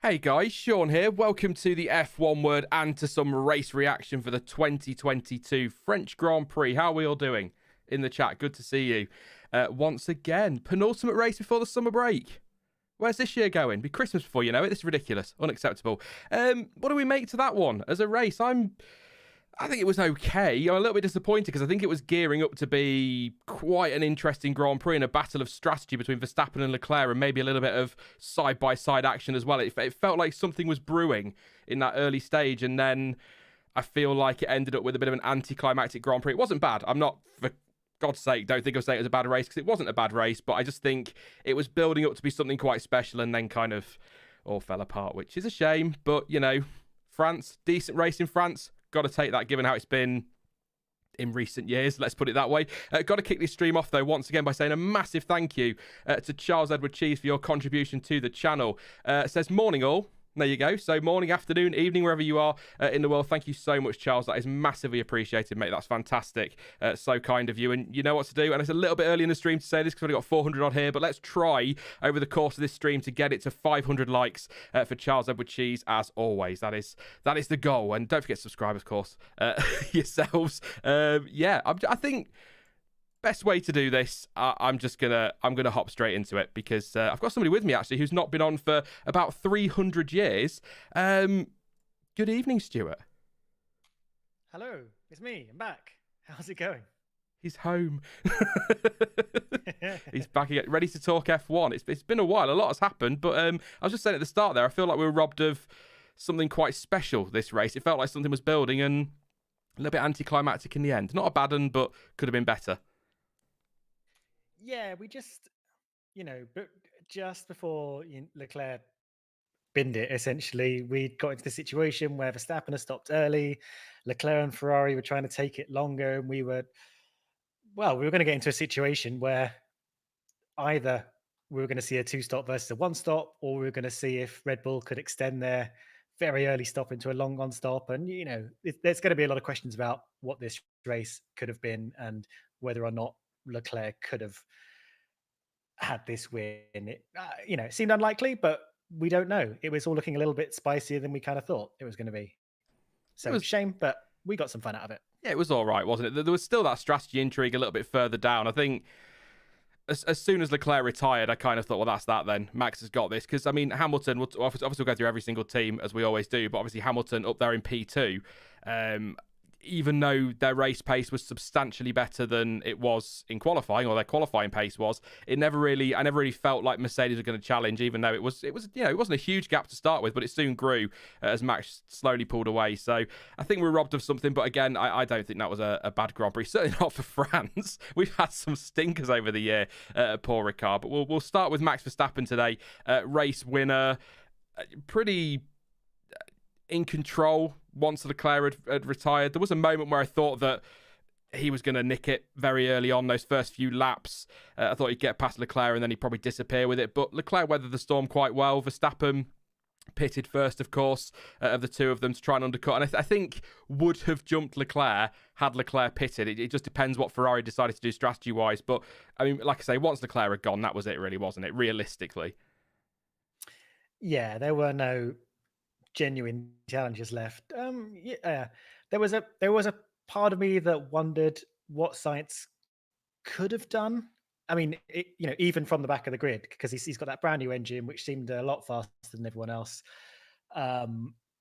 Hey guys, Sean here. Welcome to the F1 word and to some race reaction for the 2022 French Grand Prix. How are we all doing in the chat? Good to see you. Once again, penultimate race before the summer break. Where's this year going? Be Christmas before you know it. This is ridiculous. Unacceptable. What do we make to that one as a race? I think it was okay. I'm a little bit disappointed because I think it was gearing up to be quite an interesting Grand Prix and a battle of strategy between Verstappen and Leclerc and maybe a little bit of side-by-side action as well. It felt like something was brewing in that early stage, and then I feel like it ended up with a bit of an anticlimactic Grand Prix. It wasn't bad. I'm not, for God's sake, don't think I was saying it was a bad race because it wasn't a bad race, but I just think it was building up to be something quite special and then kind of all fell apart, which is a shame. But, you know, France, decent race in France. Got to take that given how it's been in recent years. Let's put it that way. Got to kick this stream off, though, once again by saying a massive thank you to Charles Edward Cheese for your contribution to the channel. It says, morning all. There you go. So morning, afternoon, evening, wherever you are in the world. Thank you so much, Charles. That is massively appreciated, mate. That's fantastic. So kind of you. And you know what to do. And it's a little bit early in the stream to say this because we've only got 400 on here. But let's try over the course of this stream to get it to 500 likes for Charles Edward Cheese, as always. That is the goal. And don't forget to subscribe, of course, yourselves. I think best way to do this, I'm gonna hop straight into it because I've got somebody with me actually who's not been on for about 300 years. Good evening, Stuart. Hello, it's me. I'm back. How's it going? He's home. He's back again, ready to talk F1. It's been a while. A lot has happened, but I was just saying at the start there, I feel like we were robbed of something quite special this race. It felt like something was building and a little bit anticlimactic in the end. Not a bad one, but could have been better. Yeah, we just, but just before Leclerc binned it, essentially, we got into the situation where Verstappen had stopped early. Leclerc and Ferrari were trying to take it longer, and we were going to get into a situation where either we were going to see a two-stop versus a one-stop, or we were going to see if Red Bull could extend their very early stop into a long on-stop. And, there's going to be a lot of questions about what this race could have been and whether or not Leclerc could have had this win. It seemed unlikely, but we don't know. It was all looking a little bit spicier than we kind of thought it was going to be. So it was a shame, but we got some fun out of it. Yeah, it was all right, wasn't it? There was still that strategy intrigue a little bit further down. I think as soon as Leclerc retired, I kind of thought, well, that's that then. Max has got this. Because, I mean, Hamilton, obviously we'll go through every single team as we always do, but obviously Hamilton up there in P2, even though their race pace was substantially better than it was in qualifying, or their qualifying pace was, I never really felt like Mercedes were going to challenge, even though it wasn't a huge gap to start with, but it soon grew as Max slowly pulled away. So I think we're robbed of something, but again, I don't think that was a bad Grand Prix, certainly not for France. We've had some stinkers over the year at Paul Ricard, but we'll start with Max Verstappen today, race winner, pretty in control once Leclerc had retired. There was a moment where I thought that he was going to nick it very early on, those first few laps. I thought he'd get past Leclerc and then he'd probably disappear with it. But Leclerc weathered the storm quite well. Verstappen pitted first, of course, of the two of them to try and undercut. And I think would have jumped Leclerc had Leclerc pitted. It just depends what Ferrari decided to do strategy-wise. But, I mean, like I say, once Leclerc had gone, that was it really, wasn't it, realistically? Yeah, there were no genuine challenges left. There was a part of me that wondered what Sainz could have done. I mean, even from the back of the grid, because he's got that brand new engine, which seemed a lot faster than everyone else.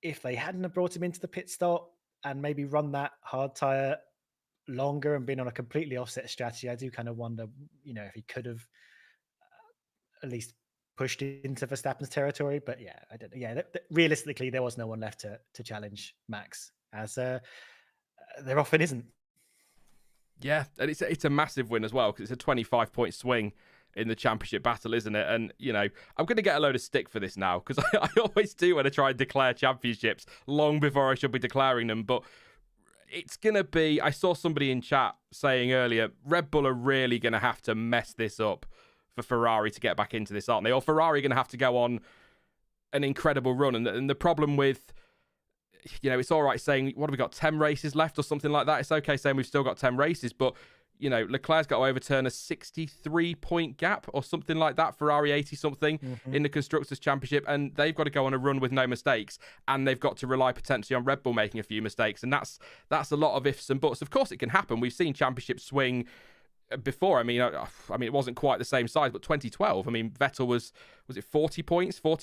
If they hadn't have brought him into the pit stop and maybe run that hard tire longer and been on a completely offset strategy, I do kind of wonder, if he could have at least pushed into Verstappen's territory. But yeah, I don't know. Yeah, realistically, there was no one left to challenge Max, as there often isn't. Yeah, and it's a massive win as well, because it's a 25-point swing in the championship battle, isn't it? And, I'm going to get a load of stick for this now, because I always do when I try and declare championships long before I should be declaring them. But it's going to be, I saw somebody in chat saying earlier, Red Bull are really going to have to mess this up for Ferrari to get back into this, aren't they? Or Ferrari are going to have to go on an incredible run. And the problem with, it's all right saying, what have we got, 10 races left or something like that? It's okay saying we've still got 10 races, but Leclerc's got to overturn a 63-point gap or something like that. Ferrari 80-something in the Constructors' Championship, and they've got to go on a run with no mistakes, and they've got to rely potentially on Red Bull making a few mistakes, and that's a lot of ifs and buts. Of course, it can happen. We've seen championships swing before. I mean, it wasn't quite the same size, but 2012. I mean, Vettel was it 40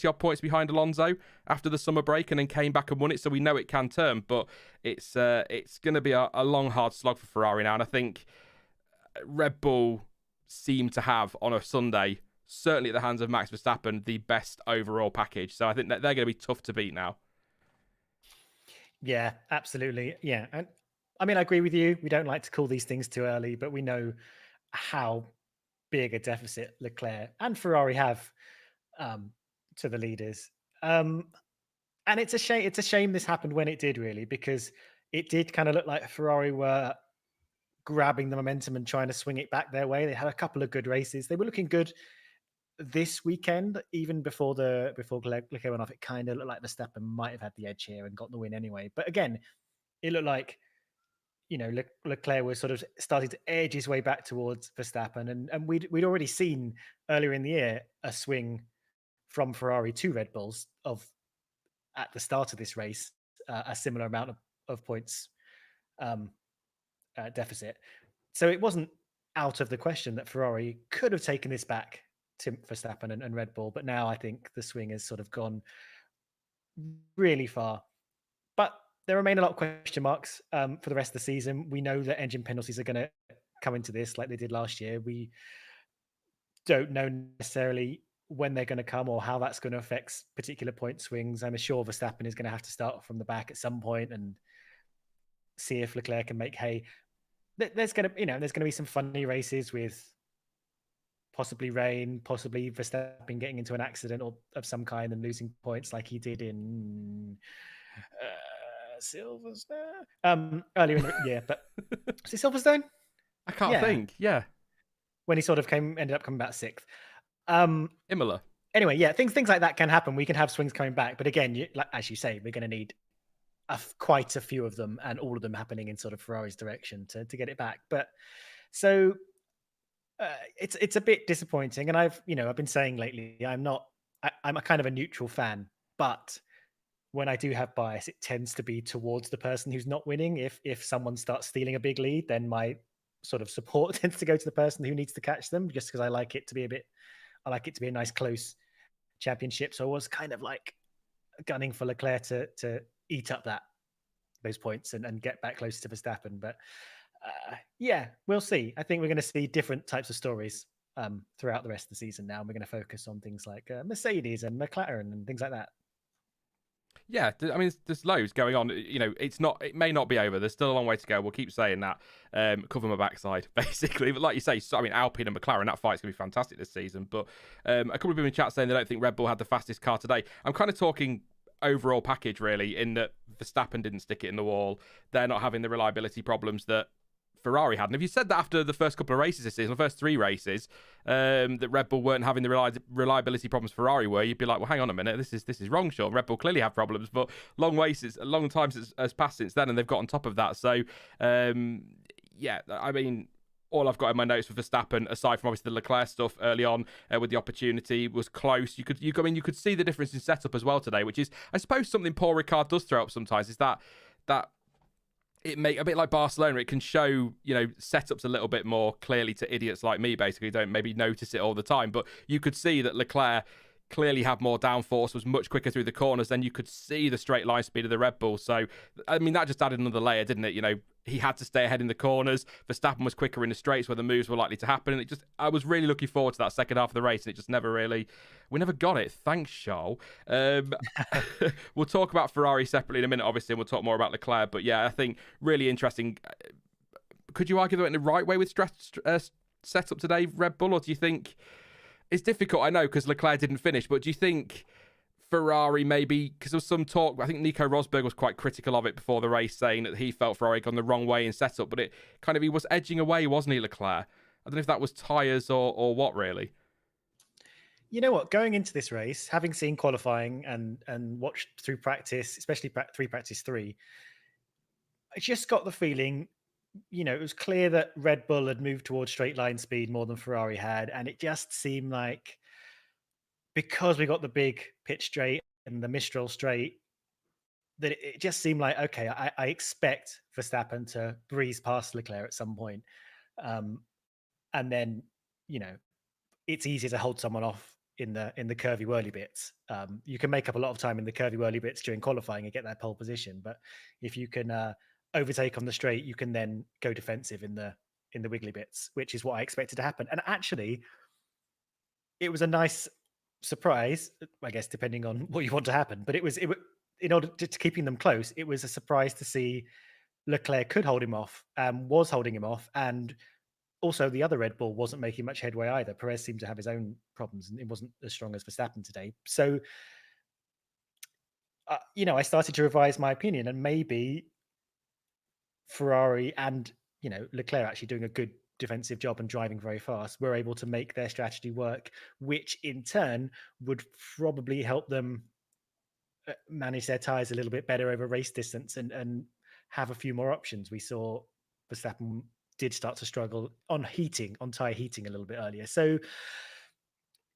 odd points behind Alonso after the summer break, and then came back and won it. So we know it can turn, but it's going to be a long, hard slog for Ferrari now, and I think Red Bull seem to have on a Sunday, certainly at the hands of Max Verstappen, the best overall package. So I think that they're going to be tough to beat now. Yeah, absolutely. Yeah, and I mean, I agree with you. We don't like to call these things too early, but we know how big a deficit Leclerc and Ferrari have to the leaders. And it's a shame. It's a shame this happened when it did, really, because it did kind of look like Ferrari were grabbing the momentum and trying to swing it back their way. They had a couple of good races. They were looking good this weekend, even before Leclerc went off. It kind of looked like Verstappen might have had the edge here and got the win anyway. But again, it looked like Leclerc was sort of starting to edge his way back towards Verstappen, and we'd already seen earlier in the year a swing from Ferrari to Red Bulls at the start of this race, a similar amount of points deficit. So it wasn't out of the question that Ferrari could have taken this back to Verstappen and Red Bull, but now I think the swing has sort of gone really far. But there remain a lot of question marks for the rest of the season. We know that engine penalties are going to come into this like they did last year. We don't know necessarily when they're going to come or how that's going to affect particular point swings. I'm sure Verstappen is going to have to start from the back at some point and see if Leclerc can make hay. There's going to be some funny races with possibly rain, possibly Verstappen getting into an accident or of some kind and losing points like he did in Silverstone earlier in the year. But was it Silverstone? I can't think. Yeah, when he sort of ended up coming back sixth. Imola. Anyway, yeah, things like that can happen. We can have swings coming back, but again, as you say, we're going to need quite a few of them, and all of them happening in sort of Ferrari's direction to get it back. But so it's a bit disappointing, and I've been saying lately I'm a kind of a neutral fan, but when I do have bias, it tends to be towards the person who's not winning. If someone starts stealing a big lead, then my sort of support tends to go to the person who needs to catch them, just because I like it to be a nice close championship. So I was kind of like gunning for Leclerc to eat up those points and get back close to Verstappen. But yeah, we'll see. I think we're going to see different types of stories throughout the rest of the season now. And we're going to focus on things like Mercedes and McLaren and things like that. Yeah, I mean, there's loads going on. It may not be over. There's still a long way to go. We'll keep saying that. Cover my backside, basically. But like you say, I mean, Alpine and McLaren, that fight's going to be fantastic this season. But a couple of people in chat saying they don't think Red Bull had the fastest car today. I'm kind of talking overall package, really, in that Verstappen didn't stick it in the wall. They're not having the reliability problems that Ferrari had. And if you said that after the first couple of races this season, the first three races, that Red Bull weren't having the reliability problems Ferrari were, you'd be like, well, hang on a minute, this is wrong, Sean. Red Bull clearly have problems, but a long time has passed since then, and they've got on top of that. So, yeah, I mean, all I've got in my notes for Verstappen, aside from obviously the Leclerc stuff early on with the opportunity, was close. You could see the difference in setup as well today, which is, I suppose, something Paul Ricard does throw up sometimes, is that it make a bit like Barcelona. It can show, setups a little bit more clearly to idiots like me, basically, don't maybe notice it all the time. But you could see that Leclerc clearly had more downforce, was much quicker through the corners, then you could see the straight line speed of the Red Bull. So, I mean, that just added another layer, didn't it? He had to stay ahead in the corners. Verstappen was quicker in the straights where the moves were likely to happen. And I was really looking forward to that second half of the race, and it just we never got it. Thanks, Charles. We'll talk about Ferrari separately in a minute, obviously, and we'll talk more about Leclerc. But yeah, I think really interesting. Could you argue that in the right way with setup today, Red Bull, or do you think it's difficult? I know because Leclerc didn't finish, but do you think Ferrari maybe, because there was some talk, I think Nico Rosberg was quite critical of it before the race, saying that he felt Ferrari had gone the wrong way in setup, but it kind of, he was edging away, wasn't he, Leclerc? I don't know if that was tyres or what, really. You know what, going into this race, having seen qualifying and watched through practice, especially practice 3, I just got the feeling it was clear that Red Bull had moved towards straight line speed more than Ferrari had, and it just seemed like because we got the big pit straight and the Mistral straight, that it just seemed like okay, I expect Verstappen to breeze past Leclerc at some point, um, and then you know it's easier to hold someone off in the curvy whirly bits. You can make up a lot of time in the curvy whirly bits during qualifying and get that pole position, but if you can overtake on the straight, you can then go defensive in the wiggly bits, which is what I expected to happen. And actually, it was a nice surprise, I guess, depending on what you want to happen. But in order to keeping them close, it was a surprise to see Leclerc could hold him off, was holding him off, and also the other Red Bull wasn't making much headway either. Perez seemed to have his own problems, and it wasn't as strong as Verstappen today. So, I started to revise my opinion, and maybe Ferrari and Leclerc actually doing a good defensive job and driving very fast were able to make their strategy work, which in turn would probably help them manage their tires a little bit better over race distance and have a few more options. We saw Verstappen did start to struggle on tire heating a little bit earlier. So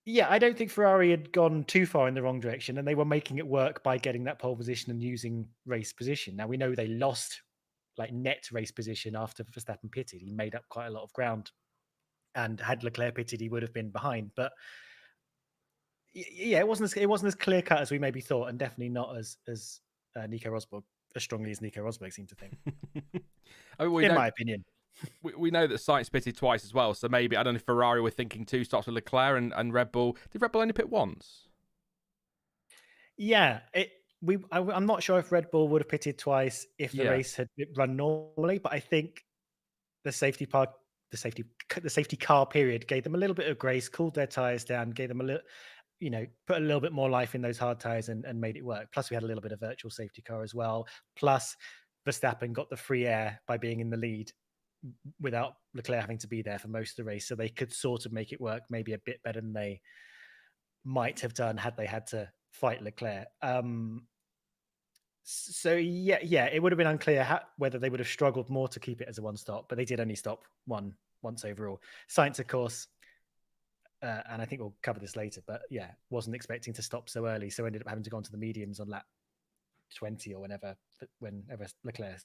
yeah, I don't think Ferrari had gone too far in the wrong direction, and they were making it work by getting that pole position and using race position. Now we know they lost like net race position after Verstappen pitted. He made up quite a lot of ground, and had Leclerc pitted, he would have been behind. But yeah, it wasn't as clear cut as we maybe thought, and definitely not as Nico Rosberg as strongly as Nico Rosberg seemed to think. I mean, in my opinion. We know that Sainz pitted twice as well, so maybe, I don't know if Ferrari were thinking two stops with Leclerc and Red Bull. Did Red Bull only pit once? Yeah, I'm not sure if Red Bull would have pitted twice if the race had run normally, but I think the safety car period gave them a little bit of grace, cooled their tires down, gave them a little, put a little bit more life in those hard tires and made it work. Plus, we had a little bit of virtual safety car as well. Plus, Verstappen got the free air by being in the lead without Leclerc having to be there for most of the race. So they could sort of make it work maybe a bit better than they might have done had they had to fight Leclerc. So yeah, it would have been unclear whether they would have struggled more to keep it as a one stop, but they did only stop once overall. Sainz, of course, and I think we'll cover this later, but yeah, wasn't expecting to stop so early, so ended up having to go onto the mediums on lap 20 or whenever Leclerc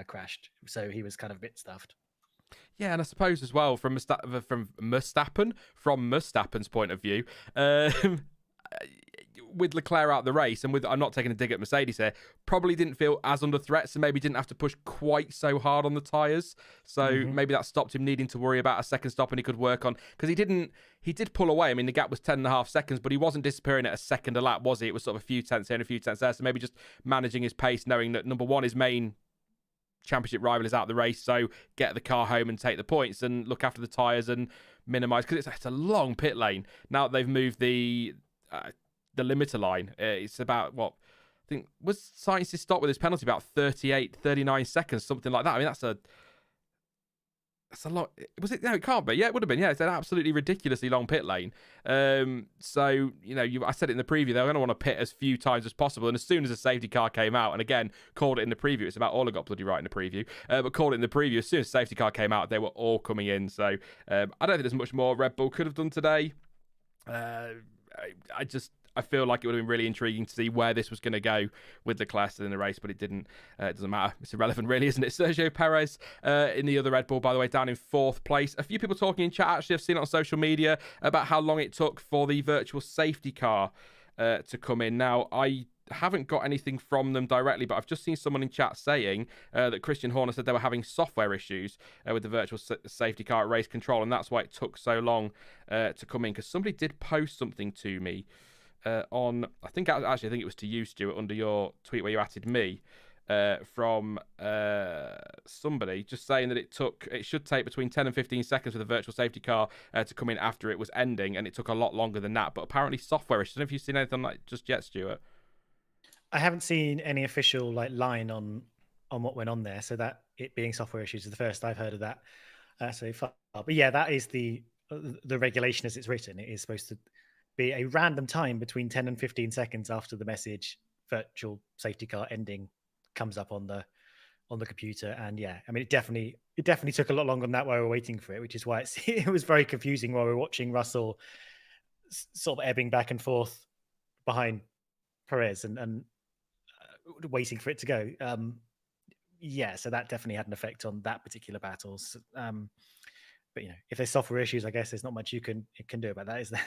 crashed. So he was kind of a bit stuffed. Yeah, and I suppose as well from Verstappen's point of view, with Leclerc out the race, and I'm not taking a dig at Mercedes here, probably didn't feel as under threat, so maybe didn't have to push quite so hard on the tyres. So maybe that stopped him needing to worry about a second stop, and he could work on, because he did pull away. I mean, the gap was 10.5 seconds, but he wasn't disappearing at a second a lap, was he? It was sort of a few tenths here and a few tenths there. So maybe just managing his pace, knowing that number one, his main championship rival is out of the race, so get the car home and take the points and look after the tyres and minimise, because it's a long pit lane. Now that they've moved the limiter line, it's about, what, I think, was Sainz's stop with his penalty about 39 seconds, something like that. I mean, that's a lot. Was it? No, it can't be. Yeah, it would have been. Yeah, it's an absolutely ridiculously long pit lane. So, I said it in the preview, they're going to want to pit as few times as possible. And as soon as the safety car came out, and again, called it in the preview, it's about all I got bloody right in the preview, but called it in the preview, as soon as the safety car came out, they were all coming in. So, I don't think there's much more Red Bull could have done today. I feel like it would have been really intriguing to see where this was going to go with Leclerc in the race, but it didn't. It doesn't matter. It's irrelevant, really, isn't it? Sergio Perez in the other Red Bull, by the way, down in 4th place. A few people talking in chat, actually, I've seen it on social media, about how long it took for the virtual safety car to come in. Now, I haven't got anything from them directly, but I've just seen someone in chat saying that Christian Horner said they were having software issues with the virtual safety car at race control, and that's why it took so long to come in, because somebody did post something to me on, I think it was to you, Stuart, under your tweet where you added me, from somebody just saying that it should take between 10 and 15 seconds for the virtual safety car to come in after it was ending, and it took a lot longer than that. But apparently software issues. I don't know if you've seen anything like just yet, Stuart. I haven't seen any official line on what went on there, so that it being software issues is the first I've heard of that so far. But yeah, that is the regulation as it's written. It is supposed to be a random time between 10 and 15 seconds after the message virtual safety car ending comes up on the on the computer. And yeah, I mean, it definitely took a lot longer than that while we were waiting for it, which is why it was very confusing while we were watching Russell sort of ebbing back and forth behind Perez and waiting for it to go. Yeah, so that definitely had an effect on that particular battle. But if there's software issues, I guess there's not much you can do about that, is there?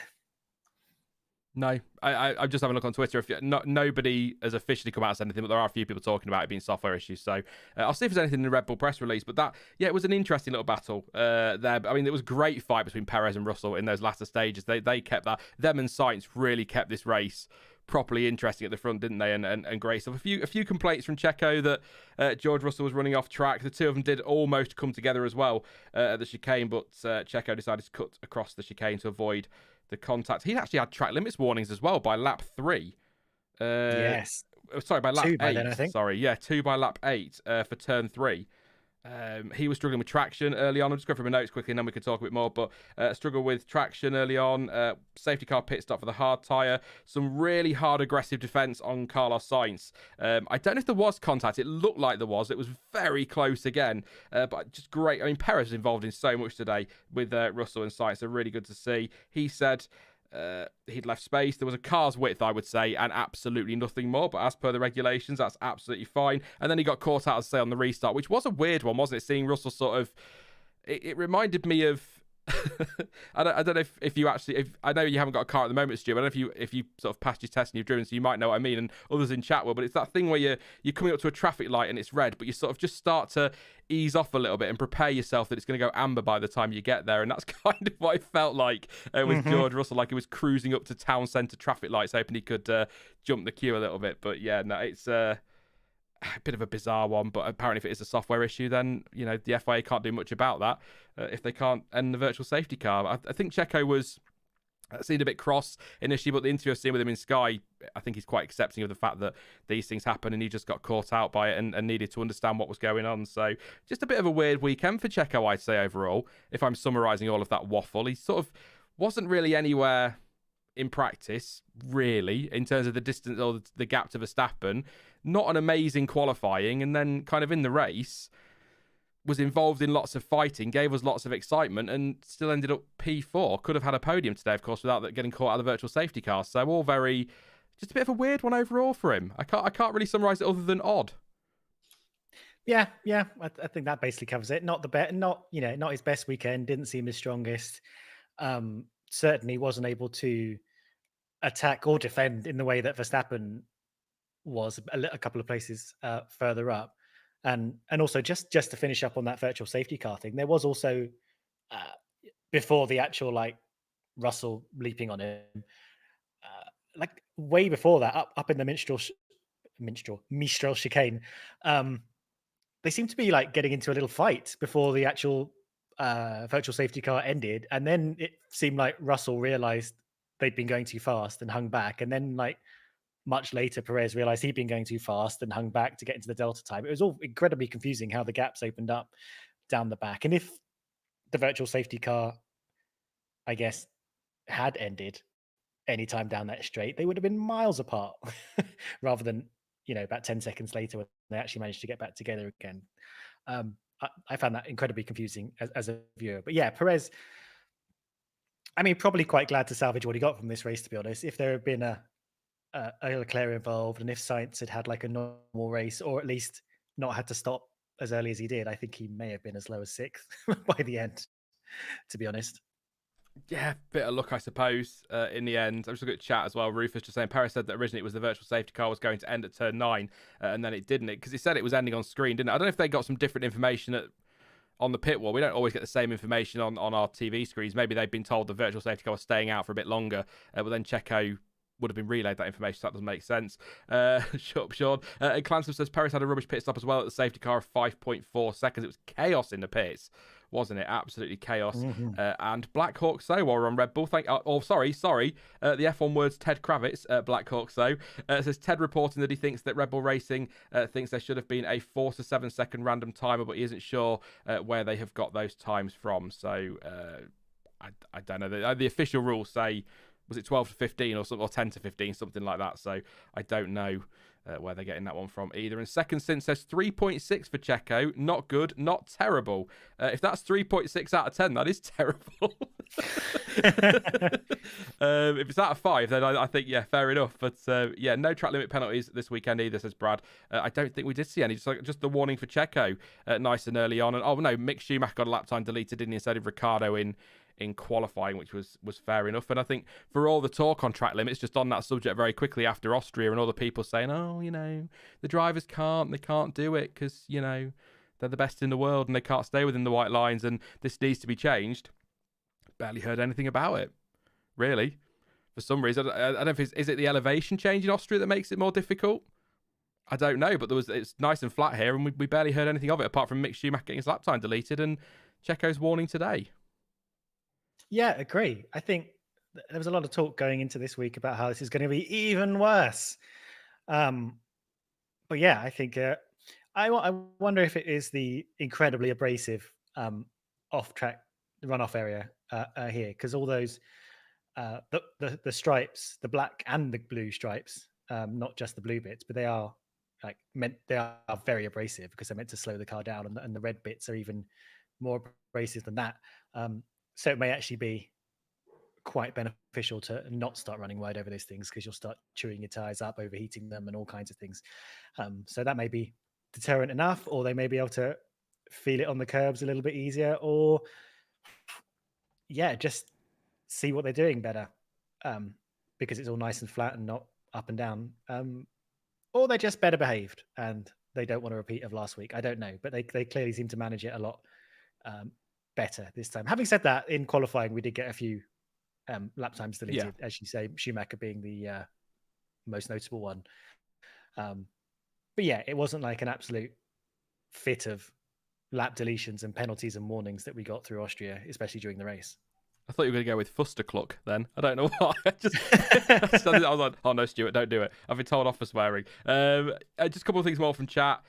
No, I'm just having a look on Twitter. Nobody has officially come out and said anything, but there are a few people talking about it being software issues. So I'll see if there's anything in the Red Bull press release. But it was an interesting little battle there. I mean, it was a great fight between Perez and Russell in those latter stages. They kept that. Them and Sainz really kept this race properly interesting at the front, didn't they? And great stuff. A few complaints from Checo that George Russell was running off track. The two of them did almost come together as well at the chicane, but Checo decided to cut across the chicane to avoid the contact. He actually had track limits warnings as well by lap 3. Yes. Sorry, by lap 2 8. by then, I think. Sorry, yeah, 2 by lap 8 for turn 3. He was struggling with traction early on. I'll just go through my notes quickly and then we can talk a bit more. But struggled with traction early on. Safety car pit stop for the hard tyre. Some really hard aggressive defence on Carlos Sainz. I don't know if there was contact. It looked like there was. It was very close again. But just great. I mean, Perez was involved in so much today with Russell and Sainz. So really good to see. He said he'd left space. There was a car's width, I would say, and absolutely nothing more. But as per the regulations, that's absolutely fine. And then he got caught out, as I say, on the restart, which was a weird one, wasn't it? Seeing Russell sort of... It reminded me of... I don't know if you actually... I know you haven't got a car at the moment, Stuart. I don't know if you sort of passed your test and you've driven, so you might know what I mean, and others in chat will. But it's that thing where you're coming up to a traffic light and it's red, but you sort of just start to ease off a little bit and prepare yourself that it's going to go amber by the time you get there. And that's kind of what it felt like with George Russell, like he was cruising up to town centre traffic lights, hoping he could jump the queue a little bit. But yeah, no, it's a bit of a bizarre one. But apparently if it is a software issue, then the FIA can't do much about that if they can't end the virtual safety car. I think Checo was seemed a bit cross initially, but the interview I've seen with him in Sky, I think he's quite accepting of the fact that these things happen and he just got caught out by it and needed to understand what was going on. So just a bit of a weird weekend for Checo, I'd say, overall, if I'm summarising all of that waffle. He sort of wasn't really anywhere in practice, really, in terms of the distance or the gap to Verstappen. Not an amazing qualifying, and then kind of in the race was involved in lots of fighting, gave us lots of excitement, and still ended up P4. Could have had a podium today, of course, without getting caught out of the virtual safety car. So all very, just a bit of a weird one overall for him. I can't really summarise it other than odd. Yeah. I think that basically covers it. Not his best weekend. Didn't seem his strongest. Certainly wasn't able to attack or defend in the way that Verstappen was a couple of places further up. And also just to finish up on that virtual safety car thing, there was also before the actual Russell leaping on him, way before that, up in the Mistral chicane, they seemed to be getting into a little fight before the actual virtual safety car ended, and then it seemed like Russell realized they'd been going too fast and hung back, and then much later, Perez realized he'd been going too fast and hung back to get into the delta time. It was all incredibly confusing how the gaps opened up down the back. And if the virtual safety car, I guess, had ended any time down that straight, they would have been miles apart rather than, about 10 seconds later when they actually managed to get back together again. I found that incredibly confusing as a viewer. But yeah, Perez, I mean, probably quite glad to salvage what he got from this race, to be honest. If there had been a Leclerc involved, and if Sainz had a normal race, or at least not had to stop as early as he did, I think he may have been as low as 6th by the end, to be honest. Yeah, bit of luck, I suppose, in the end. I'm just looking at chat as well. Rufus just saying, Perez said that originally it was the virtual safety car was going to end at turn 9, and then it didn't. Because he said it was ending on screen, didn't it? I don't know if they got some different information on the pit wall. We don't always get the same information on our TV screens. Maybe they've been told the virtual safety car was staying out for a bit longer, but then Checo would have been relayed that information, so that doesn't make sense. Shut up, Sean. Clancy says Perez had a rubbish pit stop as well at the safety car of 5.4 seconds. It was chaos in the pits, wasn't it? Absolutely chaos. And Black Hawk So, while we're on Red Bull, sorry. The F1 words Ted Kravitz, Black Hawk So, says Ted reporting that he thinks that Red Bull Racing thinks there should have been a 4 to 7 second random timer, but he isn't sure where they have got those times from. So I don't know. The official rules say, was it 12 to 15 or something, or 10 to 15, something like that? So I don't know where they're getting that one from either. And Second Sin says 3.6 for Checo. Not good, not terrible. If that's 3.6 out of 10, that is terrible. If it's out of 5, then I think, yeah, fair enough. But yeah, no track limit penalties this weekend either, says Brad. I don't think we did see any. Just the warning for Checo nice and early on. And oh no, Mick Schumacher got a lap time deleted, didn't he, instead of Ricciardo in qualifying, which was fair enough. And I think for all the talk on track limits, just on that subject very quickly after Austria and all the people saying, oh, the drivers can't do it because, they're the best in the world and they can't stay within the white lines and this needs to be changed. Barely heard anything about it, really. For some reason, I don't know if is it the elevation change in Austria that makes it more difficult? I don't know, but it's nice and flat here and we barely heard anything of it apart from Mick Schumacher getting his lap time deleted and Checo's warning today. Yeah, agree. I think there was a lot of talk going into this week about how this is going to be even worse. But yeah, I think I wonder if it is the incredibly abrasive off-track runoff area here, because all those the stripes, the black and the blue stripes, not just the blue bits, but they are very abrasive because they're meant to slow the car down, and the red bits are even more abrasive than that. So it may actually be quite beneficial to not start running wide over these things because you'll start chewing your tires up, overheating them, and all kinds of things. So that may be deterrent enough, or they may be able to feel it on the curbs a little bit easier, or just see what they're doing better because it's all nice and flat and not up and down. Or they're just better behaved and they don't want a repeat of last week. I don't know, but they clearly seem to manage it a lot better this time. Having said that, in qualifying, we did get a few lap times deleted, as you say, Schumacher being the most notable one. But yeah, it wasn't like an absolute fit of lap deletions and penalties and warnings that we got through Austria, especially during the race. I thought you were going to go with Fustercluck then. I don't know why. I was like, oh no, Stuart, don't do it. I've been told off for swearing. Just a couple of things more from chat.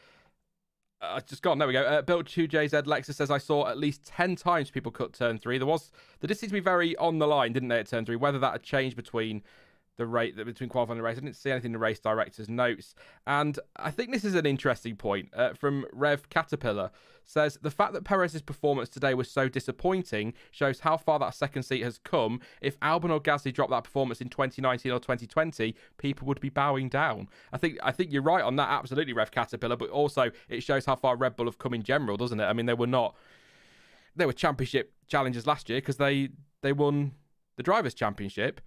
There we go. Built 2JZ Lexus says, I saw at least 10 times people cut turn 3. There did seem to be very on the line, didn't they, at turn 3? Whether that had changed between between qualifying and the race. I didn't see anything in the race director's notes. And I think this is an interesting point from Rev Caterpillar. Says, the fact that Perez's performance today was so disappointing shows how far that second seat has come. If Albon or Gasly dropped that performance in 2019 or 2020, people would be bowing down. I think you're right on that, absolutely, Rev Caterpillar, but also it shows how far Red Bull have come in general, doesn't it? I mean, they were championship challengers last year because they won the Drivers' Championship.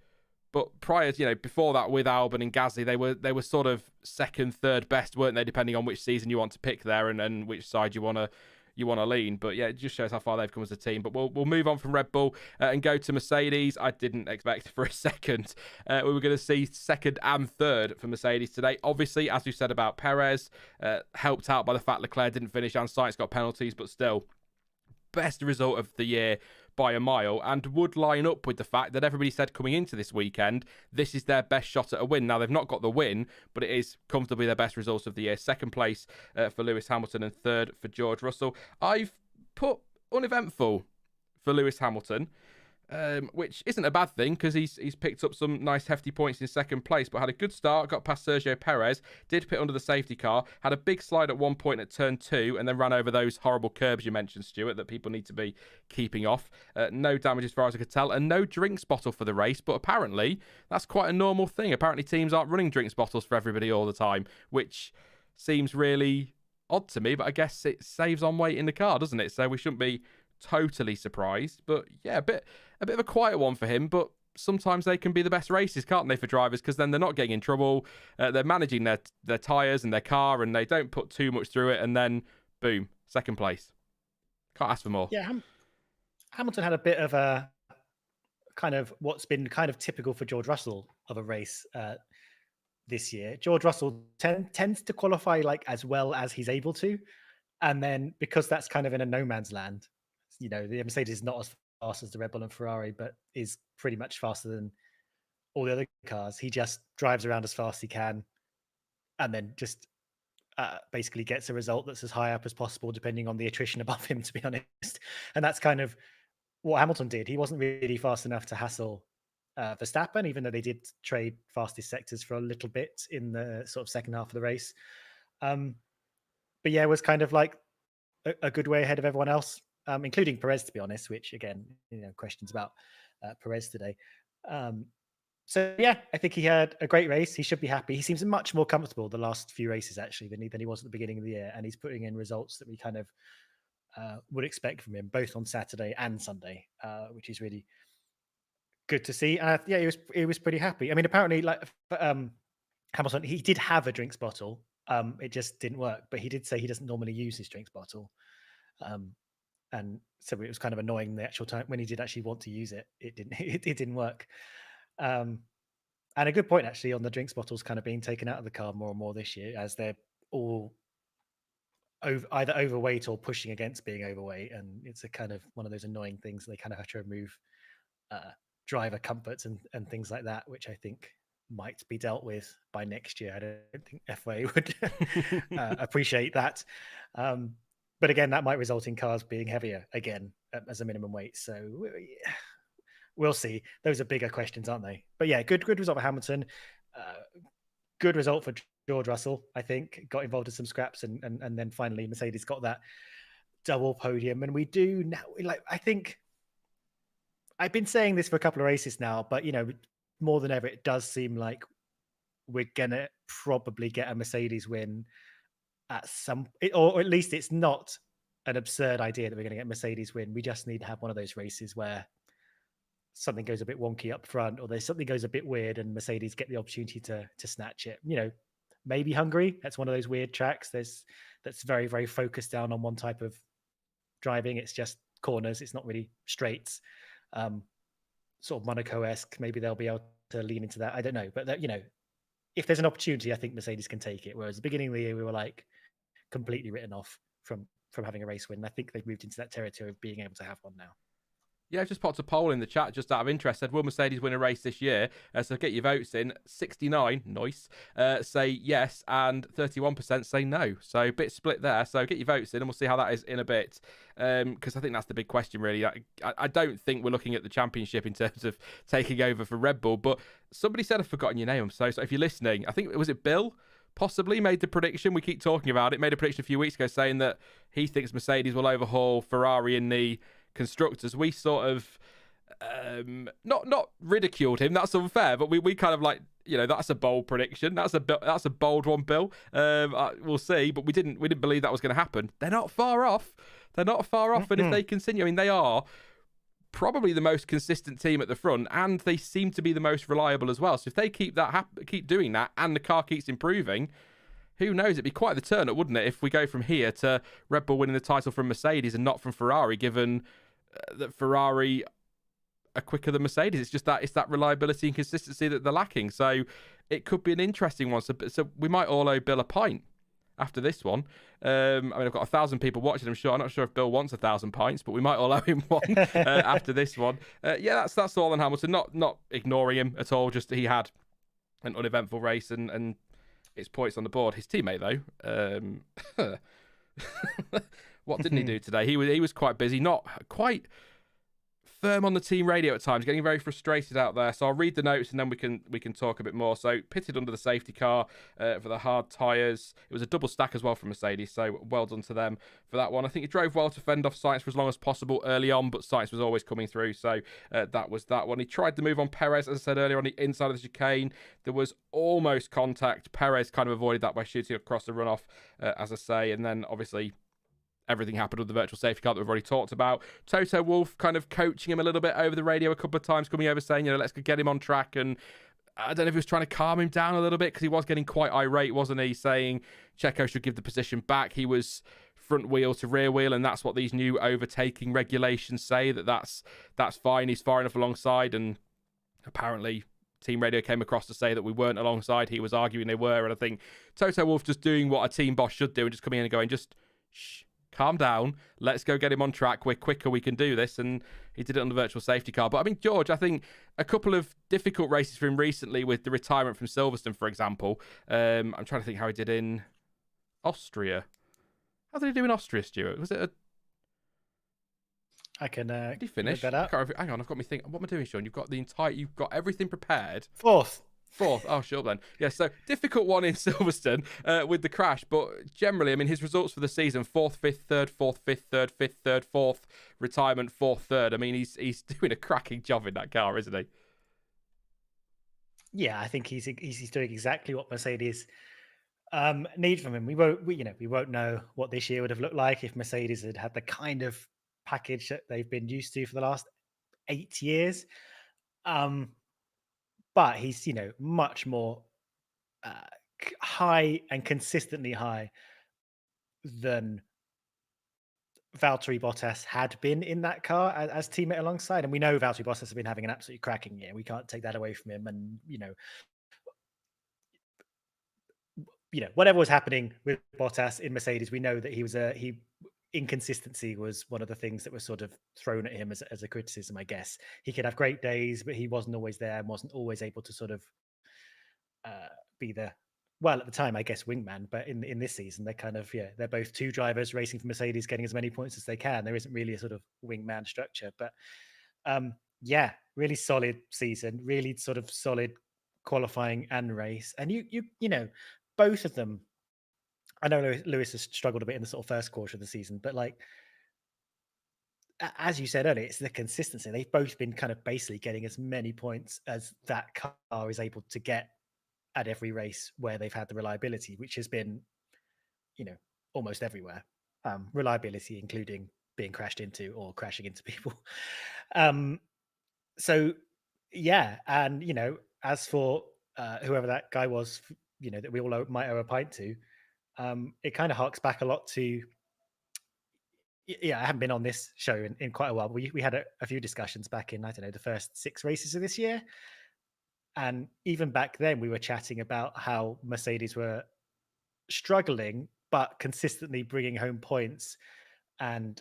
But prior, before that with Albon and Gasly, they were sort of second, third best, weren't they? Depending on which season you want to pick there and which side you want to lean. But yeah, it just shows how far they've come as a team. But we'll move on from Red Bull and go to Mercedes. I didn't expect for a second we were going to see second and third for Mercedes today. Obviously, as we said about Perez, helped out by the fact Leclerc didn't finish and Sainz got penalties, but still, best result of the year by a mile, and would line up with the fact that everybody said coming into this weekend this is their best shot at a win. Now, they've not got the win, but it is comfortably their best results of the year. Second place for Lewis Hamilton and third for George Russell. I've put uneventful for Lewis Hamilton, which isn't a bad thing because he's picked up some nice hefty points in second place, but had a good start, got past Sergio Perez, did pit under the safety car, had a big slide at one point at turn 2, and then ran over those horrible curbs you mentioned, Stuart, that people need to be keeping off. No damage as far as I could tell, and no drinks bottle for the race, but apparently that's quite a normal thing. Apparently teams aren't running drinks bottles for everybody all the time, which seems really odd to me, but I guess it saves on weight in the car, doesn't it? So we shouldn't be totally surprised. But yeah, a bit of a quiet one for him, but sometimes they can be the best races, can't they, for drivers, because then they're not getting in trouble, they're managing their tyres and their car, and they don't put too much through it, and then boom, second place. Can't ask for more. Yeah, Hamilton had a bit of a kind of what's been kind of typical for George Russell of a race this year. George Russell tends to qualify like as well as he's able to, and then because that's kind of in a no man's land, the Mercedes is not as fast as the Red Bull and Ferrari, but is pretty much faster than all the other cars. He just drives around as fast as he can, and then just basically gets a result that's as high up as possible, depending on the attrition above him, to be honest. And that's kind of what Hamilton did. He wasn't really fast enough to hassle Verstappen, even though they did trade fastest sectors for a little bit in the sort of second half of the race. But yeah, it was kind of like a good way ahead of everyone else, including Perez, to be honest, which again, questions about Perez today. So yeah, I think he had a great race. He should be happy. He seems much more comfortable the last few races actually than he was at the beginning of the year, and he's putting in results that we kind of would expect from him, both on Saturday and Sunday, which is really good to see. And yeah, he was pretty happy. I mean, apparently, like Hamilton, he did have a drinks bottle. It just didn't work. But he did say he doesn't normally use his drinks bottle, and so it was kind of annoying the actual time when he did actually want to use it. It didn't. It didn't work. And a good point actually on the drinks bottles kind of being taken out of the car more and more this year, as they're all either overweight or pushing against being overweight, and it's a kind of one of those annoying things. They kind of have to remove driver comforts and things like that, which I think might be dealt with by next year. I don't think FIA would appreciate that. But again, that might result in cars being heavier again as a minimum weight. So we'll see. Those are bigger questions, aren't they? But yeah, good result for Hamilton. Good result for George Russell, I think. Got involved in some scraps, and then finally Mercedes got that double podium. And we do now, like, I think I've been saying this for a couple of races now, but more than ever, it does seem like we're gonna probably get a Mercedes win at or at least it's not an absurd idea that we're going to get Mercedes win. We just need to have one of those races where something goes a bit wonky up front, or there's something goes a bit weird, and Mercedes get the opportunity to snatch it. Maybe Hungary. That's one of those weird tracks. That's very, very focused down on one type of driving. It's just corners. It's not really straights. Sort of Monaco-esque. Maybe they'll be able to lean into that. I don't know, but if there's an opportunity, I think Mercedes can take it. Whereas at the beginning of the year, we were like completely written off from having a race win. I think they've moved into that territory of being able to have one now. Yeah, I've just popped a poll in the chat just out of interest. Said, will Mercedes win a race this year? So get your votes in. 69, nice, say yes, and 31% say no. So a bit split there. So get your votes in, and we'll see how that is in a bit. Because I think that's the big question, really. I don't think we're looking at the championship in terms of taking over for Red Bull. But somebody said I've forgotten your name. So if you're listening, I think, was it Bill? Possibly made the prediction. We keep talking about it. Made a prediction a few weeks ago saying that he thinks Mercedes will overhaul Ferrari in the constructors. We sort of not ridiculed him, that's unfair, but we kind of like, that's a bold prediction, that's a bold one, Bill. We'll see, but we didn't believe that was going to happen. They're not far off, and if they continue, I mean, they are probably the most consistent team at the front, and they seem to be the most reliable as well. So if they keep doing that, and the car keeps improving, who knows? It'd be quite the turn up, wouldn't it, if we go from here to Red Bull winning the title from Mercedes and not from Ferrari, given that Ferrari are quicker than Mercedes. It's just that reliability and consistency that they're lacking. So it could be an interesting one. So we might all owe Bill a pint after this one. I mean, I've got 1,000 people watching. I'm not sure if Bill wants 1,000 pints, but we might all owe him one after this one. Yeah, that's all on Hamilton. Not ignoring him at all. Just he had an uneventful race and it's points on the board. His teammate though, what didn't he do today? He was quite busy, not quite firm on the team radio at times, getting very frustrated out there. So I'll read the notes and then we can talk a bit more. So pitted under the safety car for the hard tyres. It was a double stack as well from Mercedes, so well done to them for that one. I think he drove well to fend off Sainz for as long as possible early on, but Sainz was always coming through, so that was that one. He tried the move on Perez, as I said earlier, on the inside of the chicane. There was almost contact. Perez kind of avoided that by shooting across the runoff, as I say, and then obviously everything happened with the virtual safety car that we've already talked about. Toto Wolff kind of coaching him a little bit over the radio a couple of times, coming over saying, let's get him on track. And I don't know if he was trying to calm him down a little bit, because he was getting quite irate, wasn't he? Saying Checo should give the position back. He was front wheel to rear wheel, and that's what these new overtaking regulations say, that's fine. He's far enough alongside, and apparently team radio came across to say that we weren't alongside. He was arguing they were, and I think Toto Wolff just doing what a team boss should do and just coming in and going, just shh, calm down, let's go get him on track, we're quicker, we can do this. And he did it on the virtual safety car. But I mean, George, I think a couple of difficult races for him recently, with the retirement from Silverstone, for example. I'm trying to think how he did in Austria. How did he do in Austria, Stuart? Was it I can Did he look finish? that I up. can't remember. Hang on, I've got me thinking. What am I doing, Sean? You've got everything prepared. Fourth. Fourth. Oh, sure then. Yeah, so difficult one in Silverstone with the crash, but generally, I mean, his results for the season: fourth, fifth, third, fourth, fifth, third, fourth, retirement, fourth, third. I mean, he's doing a cracking job in that car, isn't he? Yeah, I think he's doing exactly what Mercedes need from him. We won't know what this year would have looked like if Mercedes had had the kind of package that they've been used to for the last 8 years. But he's much more uh, high and consistently high than Valtteri Bottas had been in that car as teammate alongside. And we know Valtteri Bottas has been having an absolutely cracking year. We can't take that away from him. And whatever was happening with Bottas in Mercedes, we know that inconsistency was one of the things that was sort of thrown at him as a criticism. I guess he could have great days, but he wasn't always there and wasn't always able to sort of be the at the time, I guess, wingman. But in this season, they're both two drivers racing for Mercedes, getting as many points as they can. There isn't really a sort of wingman structure, but really solid season, really sort of solid qualifying and race. And both of them. I know Lewis has struggled a bit in the sort of first quarter of the season, but like as you said earlier, it's the consistency. They've both been kind of basically getting as many points as that car is able to get at every race where they've had the reliability, which has been, almost everywhere. Reliability, including being crashed into or crashing into people. So, yeah. And, as for whoever that guy was, that we all might owe a pint to, it kind of harks back a lot to, I haven't been on this show in quite a while. We had a few discussions back in, I don't know, the first 6 races of this year. And even back then, we were chatting about how Mercedes were struggling, but consistently bringing home points and,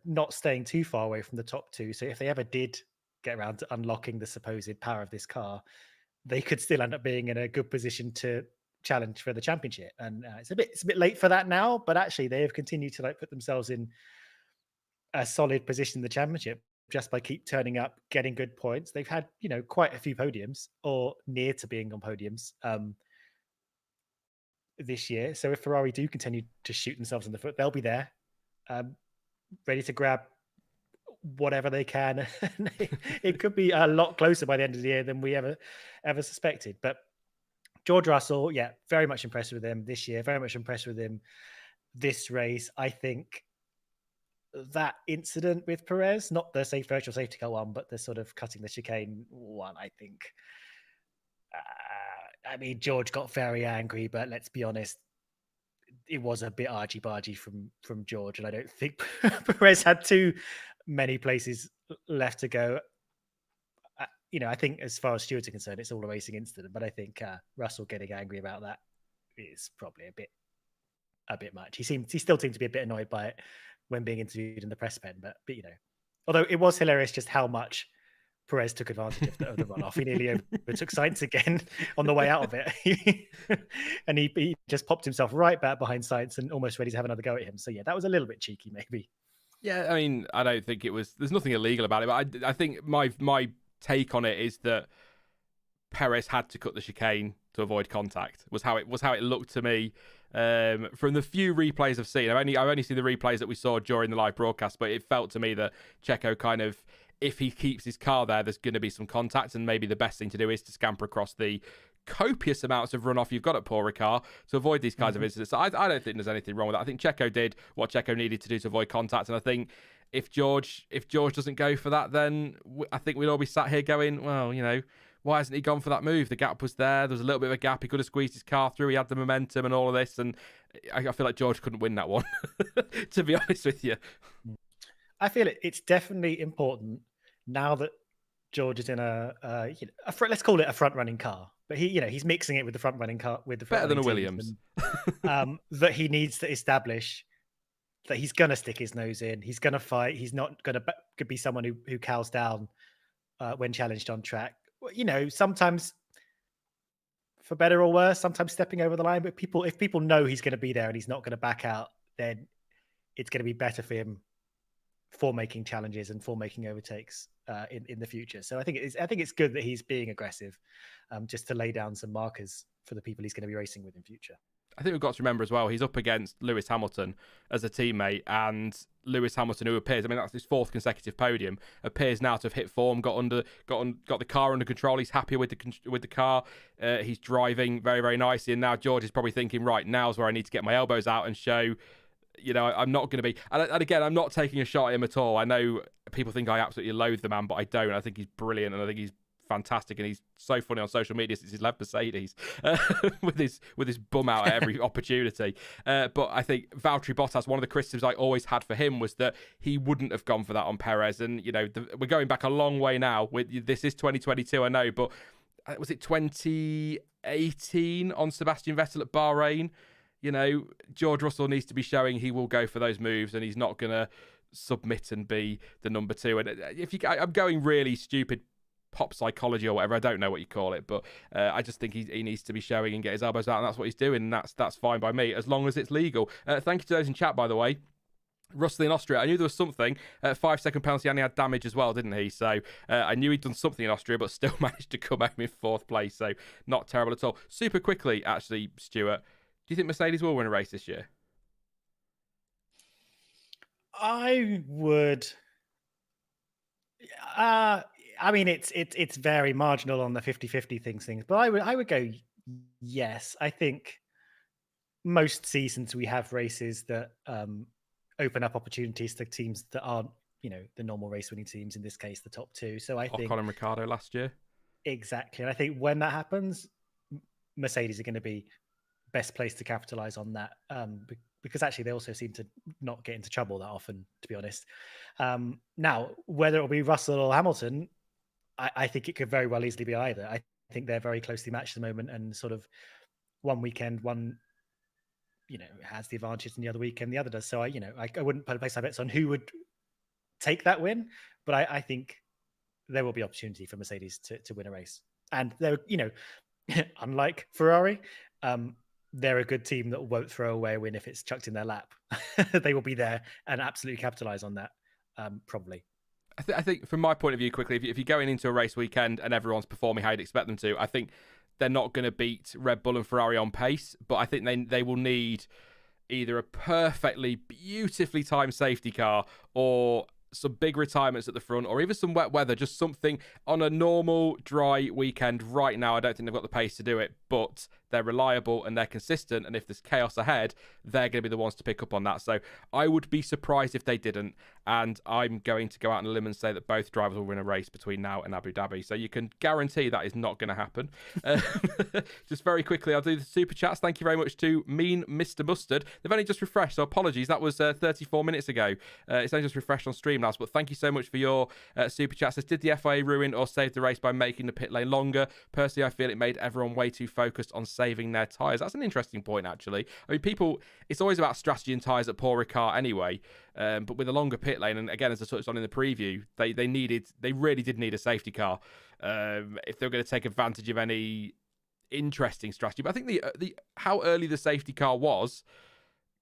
not staying too far away from the top two. So if they ever did get around to unlocking the supposed power of this car, they could still end up being in a good position to challenge for the championship. And it's a bit late for that now, but actually they have continued to put themselves in a solid position in the championship just by keep turning up, getting good points. They've had, quite a few podiums or near to being on podiums this year. So if Ferrari do continue to shoot themselves in the foot, they'll be there, ready to grab whatever they can. It could be a lot closer by the end of the year than we ever suspected. But George Russell, yeah, very much impressed with him this year, very much impressed with him this race. I think that incident with Perez, not the virtual safety car one, but the sort of cutting the chicane one, I think. I mean, George got very angry, but let's be honest, it was a bit argy-bargy from George, and I don't think Perez had too many places left to go. I think as far as Stuart is concerned, it's all a racing incident, but I think Russell getting angry about that is probably a bit much. He still seemed to be a bit annoyed by it when being interviewed in the press pen, but although it was hilarious just how much Perez took advantage of the runoff. He nearly overtook Sainz again on the way out of it. And he just popped himself right back behind Sainz and almost ready to have another go at him. So yeah, that was a little bit cheeky maybe. Yeah, I mean, I don't think it was. There's nothing illegal about it, but I think my take on it is that Perez had to cut the chicane to avoid contact. Was how it looked to me. From the few replays I've seen, I've only seen the replays that we saw during the live broadcast, but it felt to me that Checo kind of, if he keeps his car there's going to be some contact, and maybe the best thing to do is to scamper across the copious amounts of runoff you've got at Paul Ricard to avoid these kinds of incidents. So I don't think there's anything wrong with that. I think Checo did what Checo needed to do to avoid contact, and I think if George doesn't go for that, then I think we'd all be sat here going, well, why hasn't he gone for that move? The gap was there. There was a little bit of a gap. He could have squeezed his car through. He had the momentum and all of this, and I feel like George couldn't win that one, to be honest with you. I feel it's definitely important now that George is in let's call it a front running car, but he's mixing it with the front running car with the front better than a Williams. And, that he needs to establish that he's gonna stick his nose in. He's gonna fight. He's not gonna be someone who cows down when challenged on track. Sometimes for better or worse, sometimes stepping over the line. But if people know he's going to be there and he's not going to back out, then it's going to be better for him for making challenges and for making overtakes in the future. So I think it's good that he's being aggressive, just to lay down some markers for the people he's going to be racing with in future. I think we've got to remember as well, he's up against Lewis Hamilton as a teammate, and Lewis Hamilton, who appears, I mean, that's his 4th consecutive podium, appears now to have hit form, got the car under control. He's happy with the car. He's driving very, very nicely, and now George is probably thinking, right, now's where I need to get my elbows out and show, I'm not going to be. And again, I'm not taking a shot at him at all. I know people think I absolutely loathe the man, but I don't. I think he's brilliant, and I think he's fantastic, and he's so funny on social media since he's left Mercedes with his bum out at every opportunity. But I think Valtteri Bottas, one of the criticisms I always had for him was that he wouldn't have gone for that on Perez. And we're going back a long way now. This is 2022, I know, but was it 2018 on Sebastian Vettel at Bahrain? George Russell needs to be showing he will go for those moves, and he's not going to submit and be the number 2. And I'm going really stupid pop psychology or whatever, I don't know what you call it, but I just think he needs to be showing and get his elbows out, and that's what he's doing, and that's fine by me as long as it's legal. Thank you to those in chat, by the way. Russell in Austria, I knew there was something. 5-second penalty, and he had damage as well, didn't he? So I knew he'd done something in Austria, but still managed to come home in 4th place, so not terrible at all. Super quickly, actually, Stuart, do you think Mercedes will win a race this year? I would. I mean, it's very marginal on the 50-50 things, but I would go yes. I think most seasons we have races that open up opportunities to teams that aren't, the normal race winning teams, in this case, the top 2. So I think Ocon and Ricciardo last year. Exactly. And I think when that happens, Mercedes are going to be best placed to capitalize on that, because actually they also seem to not get into trouble that often, to be honest. Now, whether it'll be Russell or Hamilton, I think it could very well easily be either. I think they're very closely matched at the moment, and sort of one weekend, one has the advantage, and the other weekend the other does. So I wouldn't place my bets on who would take that win, but I think there will be opportunity for Mercedes to win a race. And they're, unlike Ferrari, they're a good team that won't throw away a win if it's chucked in their lap. They will be there and absolutely capitalize on that, probably. I think from my point of view, quickly, if you're going into a race weekend and everyone's performing how you'd expect them to, I think they're not going to beat Red Bull and Ferrari on pace, but I think they will need either a perfectly, beautifully timed safety car or some big retirements at the front, or even some wet weather, just something on a normal dry weekend. Right now, I don't think they've got the pace to do it, but they're reliable and they're consistent, and if there's chaos ahead, they're going to be the ones to pick up on that. So I would be surprised if they didn't, and I'm going to go out on a limb and say that both drivers will win a race between now and Abu Dhabi. So you can guarantee that is not going to happen. Just very quickly, I'll do the super chats. Thank you very much to Mean Mr. Mustard. They've only just refreshed, so apologies. That was 34 minutes ago. It's only just refreshed on Streamlabs, but thank you so much for your super chats. Says, did the FIA ruin or save the race by making the pit lane longer? Personally, I feel it made everyone way too focused on saving their tyres. That's an interesting point, actually. I mean, it's always about strategy and tyres at Paul Ricard anyway, but with a longer pit lane, and again, as I touched on in the preview, they really did need a safety car if they were going to take advantage of any interesting strategy. But I think the how early the safety car was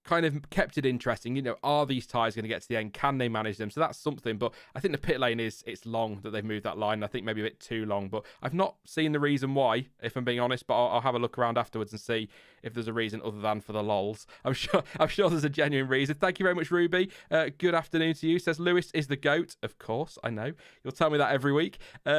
kind of kept it interesting. Are these tyres going to get to the end? Can they manage them? So that's something. But I think the pit lane it's long that they've moved that line. I think maybe a bit too long, but I've not seen the reason why, if I'm being honest, but I'll have a look around afterwards and see if there's a reason other than for the lols. I'm sure there's a genuine reason. Thank you very much, Ruby. Good afternoon to you. Says, Lewis is the GOAT. Of course, I know. You'll tell me that every week.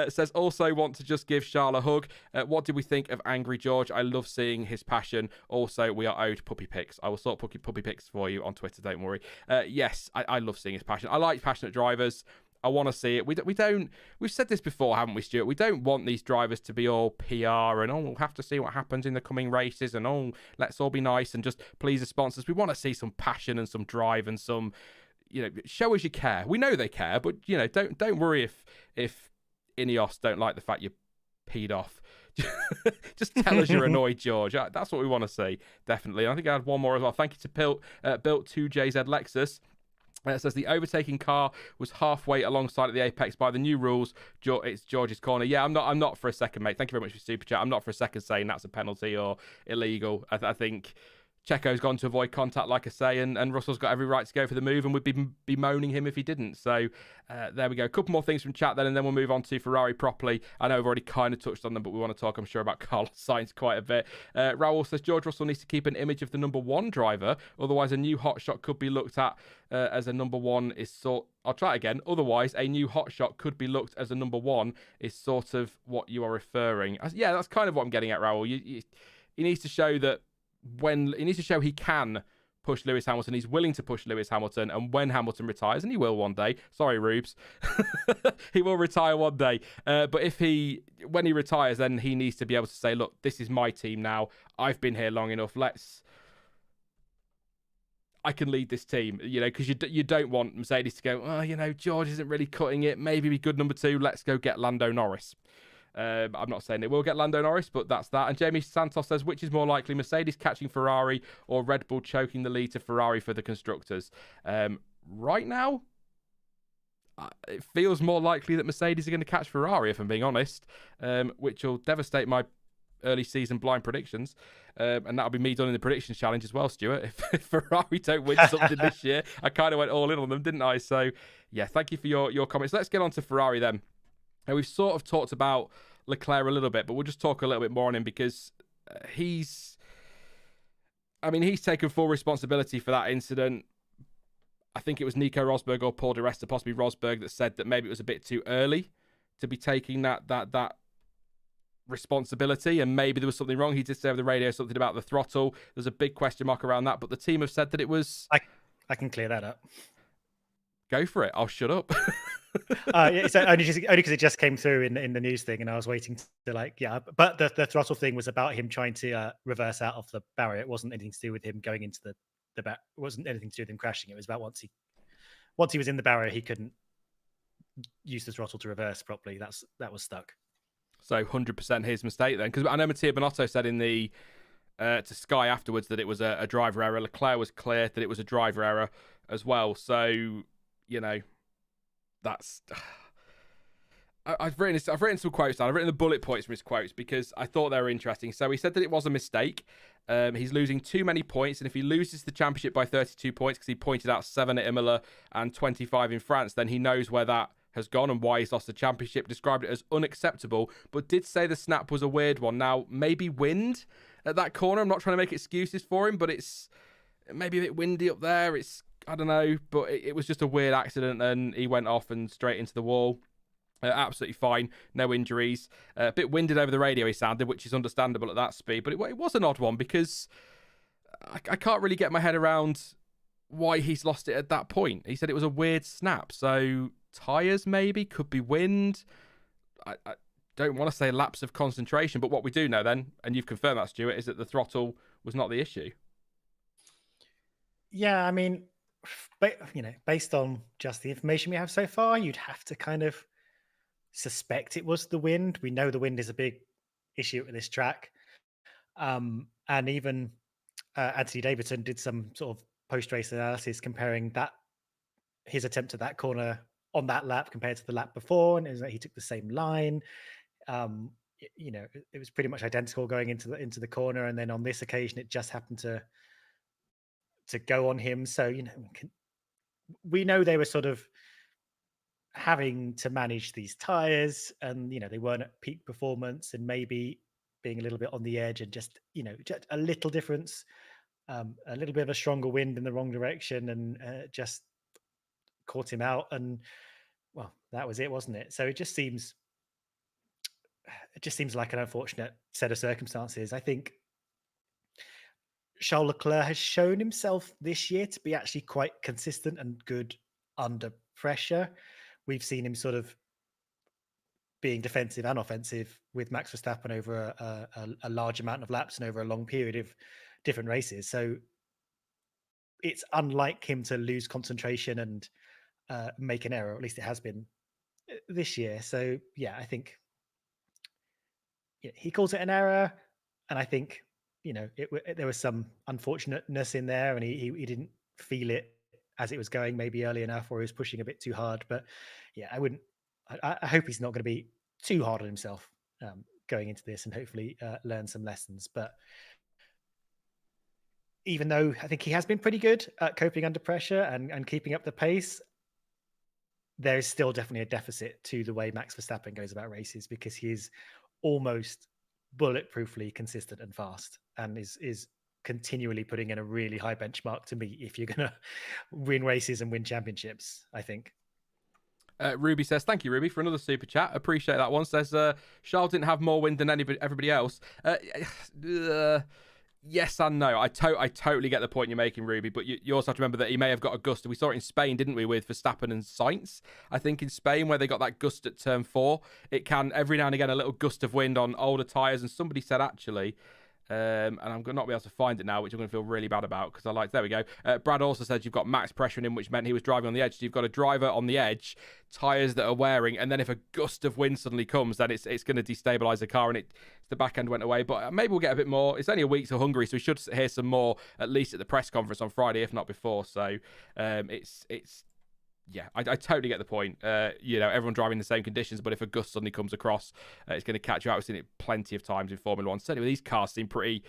Says, also want to just give Charles a hug. What did we think of Angry George? I love seeing his passion. Also, we are owed puppy pics. I will sort puppy pics for you on Twitter, don't worry. Yes, I love seeing his passion. I like passionate drivers. I want to see it. We've said this before, haven't we, Stuart? We don't want these drivers to be all PR and, we'll have to see what happens in the coming races and, let's all be nice and just please the sponsors. We want to see some passion and some drive and some, show us you care. We know they care, but, don't worry if Ineos don't like the fact you're peed off. Just tell us you're annoyed, George. That's what we want to see, definitely. And I think I had one more as well. Thank you to Built 2JZ Lexus. It says the overtaking car was halfway alongside at the apex by the new rules. It's George's corner. Yeah, I'm not for a second, mate. Thank you very much for super chat. I'm not for a second saying that's a penalty or illegal. I think Checo's gone to avoid contact, like I say, and Russell's got every right to go for the move, and we'd be bemoaning him if he didn't. So there we go. A couple more things from chat then, and then we'll move on to Ferrari properly. I know we've already kind of touched on them, but we want to talk, I'm sure, about Carlos Sainz quite a bit. Raul says, George Russell needs to keep an image of the number one driver, otherwise a new hotshot could be looked at as a number one is sort... I'll try it again. Otherwise, a new hotshot could be looked as a number one is sort of what you are referring. Yeah, that's kind of what I'm getting at, Raul. He needs to show that he can push Lewis Hamilton. He's willing to push Lewis Hamilton, and when Hamilton retires, and he will one day, sorry Rubes, he will retire one day, but when he retires, then he needs to be able to say, look, this is my team now, I've been here long enough, I can lead this team, because you don't want Mercedes to go, oh, George isn't really cutting it, maybe be good number two, let's go get Lando Norris. I'm not saying they will get Lando Norris, but that's that. And Jamie Santos says, which is more likely, Mercedes catching Ferrari or Red Bull choking the lead to Ferrari for the constructors? Right now, it feels more likely that Mercedes are going to catch Ferrari, if I'm being honest, which will devastate my early season blind predictions. And that'll be me done in the predictions challenge as well, Stuart. If Ferrari don't win something this year, I kind of went all in on them, didn't I? So, yeah, thank you for your comments. Let's get on to Ferrari then. And we've sort of talked about Leclerc a little bit, but we'll just talk a little bit more on him because he's taken full responsibility for that incident. I think it was Nico Rosberg or Paul di Resta, possibly Rosberg, that said that maybe it was a bit too early to be taking that responsibility, and maybe there was something wrong. He did say over the radio something about the throttle. There's a big question mark around that, but the team have said that it was... I can clear that up. Go for it. I'll shut up. It's only because it just came through in the news thing, and I was waiting to but the throttle thing was about him trying to reverse out of the barrier. It wasn't anything to do with him going into the back. It wasn't anything to do with him crashing. It was about once he was in the barrier, he couldn't use the throttle to reverse properly. That was stuck. So 100% his mistake then, because I know Mattia Binotto said in the to Sky afterwards that it was a driver error. Leclerc was clear that it was a driver error as well. So that's... I've written some quotes down. I've written the bullet points from his quotes because I thought they were interesting. So he said that it was a mistake. He's losing too many points, and if he loses the championship by 32 points, because he pointed out 7 at Imola and 25 in France, then he knows where that has gone and why he's lost the championship. Described it as unacceptable, but did say the snap was a weird one. Now, maybe wind at that corner. I'm not trying to make excuses for him, but it's maybe a bit windy up there. I don't know, but it was just a weird accident, and he went off and straight into the wall. Absolutely fine, no injuries. A bit winded over the radio, he sounded, which is understandable at that speed, but it was an odd one because I can't really get my head around why he's lost it at that point. He said it was a weird snap, so tyres maybe, could be wind. I don't want to say lapse of concentration, but what we do know then, and you've confirmed that, Stuart, is that the throttle was not the issue. Yeah, I mean, based on just the information we have so far, you'd have to kind of suspect it was the wind. We know the wind is a big issue at this track. And even Anthony Davidson did some sort of post-race analysis comparing his attempt at that corner on that lap compared to the lap before, and it was like he took the same line. It was pretty much identical going into the corner, and then on this occasion it just happened to go on him. So we know they were sort of having to manage these tires, and they weren't at peak performance, and maybe being a little bit on the edge, and just a little difference, a little bit of a stronger wind in the wrong direction, and just caught him out, and well, that was it, wasn't it? So it just seems like an unfortunate set of circumstances. I think Charles Leclerc has shown himself this year to be actually quite consistent and good under pressure. We've seen him sort of being defensive and offensive with Max Verstappen over a large amount of laps and over a long period of different races. So it's unlike him to lose concentration and make an error. At least it has been this year. So yeah, I think he calls it an error, and I think there was some unfortunateness in there, and he didn't feel it as it was going maybe early enough, or he was pushing a bit too hard. But yeah, I hope he's not going to be too hard on himself going into this, and hopefully learn some lessons. But even though I think he has been pretty good at coping under pressure and keeping up the pace, there is still definitely a deficit to the way Max Verstappen goes about races because he is almost bulletproofly consistent and fast, and is continually putting in a really high benchmark to meet if you're going to win races and win championships, I think. Ruby says, thank you, Ruby, for another super chat. Appreciate that one. Says, Charles didn't have more win than everybody else. Yes and no. I totally get the point you're making, Ruby, but you also have to remember that he may have got a gust. We saw it in Spain, didn't we, with Verstappen and Sainz? I think in Spain, where they got that gust at turn 4, it can, every now and again, a little gust of wind on older tyres. And somebody said, actually, and I'm going to not be able to find it now, which I'm going to feel really bad about because I like, there we go. Brad also said you've got max pressure in him, which meant he was driving on the edge. So you've got a driver on the edge, tyres that are wearing, and then if a gust of wind suddenly comes, then it's going to destabilise the car, and the back end went away. But maybe we'll get a bit more. It's only a week to Hungary, so we should hear some more, at least at the press conference on Friday, if not before. So yeah, I totally get the point. Everyone driving in the same conditions, but if a gust suddenly comes across, it's going to catch you out. We've seen it plenty of times in Formula One. Certainly, these cars seem pretty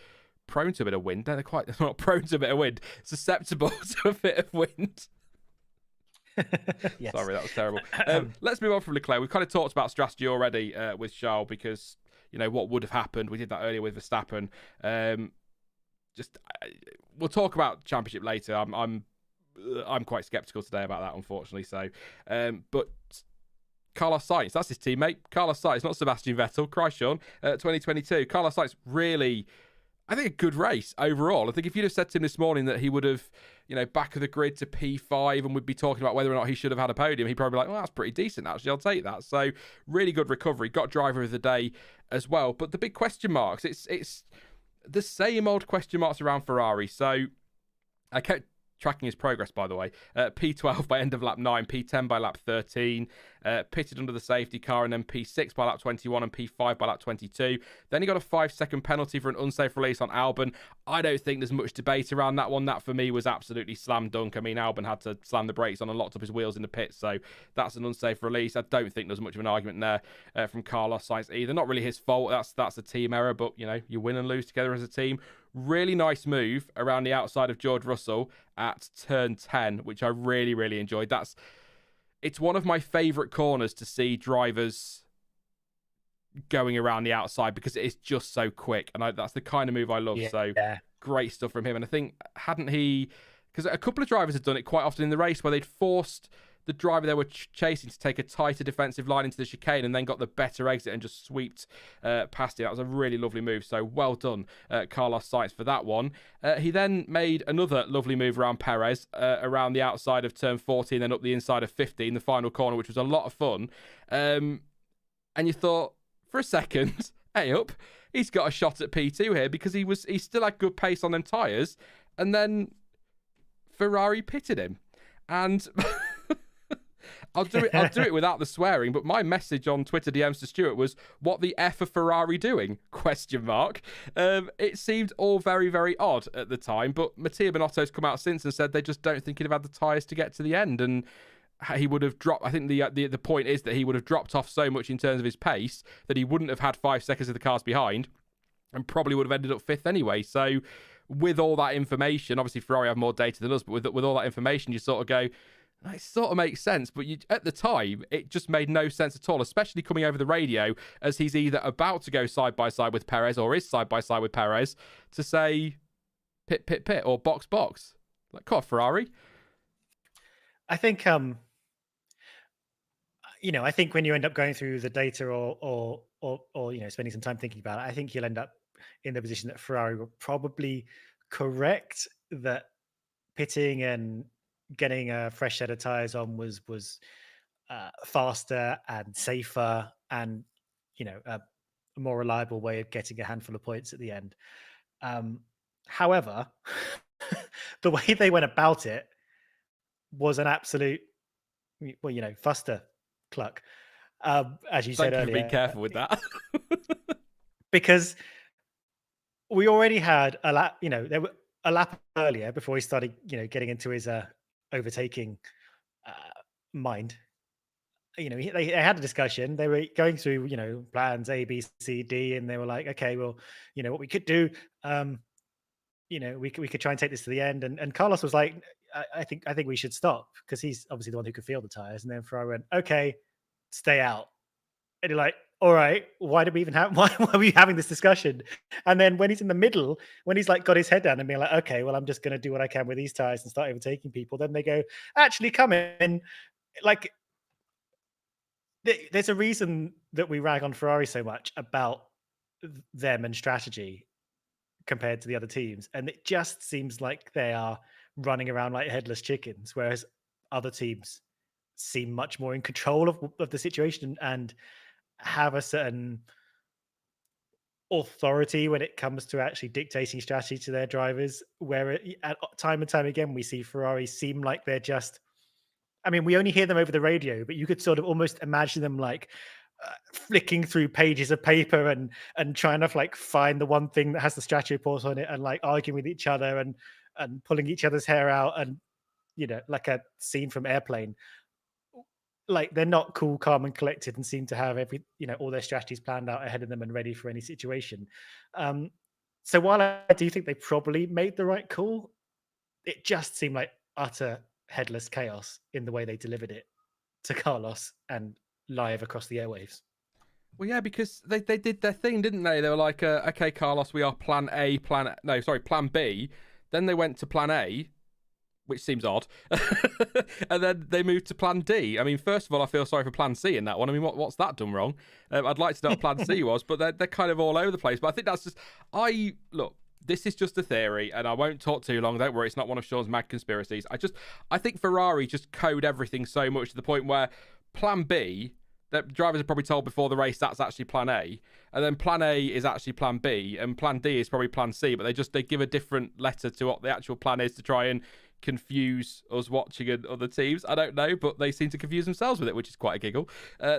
prone to a bit of wind. They're not prone to a bit of wind, susceptible to a bit of wind. Yes. Sorry, that was terrible. Let's move on from Leclerc. We've kind of talked about strategy already with Charles because, what would have happened. We did that earlier with Verstappen. We'll talk about championship later. I'm quite skeptical today about that, unfortunately. So, but Carlos Sainz, that's his teammate. Carlos Sainz, not Sebastian Vettel. Christ, Sean. 2022. Carlos Sainz, really, I think a good race overall. I think if you'd have said to him this morning that he would have, back of the grid to P5 and we'd be talking about whether or not he should have had a podium, he'd probably be like, well, that's pretty decent, actually. I'll take that. So, really good recovery. Got driver of the day as well. But the big question marks, it's the same old question marks around Ferrari. So, I kept tracking his progress, by the way. P12 by end of lap 9, P10 by lap 13, pitted under the safety car, and then P6 by lap 21 and P5 by lap 22. Then he got a 5-second penalty for an unsafe release on Albon. I don't think there's much debate around that one. That, for me, was absolutely slam dunk. I mean, Albon had to slam the brakes on and locked up his wheels in the pit, so that's an unsafe release. I don't think there's much of an argument there from Carlos Sainz either. Not really his fault. That's a team error, but, you win and lose together as a team. Really nice move around the outside of George Russell at turn 10, which I really, really enjoyed. It's one of my favourite corners to see drivers going around the outside because it is just so quick. And that's the kind of move I love. Yeah. So great stuff from him. And I think, hadn't he... Because a couple of drivers had done it quite often in the race where they'd forced the driver they were chasing to take a tighter defensive line into the chicane and then got the better exit and just sweeped past it. That was a really lovely move. So well done, Carlos Sainz, for that one. He then made another lovely move around Perez, around the outside of turn 14, then up the inside of 15, the final corner, which was a lot of fun. And you thought, for a second, hey up, he's got a shot at P2 here because he still had good pace on them tyres. And then Ferrari pitted him. And... I'll do it without the swearing, but my message on Twitter DMs to Stuart was, what the F are Ferrari doing? ? It seemed all very, very odd at the time, but Mattia Binotto's come out since and said they just don't think he'd have had the tyres to get to the end, and he would have dropped. I think the point is that he would have dropped off so much in terms of his pace that he wouldn't have had 5 seconds of the cars behind and probably would have ended up 5th anyway. So with all that information, obviously Ferrari have more data than us, but with all that information, you sort of go, it sort of makes sense, but at the time, it just made no sense at all, especially coming over the radio as he's either about to go side by side with Perez or is side by side with Perez to say pit, pit, pit or box, box. Like, come on, Ferrari. I think, I think when you end up going through the data or spending some time thinking about it, I think you'll end up in the position that Ferrari were probably correct that pitting and getting a fresh set of tires on was faster and safer and a more reliable way of getting a handful of points at the end. However, the way they went about it was an absolute fuster cluck, as you said earlier. Be careful with that. Because we already had a lap, there were a lap earlier before he started getting into his overtaking mind. They had a discussion. They were going through plans A, B, C, D, and they were like, okay, well, what we could do, we could try and take this to the end. And Carlos was like, I think we should stop, because he's obviously the one who could feel the tires. And then Ferrari went, okay, stay out. And you're like, all right, why did we even have? Why are we having this discussion? And then when he's in the middle, when he's like got his head down and being like, okay, well, I'm just going to do what I can with these tires and start overtaking people. Then they go, actually, come in. Like, there's a reason that we rag on Ferrari so much about them and strategy compared to the other teams, and it just seems like they are running around like headless chickens, whereas other teams seem much more in control of the situation and have a certain authority when it comes to actually dictating strategy to their drivers, where time and time again we see Ferrari seem like they're just, I mean, we only hear them over the radio, but you could sort of almost imagine them like flicking through pages of paper and trying to like find the one thing that has the strategy report on it, and like arguing with each other and pulling each other's hair out, and like a scene from Airplane. Like, they're not cool, calm, and collected, and seem to have all their strategies planned out ahead of them and ready for any situation. So while I do think they probably made the right call, it just seemed like utter headless chaos in the way they delivered it to Carlos and live across the airwaves. Well, yeah, because they did their thing, didn't they? They were like, okay, Carlos, we are plan B. Then they went to plan A, which seems odd. And then they moved to plan D. I mean, first of all, I feel sorry for plan C in that one. I mean, what's that done wrong? I'd like to know what plan C was, but they're kind of all over the place. But I think that's just, look, this is just a theory, and I won't talk too long. Don't worry, it's not one of Sean's mad conspiracies. I think Ferrari just code everything so much to the point where plan B, that drivers are probably told before the race that's actually plan A, and then plan A is actually plan B, and plan D is probably plan C, but they give a different letter to what the actual plan is to try and confuse us watching and other teams. I don't know, but they seem to confuse themselves with it, which is quite a giggle.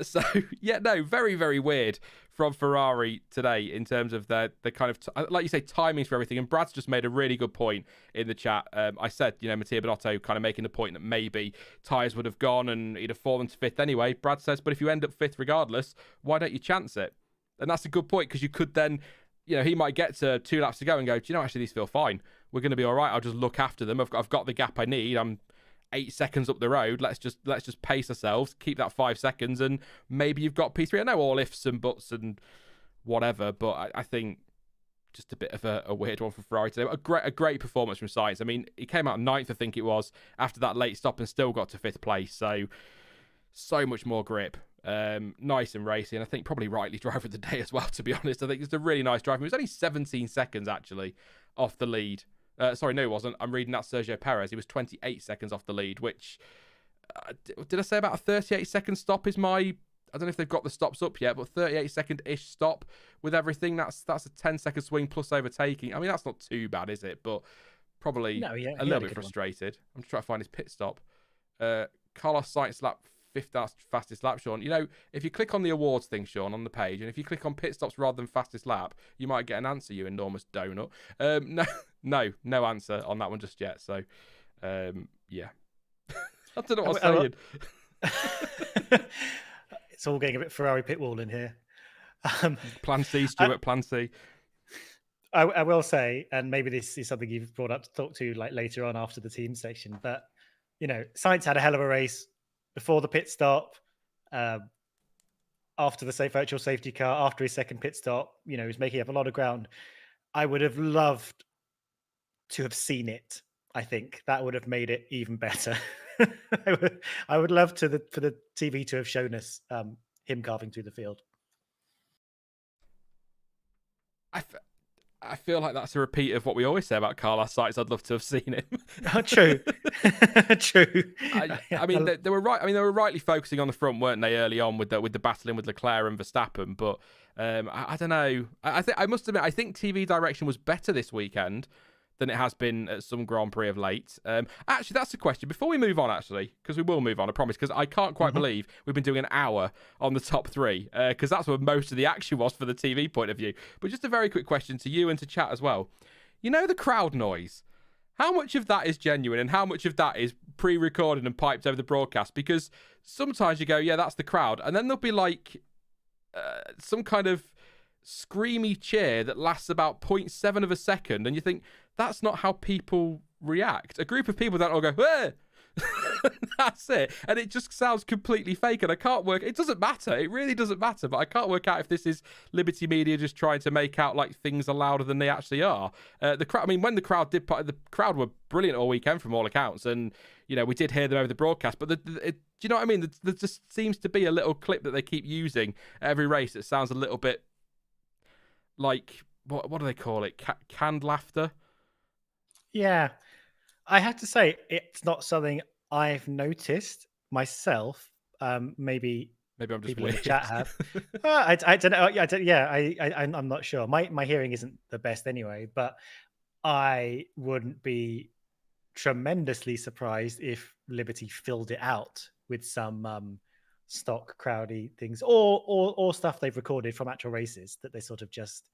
So yeah, no, very, very weird from Ferrari today in terms of the kind of like you say, timings for everything. And Brad's just made a really good point in the chat. I said, Mattia Binotto kind of making the point that maybe tyres would have gone and he'd have fallen to fifth anyway. Brad says, but if you end up fifth regardless, why don't you chance it? And that's a good point, because you could then, he might get to 2 laps to go and go, do you know, actually these feel fine. We're going to be all right. I'll just look after them. I've got the gap I need. I'm 8 seconds up the road. Let's just pace ourselves, keep that 5 seconds, and maybe you've got P3. I know all ifs and buts and whatever, but I think just a bit of a weird one for Ferrari today. A great performance from Sainz. I mean, he came out 9th, I think it was, after that late stop, and still got to 5th place. So much more grip. Nice and racy, and I think probably rightly driver of the day as well, to be honest. I think it's a really nice drive. It was only 17 seconds actually off the lead. Sorry, no, it wasn't. I'm reading that Sergio Perez. He was 28 seconds off the lead, which did I say about a 38-second stop is my, I don't know if they've got the stops up yet, but 38-second-ish stop with everything. That's a 10-second swing plus overtaking. I mean, that's not too bad, is it? But probably a little bit frustrated. I'm just trying to find his pit stop. Carlos Sainz lap 5th fastest lap, Sean. If you click on the awards thing, Sean, on the page, and if you click on pit stops rather than fastest lap, you might get an answer, you enormous donut. No answer on that one just yet. So, yeah. I don't know what I'm saying. It's all getting a bit Ferrari pit wall in here. Plan C, Stuart, plan C. I will say, and maybe this is something you've brought up to talk to like later on after the team section, but, Sainz had a hell of a race before the pit stop, after the virtual safety car, after his second pit stop. He was making up a lot of ground. I would have loved to have seen it. I think that would have made it even better. I would love for the TV to have shown us him carving through the field. I feel like that's a repeat of what we always say about Carlos Sainz. I'd love to have seen him. Oh, true. True. I mean, they were right. I mean, they were rightly focusing on the front, weren't they, early on with the battling with Leclerc and Verstappen? But I don't know. I must admit, I think TV direction was better this weekend than it has been at some Grand Prix of late. Actually, that's a question. Before we move on, actually, because we will move on, I promise, because I can't quite believe we've been doing an hour on the top 3, because that's where most of the action was for the TV point of view. But just a very quick question to you and to chat as well. The crowd noise. How much of that is genuine and how much of that is pre-recorded and piped over the broadcast? Because sometimes you go, yeah, that's the crowd. And then there'll be like some kind of screamy cheer that lasts about 0.7 of a second, and you think that's not how people react. A group of people don't all go, hey! That's it. And it just sounds completely fake, and I can't work. It doesn't matter. It really doesn't matter. But I can't work out if this is Liberty Media just trying to make out like things are louder than they actually are. The crowd. I mean, when the crowd did, the crowd were brilliant all weekend from all accounts, and we did hear them over the broadcast. But do you know what I mean? There just seems to be a little clip that they keep using every race that sounds a little bit like what do they call it? Canned laughter. Yeah. I have to say, it's not something I've noticed myself. Maybe I'm just people weird. in the chat have. I don't know. I'm not sure. My hearing isn't the best anyway, but I wouldn't be tremendously surprised if Liberty filled it out with some stock crowdy things or stuff they've recorded from actual races that they sort of just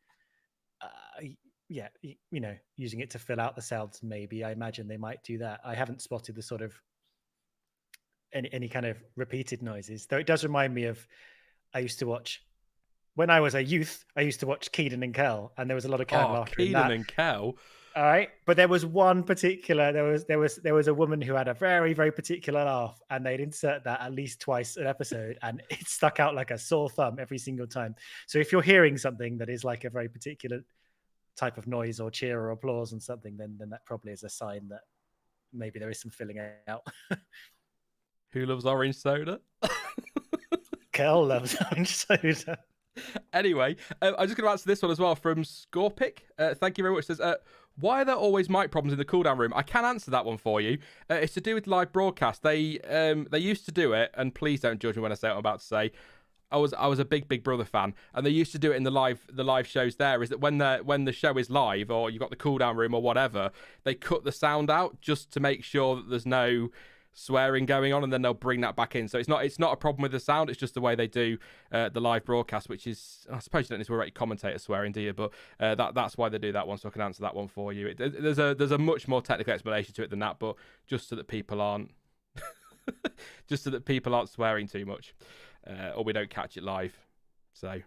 using it to fill out the sounds. Maybe I imagine they might do that. I haven't spotted the sort of any kind of repeated noises, though. It does remind me of, I used to watch when I was a youth. I used to watch Kenan and Kel, and there was a lot of canned laughter in that. Kenan and Kel. All right, but there was one particular. There was a woman who had a very, very particular laugh, and they'd insert that at least twice an episode, and it stuck out like a sore thumb every single time. So if you're hearing something that is like a very particular type of noise or cheer or applause and something, then that probably is a sign that maybe there is some filling out. Who loves orange soda? Kel loves orange soda. Anyway, I'm just going to answer this one as well from Scorpic. Thank you very much. It says, why are there always mic problems in the cooldown room? I can answer that one for you. It's to do with live broadcast. They used to do it, and please don't judge me when I say what I'm about to say. I was a big Brother fan, and they used to do it in the live shows. There is that when the show is live, or you've got the cooldown room or whatever, they cut the sound out just to make sure that there's no swearing going on, and then they'll bring that back in. So it's not a problem with the sound. It's just the way they do the live broadcast, which is, I suppose you don't need to worry about commentators swearing, do you? But that's why they do that one. So I can answer that one for you. There's a much more technical explanation to it than that, but just so that people aren't swearing too much. Or we don't catch it live. So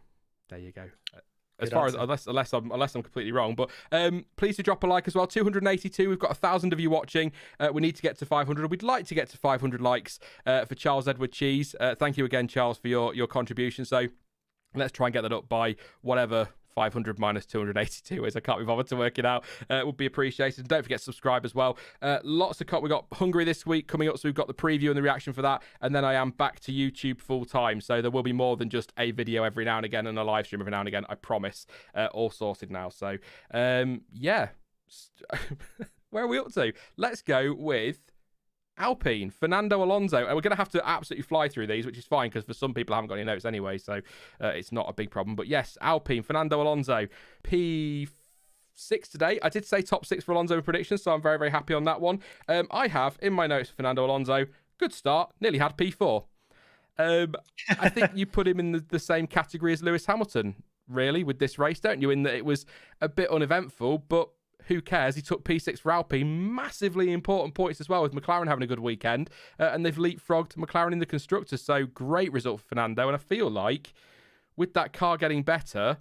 there you go. Unless I'm completely wrong, but please do drop a like as well. 282. We've got 1,000 of you watching. We need to get to 500. We'd like to get to 500 likes for Charles Edward Cheese. Thank you again, Charles, for your contribution. So let's try and get that up by whatever 500 minus 282 is. I can't be bothered to work it out. It would be appreciated. And don't forget to subscribe as well. Lots of we got Hungary this week coming up, so we've got the preview and the reaction for that. And then I am back to YouTube full time, so there will be more than just a video every now and again and a live stream every now and again. I promise. All sorted now. So yeah, where are we up to? Let's go with Alpine, Fernando Alonso, and we're going to have to absolutely fly through these, which is fine because for some people I haven't got any notes anyway, so it's not a big problem. But yes, Alpine, Fernando Alonso, P6 today. I did say top 6 for Alonso in predictions, so I'm very, very happy on that one. I have in my notes for Fernando Alonso, good start, nearly had P4. I think you put him in the same category as Lewis Hamilton, really, with this race, don't you? In that it was a bit uneventful, but who cares? He took P6 for Alpine. Massively important points as well, with McLaren having a good weekend. And they've leapfrogged McLaren in the constructors. So great result for Fernando. And I feel like with that car getting better,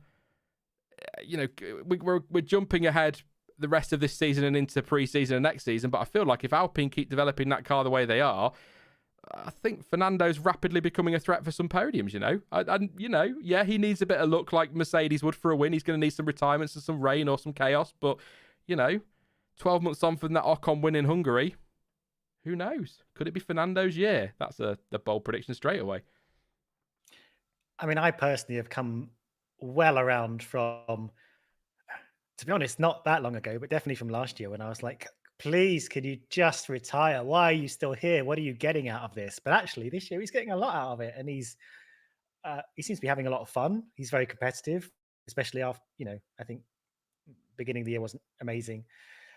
we're jumping ahead the rest of this season and into pre-season and next season. But I feel like if Alpine keep developing that car the way they are, I think Fernando's rapidly becoming a threat for some podiums, Yeah, he needs a bit of luck like Mercedes would for a win. He's going to need some retirements and some rain or some chaos. But 12 months on from that Ocon win in Hungary, who knows? Could it be Fernando's year? That's the bold prediction straight away. I mean, I personally have come well around from, to be honest, not that long ago, but definitely from last year when I was like, please, can you just retire? Why are you still here? What are you getting out of this? But actually, this year he's getting a lot out of it, and he seems to be having a lot of fun. He's very competitive, especially after, I think beginning of the year wasn't amazing.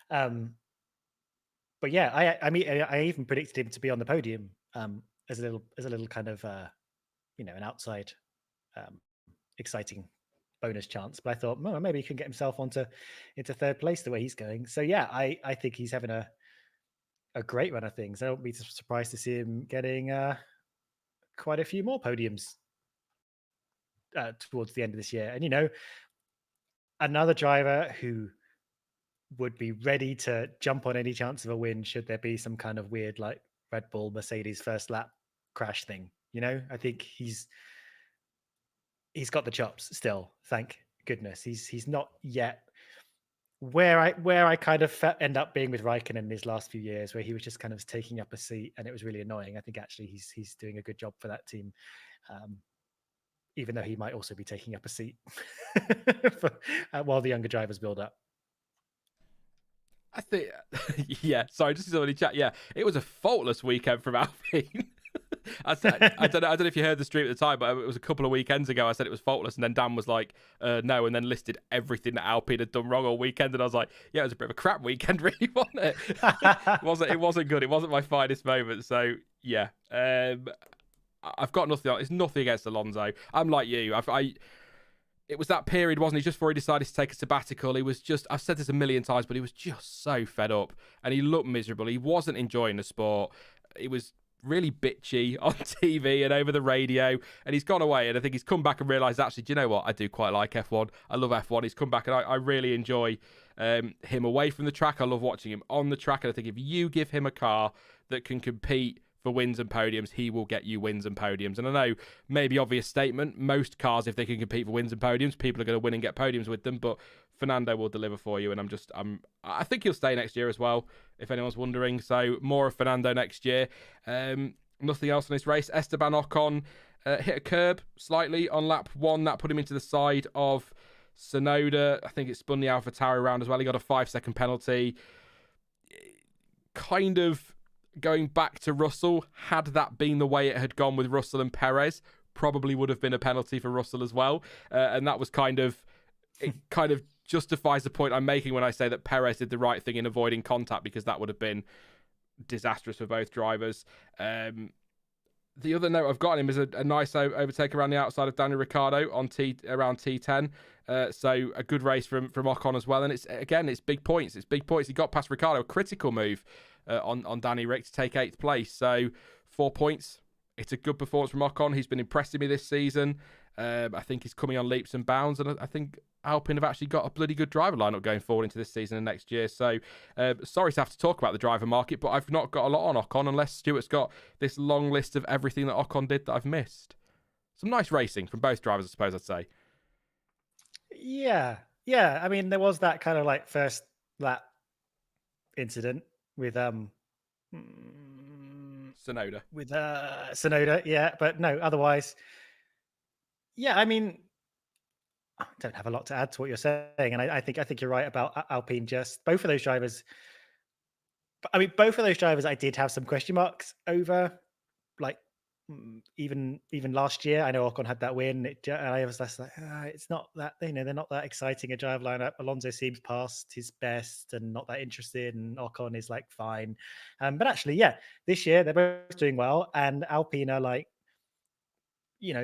But yeah, I even predicted him to be on the podium as a little kind of an outside exciting bonus chance. But I thought, well, maybe he can get himself into third place the way he's going. So yeah, I think he's having a great run of things. I won't be surprised to see him getting quite a few more podiums. towards the end of this year. And another driver who would be ready to jump on any chance of a win should there be some kind of weird like Red Bull Mercedes first lap crash thing. I think he's got the chops still. Thank goodness. He's not yet where I kind of end up being with Raikkonen in his last few years, where he was just kind of taking up a seat and it was really annoying. I think actually he's doing a good job for that team, even though he might also be taking up a seat while the younger drivers build up. I think, yeah. Sorry, just somebody chat. Yeah, it was a faultless weekend from Alpine. I don't know if you heard the stream at the time, but it was a couple of weekends ago. I said it was faultless, and then Dan was like, "No," and then listed everything that Alpine had done wrong all weekend, and I was like, "Yeah, it was a bit of a crap weekend, really, wasn't it? It wasn't good. It wasn't my finest moment." So yeah, I've got nothing. It's nothing against Alonso. I'm like you. It was that period, wasn't it? Just before he decided to take a sabbatical. He was just, I've said this a million times, but he was just so fed up and he looked miserable. He wasn't enjoying the sport. He was really bitchy on TV and over the radio, and he's gone away. And I think he's come back and realised, actually, do you know what? I do quite like F1. I love F1. He's come back and I really enjoy him away from the track. I love watching him on the track. And I think if you give him a car that can compete for wins and podiums, he will get you wins and podiums. And I know, maybe obvious statement, most cars, if they can compete for wins and podiums, people are going to win and get podiums with them, but Fernando will deliver for you, and I think he'll stay next year as well, if anyone's wondering. So more of Fernando next year. Nothing else in this race. Esteban Ocon hit a curb slightly on lap 1. That put him into the side of Tsunoda. I think it spun the AlphaTauri around as well. He got a 5-second penalty. Kind of going back to Russell, had that been the way it had gone with Russell and Perez, probably would have been a penalty for Russell as well. And that was it kind of justifies the point I'm making when I say that Perez did the right thing in avoiding contact, because that would have been disastrous for both drivers. The other note I've got on him is a nice overtake around the outside of Daniel Ricciardo on around T10. So a good race from Ocon as well. And it's big points. It's big points. He got past Ricciardo, a critical move on Danny Rick to take 8th place. So 4 points. It's a good performance from Ocon. He's been impressing me this season. I think he's coming on leaps and bounds, and I think Alpine have actually got a bloody good driver lineup going forward into this season and next year. So sorry to have to talk about the driver market, but I've not got a lot on Ocon unless Stuart's got this long list of everything that Ocon did that I've missed. Some nice racing from both drivers, I suppose I'd say. Yeah. I mean, there was that kind of like first lap incident with Tsunoda. With Tsunoda, yeah, but no, otherwise, yeah. I mean, I don't have a lot to add to what you're saying, and I think you're right about Alpine. Just both of those drivers. I mean, both of those drivers, I did have some question marks over, like even last year. I know Ocon had that win. I was just like, it's not that, they're not that exciting a drive lineup. Alonso seems past his best and not that interested, and Ocon is like fine. But actually, yeah, this year they're both doing well, and Alpine are like,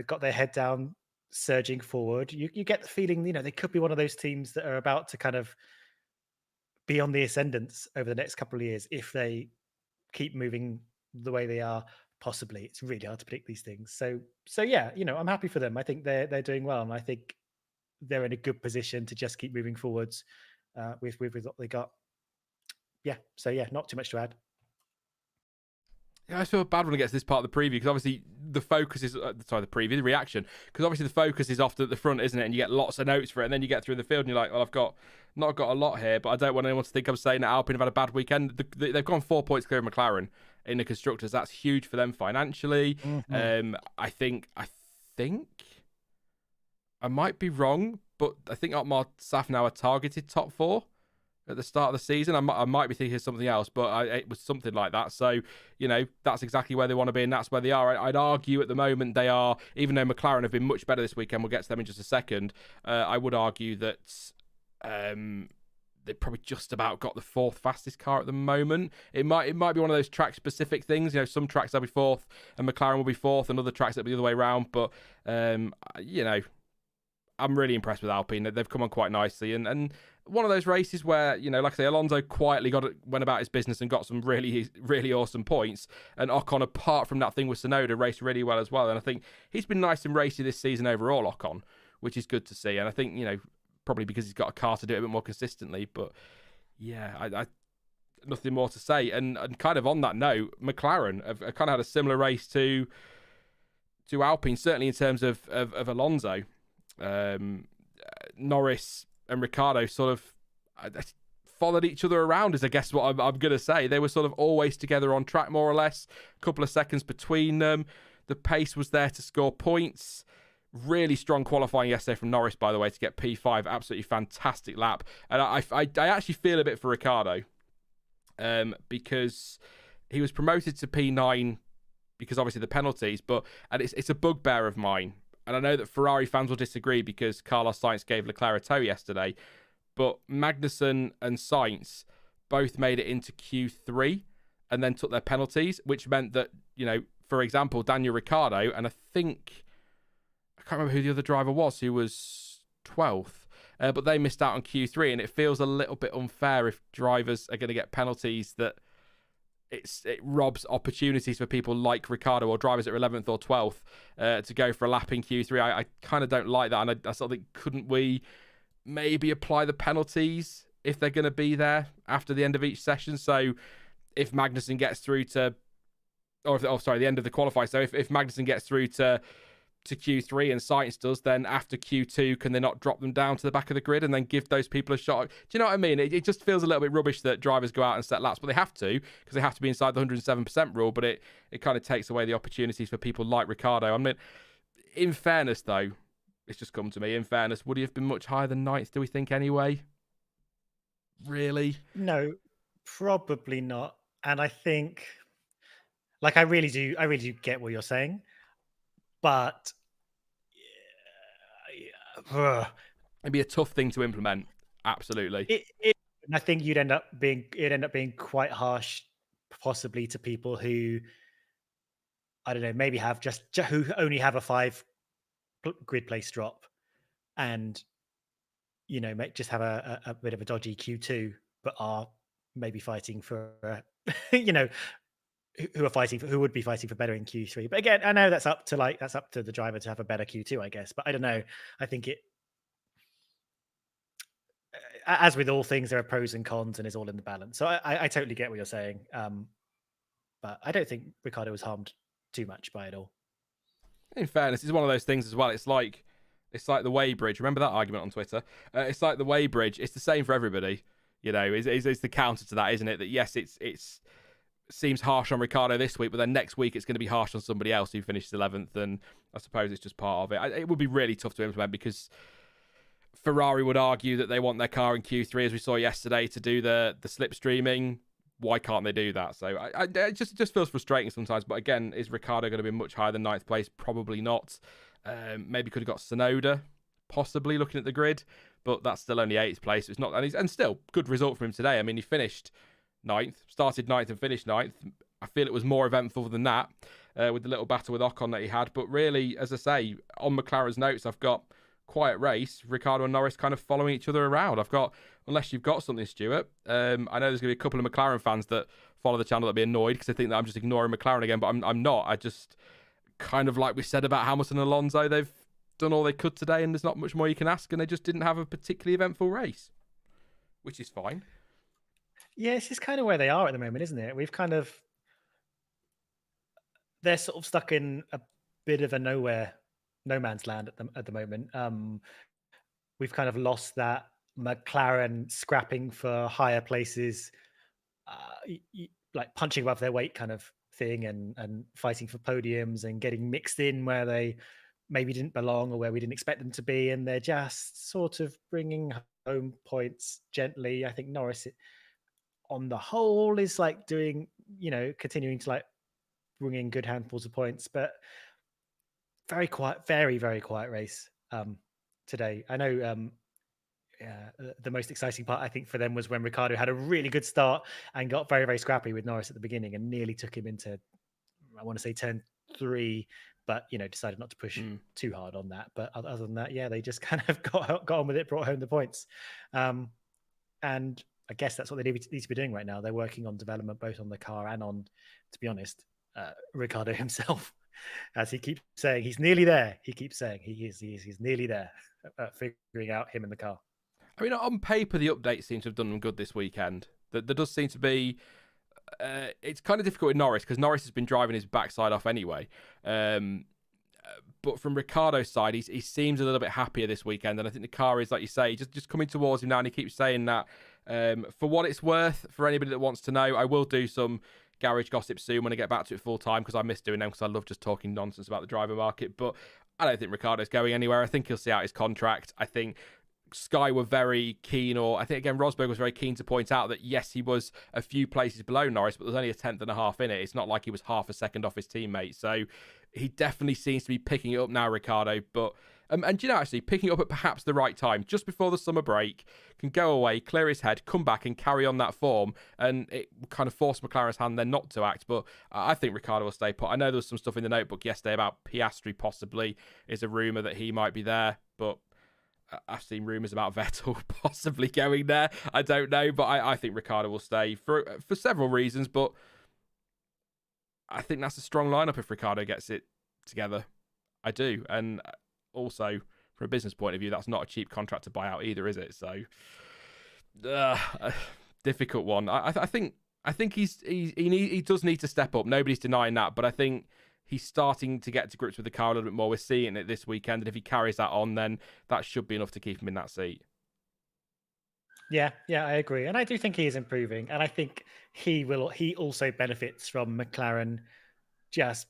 got their head down, surging forward. You get the feeling, they could be one of those teams that are about to kind of be on the ascendance over the next couple of years if they keep moving the way they are. Possibly. It's really hard to predict these things. So yeah, I'm happy for them. I think they're doing well, and I think they're in a good position to just keep moving forwards with what they got. Yeah. So yeah, not too much to add. Yeah, I feel bad when it gets to this part of the preview, because obviously the focus is the reaction, because obviously the focus is often at the front, isn't it? And you get lots of notes for it, and then you get through the field and you're like, well, I've not got a lot here, but I don't want anyone to think I'm saying that Alpine have had a bad weekend. They've gone 4 points clear of McLaren in the constructors. That's huge for them financially. Mm-hmm. I think I might be wrong, but I think Otmar Safnauer are targeted top 4 at the start of the season. I might be thinking of something else, but it was something like that. So, that's exactly where they want to be, and that's where they are. I'd argue at the moment they are, even though McLaren have been much better this weekend, we'll get to them in just a second, I would argue that they've probably just about got the 4th fastest car at the moment. It might be one of those track-specific things. Some tracks they'll be 4th, and McLaren will be 4th, and other tracks it'll be the other way around. But, I'm really impressed with Alpine. They've come on quite nicely, and one of those races where, you know, like I say, Alonso quietly went about his business and got some really, really awesome points, and Ocon, apart from that thing with Tsunoda, raced really well as well. And I think he's been nice and racy this season overall, Ocon, which is good to see. And I think, you know, probably because he's got a car to do it a bit more consistently. But yeah, I nothing more to say. And kind of on that note, McLaren have kind of had a similar race to Alpine, certainly in terms of Alonso. Norris and Ricciardo sort of followed each other around, is I guess what I'm going to say. They were sort of always together on track, more or less. A couple of seconds between them. The pace was there to score points. Really strong qualifying yesterday from Norris, by the way, to get P5. Absolutely fantastic lap. And I actually feel a bit for Ricciardo because he was promoted to P9 because obviously the penalties, and it's a bugbear of mine. And I know that Ferrari fans will disagree because Carlos Sainz gave Leclerc a tow yesterday, but Magnussen and Sainz both made it into Q3 and then took their penalties, which meant that, you know, for example, Daniel Ricciardo, and I can't remember who the other driver was, who was 12th, but they missed out on Q3, and it feels a little bit unfair if drivers are going to get penalties that it robs opportunities for people like Ricciardo or drivers that are 11th or 12th to go for a lap in Q3. I kind of don't like that, and I sort of think, couldn't we maybe apply the penalties if they're going to be there after the end of each session? So if Magnussen gets through to, the end of the qualifier. So if Magnussen gets through to Q3 and Sainz does, then after Q2, can they not drop them down to the back of the grid and then give those people a shot? Do you know what I mean? It just feels a little bit rubbish that drivers go out and set laps, but they have to, because they have to be inside the 107% rule, but it kind of takes away the opportunities for people like Ricciardo. I mean, in fairness, though, it's just come to me, in fairness, would he have been much higher than ninth, do we think, anyway? Really? No, probably not. And I think, like, I really do get what you're saying, but it'd be a tough thing to implement. Absolutely. And I think it'd end up being quite harsh, possibly, to people who, I don't know, maybe have who only have a 5 grid place drop, and, you know, just have a bit of a dodgy Q2, but are maybe fighting for, you know, who would be fighting for better in Q3. But again, I know that's up to the driver to have a better Q2, I guess. But I don't know. I think as with all things, there are pros and cons, and it's all in the balance. So I totally get what you're saying. But I don't think Ricciardo was harmed too much by it all. In fairness, it's one of those things as well. It's like the weighbridge. Remember that argument on Twitter? It's like the weighbridge. It's the same for everybody. You know, it's the counter to that, isn't it? That yes, it's seems harsh on Ricciardo this week, but then next week it's going to be harsh on somebody else who finishes 11th, and I suppose it's just part of it. It would be really tough to implement because Ferrari would argue that they want their car in Q3, as we saw yesterday, to do the slipstreaming. Why can't they do that? So it just feels frustrating sometimes. But again, is Ricciardo going to be much higher than 9th place? Probably not. Maybe could have got Tsunoda, possibly, looking at the grid, but that's still only 8th place. It's not, and still good result for him today. I mean, he finished 9th, started 9th and finished 9th. I feel it was more eventful than that with the little battle with Ocon that he had. But really, as I say, on McLaren's notes, I've got quiet race, Ricciardo and Norris kind of following each other around. I've got, unless you've got something, Stuart, I know there's going to be a couple of McLaren fans that follow the channel that'll be annoyed because they think that I'm just ignoring McLaren again, but I'm not. I just, kind of like we said about Hamilton and Alonso, they've done all they could today and there's not much more you can ask, and they just didn't have a particularly eventful race, which is fine. Yeah, it's just kind of where they are at the moment, isn't it? They're sort of stuck in a bit of a no man's land at the moment. We've kind of lost that McLaren scrapping for higher places, like punching above their weight kind of thing, and fighting for podiums and getting mixed in where they maybe didn't belong or where we didn't expect them to be, and they're just sort of bringing home points gently. I think Norris, on the whole, is like doing, continuing to like bring in good handfuls of points, but very quiet, very, very quiet race today. I know the most exciting part, I think, for them was when Ricciardo had a really good start and got very, very scrappy with Norris at the beginning and nearly took him into, I want to say, turn 3, but decided not to push Mm. too hard on that. But other than that, yeah, they just kind of got on with it, brought home the points, and I guess that's what they need to be doing right now. They're working on development both on the car and on, to be honest, Ricciardo himself, as he keeps saying, he's nearly there. He keeps saying he's nearly there, figuring out him in the car. I mean, on paper, the updates seem to have done them good this weekend. There does seem to be. It's kind of difficult with Norris because Norris has been driving his backside off anyway. But from Ricciardo's side, he seems a little bit happier this weekend, and I think the car is, like you say, just coming towards him now, and he keeps saying that. For what it's worth, for anybody that wants to know, I will do some garage gossip soon when I get back to it full time because I miss doing them because I love just talking nonsense about the driver market. But I don't think Ricciardo's going anywhere. I think he'll see out his contract. I think Sky were very keen, or I think again Rosberg was very keen to point out that yes, he was a few places below Norris, but there's only a tenth and a half in it. It's not like he was half a second off his teammate. So he definitely seems to be picking it up now, Ricciardo. But and actually picking it up at perhaps the right time, just before the summer break, can go away, clear his head, come back and carry on that form, and it kind of forced McLaren's hand then not to act. But I think Ricciardo will stay put. I know there was some stuff in the notebook yesterday about Piastri possibly is a rumour that he might be there, but I've seen rumours about Vettel possibly going there. I don't know, but I think Ricciardo will stay for several reasons. But I think that's a strong lineup if Ricciardo gets it together. I do, and also from a business point of view, that's not a cheap contract to buy out either, is it? So, difficult one. I think he does need to step up. Nobody's denying that, but I think he's starting to get to grips with the car a little bit more. We're seeing it this weekend, and if he carries that on, then that should be enough to keep him in that seat. Yeah, I agree, and I do think he is improving, and I think he also benefits from McLaren just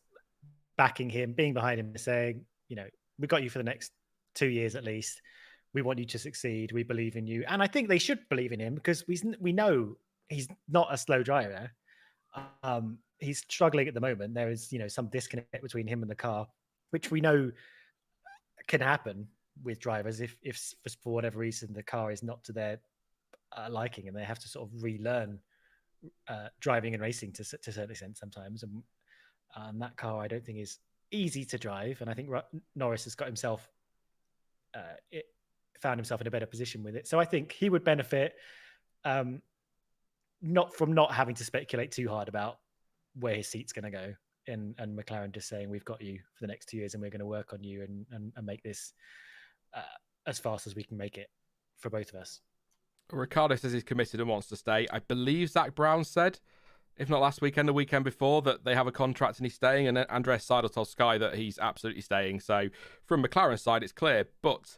backing him, being behind him, saying, we got you for the next 2 years at least. We want you to succeed. We believe in you, and I think they should believe in him because we know he's not a slow driver. He's struggling at the moment. There is, some disconnect between him and the car, which we know can happen with drivers if for whatever reason the car is not to their liking and they have to sort of relearn driving and racing to a certain extent sometimes. And that car, I don't think, is easy to drive. And I think Norris has got himself, found himself in a better position with it. So I think he would benefit not having to speculate too hard about where his seat's going to go. And McLaren just saying, we've got you for the next 2 years and we're going to work on you and make this as fast as we can make it for both of us. Ricciardo says he's committed and wants to stay. I believe Zach Brown said, if not last weekend, the weekend before, that they have a contract and he's staying. And Andreas Seidel told Sky that he's absolutely staying. So from McLaren's side, it's clear. But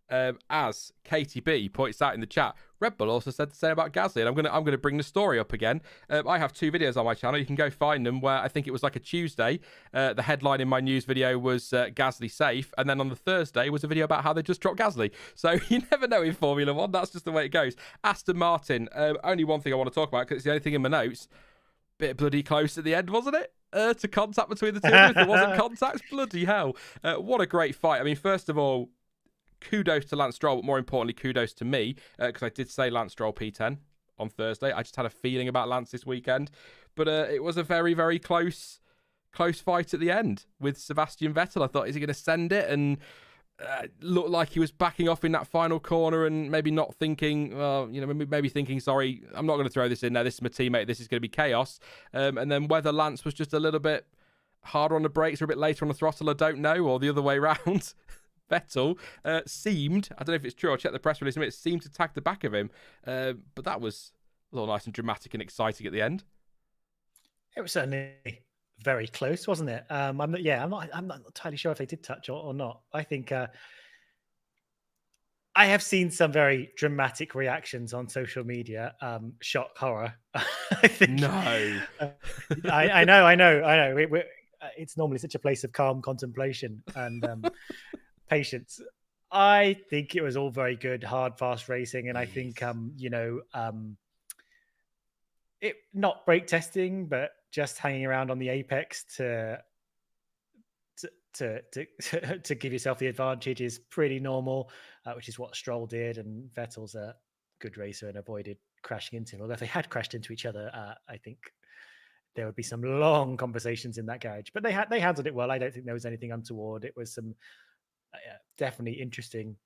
as KTB points out in the chat, Red Bull also said the same about Gasly, and I'm gonna bring the story up again. I have 2 videos on my channel. You can go find them. Where I think it was like a Tuesday. The headline in my news video was Gasly safe, and then on the Thursday was a video about how they just dropped Gasly. So you never know in Formula One. That's just the way it goes. Aston Martin. Only one thing I want to talk about because it's the only thing in my notes. Bit bloody close at the end, wasn't it? To contact between the two. If there wasn't contact, bloody hell! What a great fight. I mean, first of all, kudos to Lance Stroll, but more importantly, kudos to me, because I did say Lance Stroll P10 on Thursday. I just had a feeling about Lance this weekend. But it was a very, very close fight at the end with Sebastian Vettel. I thought, is he going to send it? And looked like he was backing off in that final corner and maybe not thinking, maybe thinking, sorry, I'm not going to throw this in there. This is my teammate. This is going to be chaos. And then whether Lance was just a little bit harder on the brakes or a bit later on the throttle, I don't know, or the other way around. Vettel seemed, I don't know if it's true, I'll check the press release, it seemed to tag the back of him. But that was a little nice and dramatic and exciting at the end. It was certainly very close, wasn't it? I'm not entirely sure if they did touch or not. I think I have seen some very dramatic reactions on social media. Shock, horror. I think. No. I know. It's normally such a place of calm contemplation and patience. I think it was all very good, hard, fast racing, and I think it not brake testing, but just hanging around on the apex to give yourself the advantage is pretty normal, which is what Stroll did, and Vettel's a good racer and avoided crashing into him. Although if they had crashed into each other, I think there would be some long conversations in that garage. But they handled it well. I don't think there was anything untoward. It was some definitely interesting,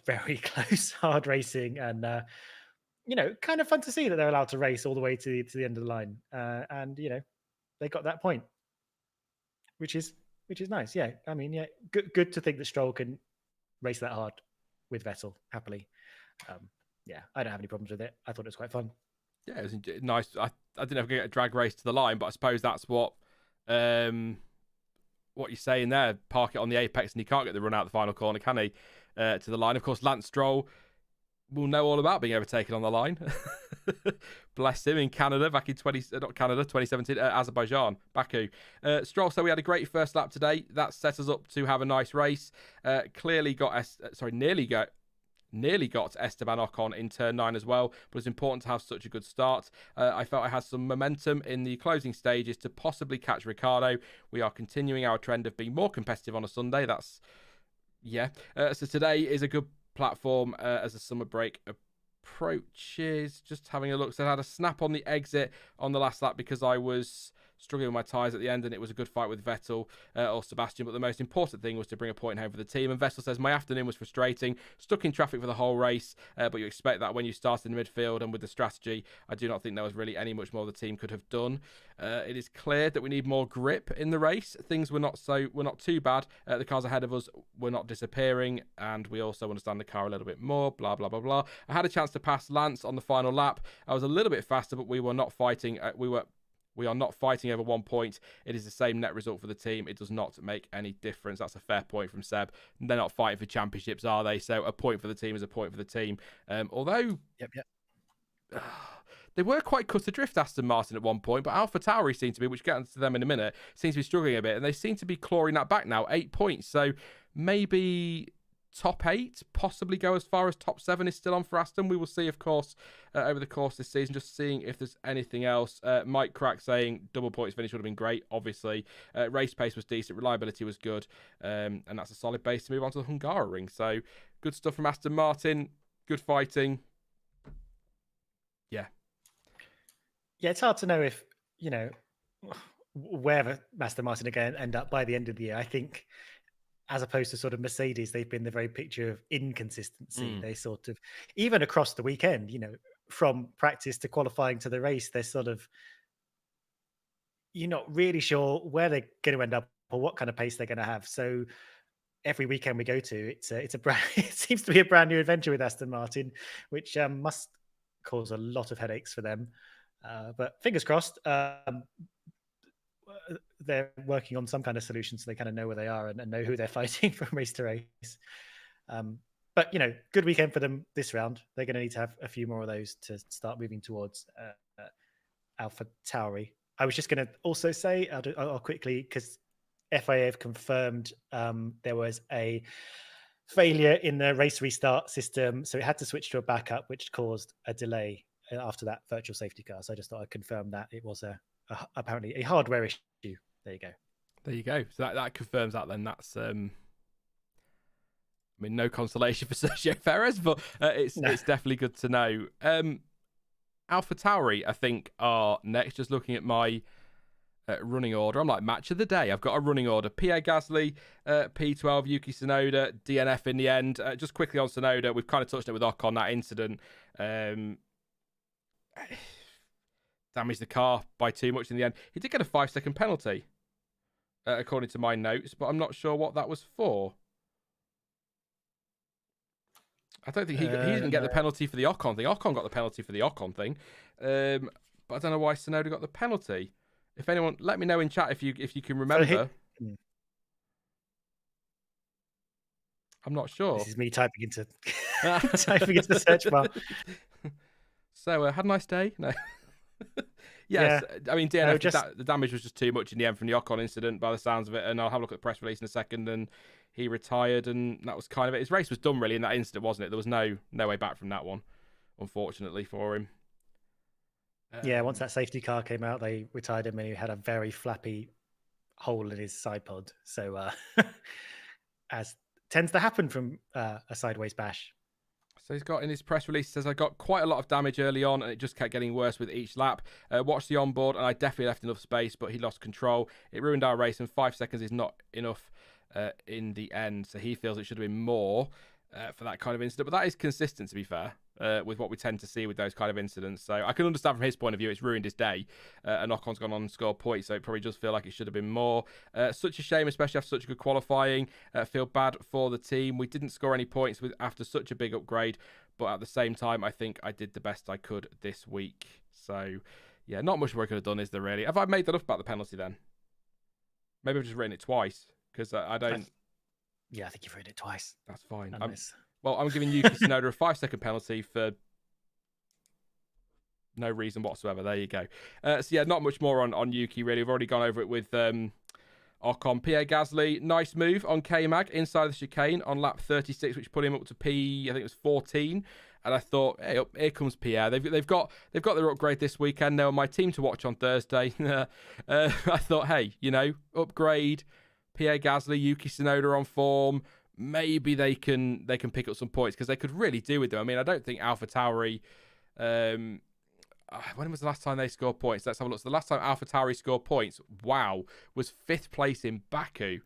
very close, hard racing, and kind of fun to see that they're allowed to race all the way to the end of the line. And they got that point, which is nice. Yeah, I mean, yeah, good to think that Stroll can race that hard with Vettel happily. Yeah, I don't have any problems with it. I thought it was quite fun. Yeah, it was nice. I didn't ever get a drag race to the line, but I suppose that's what you're saying there. Park it on the apex, and he can't get the run out the final corner, can he? To the line. Of course, Lance Stroll will know all about being overtaken on the line. Bless him, in Canada back in 2017, Azerbaijan, Baku. Stroll said we had a great first lap today. That set us up to have a nice race. Nearly got Esteban Ocon in turn 9 as well, but it's important to have such a good start. I felt I had some momentum in the closing stages to possibly catch Ricciardo. We are continuing our trend of being more competitive on a Sunday. So today is a good platform as the summer break approaches. Just having a look. So I had a snap on the exit on the last lap because I was struggling with my tyres at the end, and it was a good fight with Vettel or Sebastian, but the most important thing was to bring a point home for the team. And Vettel says, my afternoon was frustrating, stuck in traffic for the whole race, but you expect that when you start in the midfield, and with the strategy, I do not think there was really any much more the team could have done. It is clear that we need more grip in the race. Things were not too bad. The cars ahead of us were not disappearing, and we also understand the car a little bit more, blah, blah, blah, blah. I had a chance to pass Lance on the final lap. I was a little bit faster, but we were not fighting. We are not fighting over 1 point. It is the same net result for the team. It does not make any difference. That's a fair point from Seb. They're not fighting for championships, are they? So a point for the team is a point for the team. Although... Yep. They were quite cut adrift, Aston Martin, at one point, but Alfa Tauri seemed to be, which gets to them in a minute, seems to be struggling a bit, and they seem to be clawing that back now. 8 points. So maybe top 8, possibly go as far as top 7 is still on for Aston. We will see, of course, over the course of this season, just seeing if there's anything else. Mike Crack saying double points finish would have been great, obviously. Race pace was decent, reliability was good, and that's a solid base to move on to the Hungaroring. So good stuff from Aston Martin, good fighting. Yeah, it's hard to know if, wherever Aston Martin are going to end up by the end of the year. I think, as opposed to sort of Mercedes, they've been the very picture of inconsistency. They sort of, even across the weekend, from practice to qualifying to the race, they're sort of, you're not really sure where they're going to end up or what kind of pace they're going to have. So every weekend we go to, it seems to be a brand new adventure with Aston Martin, which must cause a lot of headaches for them. But fingers crossed, they're working on some kind of solution so they kind of know where they are and know who they're fighting from race to race. But, good weekend for them this round. They're going to need to have a few more of those to start moving towards Alfa Tauri. I was just going to also say, I'll quickly, because FIA have confirmed there was a failure in the race restart system, so it had to switch to a backup, which caused a delay after that virtual safety car. So I just thought I'd confirm that it was apparently a hardware issue. There you go. So that confirms that then. That's no consolation for Sergio Perez, but it's definitely good to know. Alfa Tauri, I think, are next. Just looking at my running order, I'm like match of the day. I've got a running order: Pierre Gasly, P12, Yuki Tsunoda, DNF in the end. Just quickly on Tsunoda, we've kind of touched it with Ocon, that incident. Damaged the car by too much in the end. He did get a 5-second penalty, according to my notes, but I'm not sure what that was for. I don't think he didn't get the penalty for the Ocon thing. Ocon got the penalty for the Ocon thing, but I don't know why Tsunoda got the penalty. If anyone, let me know in chat if you can remember. I'm not sure. This is me typing into the search bar. So, had a nice day. No. Yes, yeah. I mean, DNF, the damage was just too much in the end from the Ocon incident, by the sounds of it. And I'll have a look at the press release in a second. And he retired, and that was kind of it. His race was done really in that incident, wasn't it? There was no way back from that one, unfortunately for him. Once that safety car came out, they retired him, and he had a very flappy hole in his side pod. So, as tends to happen from a sideways bash. So he's got in his press release, says, I got quite a lot of damage early on and it just kept getting worse with each lap. Watched the onboard and I definitely left enough space, but he lost control. It ruined our race and 5 seconds is not enough in the end. So he feels it should have been more for that kind of incident. But that is consistent, to be fair, with what we tend to see with those kind of incidents. So I can understand from his point of view, it's ruined his day. And Ocon's gone on and scored points, so it probably does feel like it should have been more. Such a shame, especially after such a good qualifying. Feel bad for the team. We didn't score any points after such a big upgrade, but at the same time, I think I did the best I could this week. So, yeah, not much more I could have done, is there really? Have I made that up about the penalty then? Maybe I've just written it twice, because I don't... Yeah, I think you've written it twice. That's fine. Well, I'm giving Yuki Tsunoda a 5-second penalty for no reason whatsoever. There you go. So, yeah, not much more on Yuki, really. We've already gone over it with Ocon. Pierre Gasly, nice move on K-Mag inside the chicane on lap 36, which put him up to I think it was 14. And I thought, hey, here comes Pierre. They've got their upgrade this weekend. They're on my team to watch on Thursday. I thought, hey, upgrade. Pierre Gasly, Yuki Tsunoda on form. Maybe they can pick up some points because they could really do with them. I mean, I don't think AlphaTauri. When was the last time they scored points? Let's have a look. So the last time AlphaTauri scored points, was 5th place in Baku.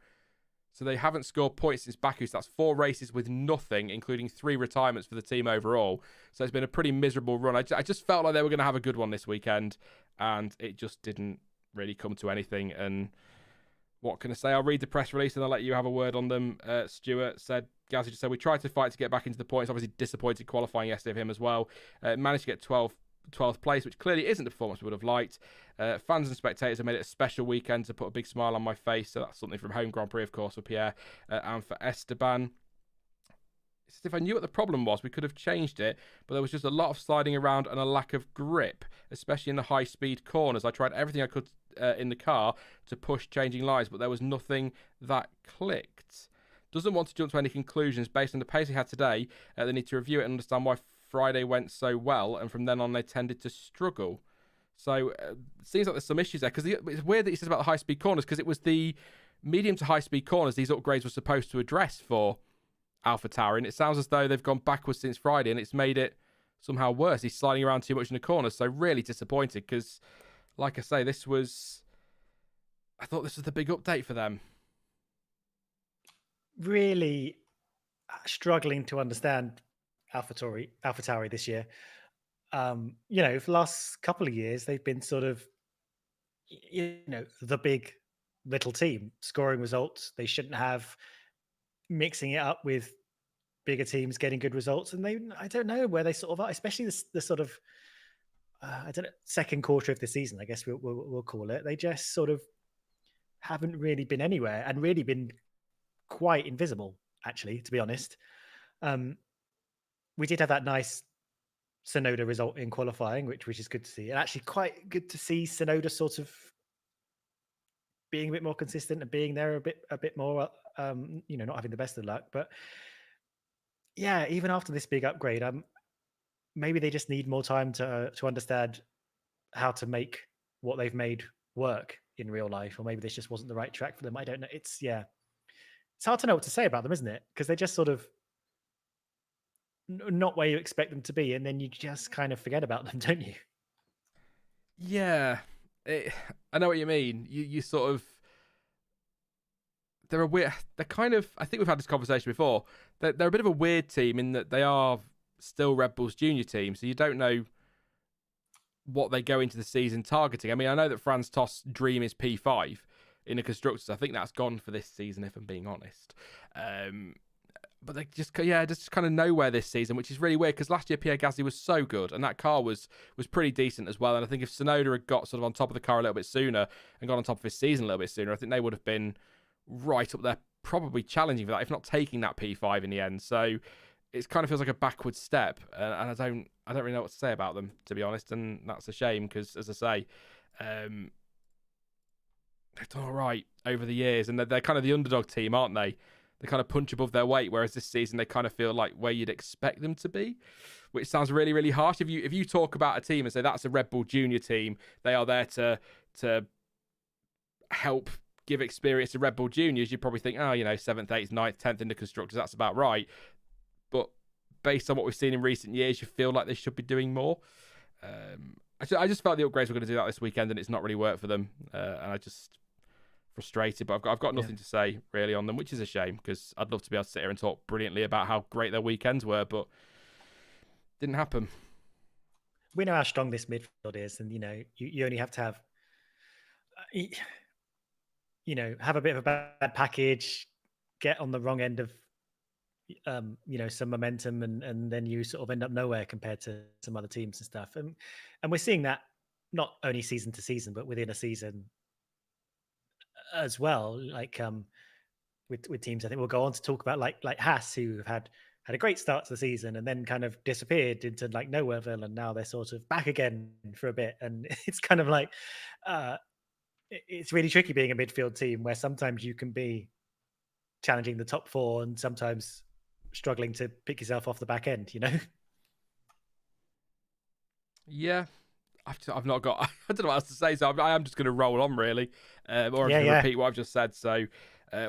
So they haven't scored points since Baku. So that's 4 races with nothing, including 3 retirements for the team overall. So it's been a pretty miserable run. I just felt like they were going to have a good one this weekend, and it just didn't really come to anything. And what can I say? I'll read the press release and I'll let you have a word on them. Stuart said, Gazzy just said, we tried to fight to get back into the points. Obviously disappointed qualifying yesterday of him as well. Managed to get 12th place, which clearly isn't the performance we would have liked. Fans and spectators have made it a special weekend to put a big smile on my face. So that's something from Home Grand Prix, of course, for Pierre and for Esteban. If I knew what the problem was, we could have changed it, but there was just a lot of sliding around and a lack of grip, especially in the high-speed corners. I tried everything I could in the car to push changing lines, but there was nothing that clicked. Doesn't want to jump to any conclusions based on the pace he had today. They need to review it and understand why Friday went so well, and from then on they tended to struggle. So it seems like there's some issues there, because it's weird that he says about the high-speed corners, because it was the medium to high-speed corners these upgrades were supposed to address for AlphaTauri, and it sounds as though they've gone backwards since Friday, and it's made it somehow worse. He's sliding around too much in the corners, so really disappointed, because, like I say, I thought this was the big update for them. Really struggling to understand AlphaTauri this year. For the last couple of years, they've been sort of, the big little team scoring results they shouldn't have, mixing it up with bigger teams getting good results, and I don't know where they sort of are, especially the sort of second quarter of the season, I guess we'll call it. They just sort of haven't really been anywhere and really been quite invisible, actually, to be honest. We did have that nice Tsunoda result in qualifying, which is good to see, and actually quite good to see Tsunoda sort of being a bit more consistent and being there a bit more, not having the best of luck. But yeah, even after this big upgrade, maybe they just need more time to understand how to make what they've made work in real life, or maybe this just wasn't the right track for them. I don't know. It's hard to know what to say about them, isn't it? Because they just sort of not where you expect them to be, and then you just kind of forget about them, don't you? Yeah, I know what you mean. You sort of, they're kind of, I think we've had this conversation before. They're a bit of a weird team in that they are still Red Bull's junior team, so you don't know what they go into the season targeting. I mean, I know that Franz Tost's dream is P5 in the constructors. I think that's gone for this season, if I'm being honest. But they just kind of nowhere this season, which is really weird, because last year Pierre Gasly was so good and that car was pretty decent as well. And I think if Tsunoda had got sort of on top of the car a little bit sooner and got on top of his season a little bit sooner, I think they would have been right up there, probably challenging for that, if not taking that P5 in the end. So it kind of feels like a backward step, and I don't really know what to say about them, to be honest, and that's a shame, because, as I say, they've done all right over the years, and they're kind of the underdog team, aren't they? They kind of punch above their weight, whereas this season they kind of feel like where you'd expect them to be, which sounds really, really harsh. If you talk about a team and say that's a Red Bull junior team, they are there to help give experience to Red Bull juniors, you'd probably think, 7th, 8th, 9th, 10th in the constructors, that's about right. But based on what we've seen in recent years, you feel like they should be doing more. I just felt the upgrades were going to do that this weekend, and it's not really worked for them. And I just frustrated, but I've got nothing to say really on them, which is a shame because I'd love to be able to sit here and talk brilliantly about how great their weekends were, but didn't happen. We know how strong this midfield is, and you only have to have, have a bit of a bad package, get on the wrong end of, some momentum, and then you sort of end up nowhere compared to some other teams and stuff. And we're seeing that not only season to season, but within a season as well. Like with teams, I think we'll go on to talk about like Haas, who have had a great start to the season and then kind of disappeared into like Nowhereville, and now they're sort of back again for a bit. And it's kind of like it's really tricky being a midfield team where sometimes you can be challenging the top four and sometimes struggling to pick yourself off the back end, Yeah, I've not got. I don't know what else to say, so I am just going to roll on really, or I'm going to repeat what I've just said. So,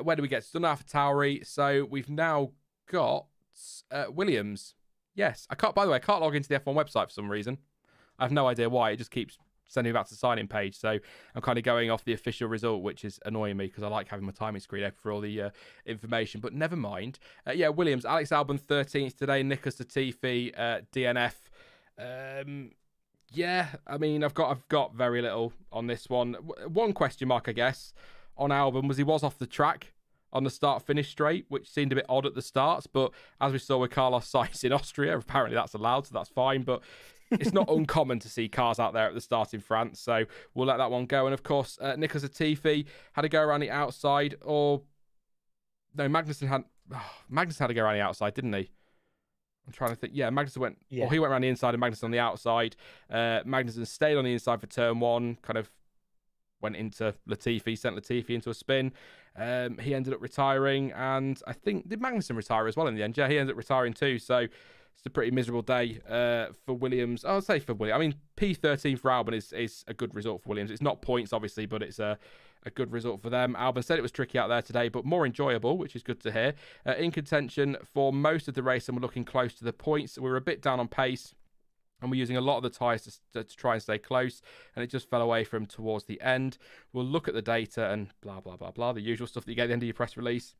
where do we get? It's done AlphaTauri. So we've now got Williams. Yes, I can't. By the way, I can't log into the F1 website for some reason. I have no idea why. It just keeps sending me back to the sign-in page. So I'm kind of going off the official result, which is annoying me because I like having my timing screen open for all the information. But never mind. Williams, Alex Albon 13th today. Nicholas Latifi DNF. I mean, I've got very little on this one. One question mark, I guess, on Albon was he was off the track on the start-finish straight, which seemed a bit odd at the starts. But as we saw with Carlos Sainz in Austria, apparently that's allowed, so that's fine. But it's not uncommon to see cars out there at the start in France, so we'll let that one go. And of course, Nicholas Latifi had to go around the outside, Magnussen had to go around the outside, didn't he? I'm trying to think. Yeah, Magnussen went. Yeah. Or he went around the inside and Magnussen on the outside. Magnussen stayed on the inside for turn one. Kind of went into Latifi, sent Latifi into a spin. He ended up retiring, and I think did Magnussen retire as well in the end? Yeah, he ended up retiring too. So it's a pretty miserable day for Williams. I'll say for Williams. I mean, P13 for Albon is a good result for Williams. It's not points, obviously, but it's a good result for them. Albon said it was tricky out there today, but more enjoyable, which is good to hear. In contention for most of the race, and we're looking close to the points. We were a bit down on pace, and we're using a lot of the tyres to try and stay close, and it just fell away from towards the end. We'll look at the data and blah, blah, blah, blah, the usual stuff that you get at the end of your press release.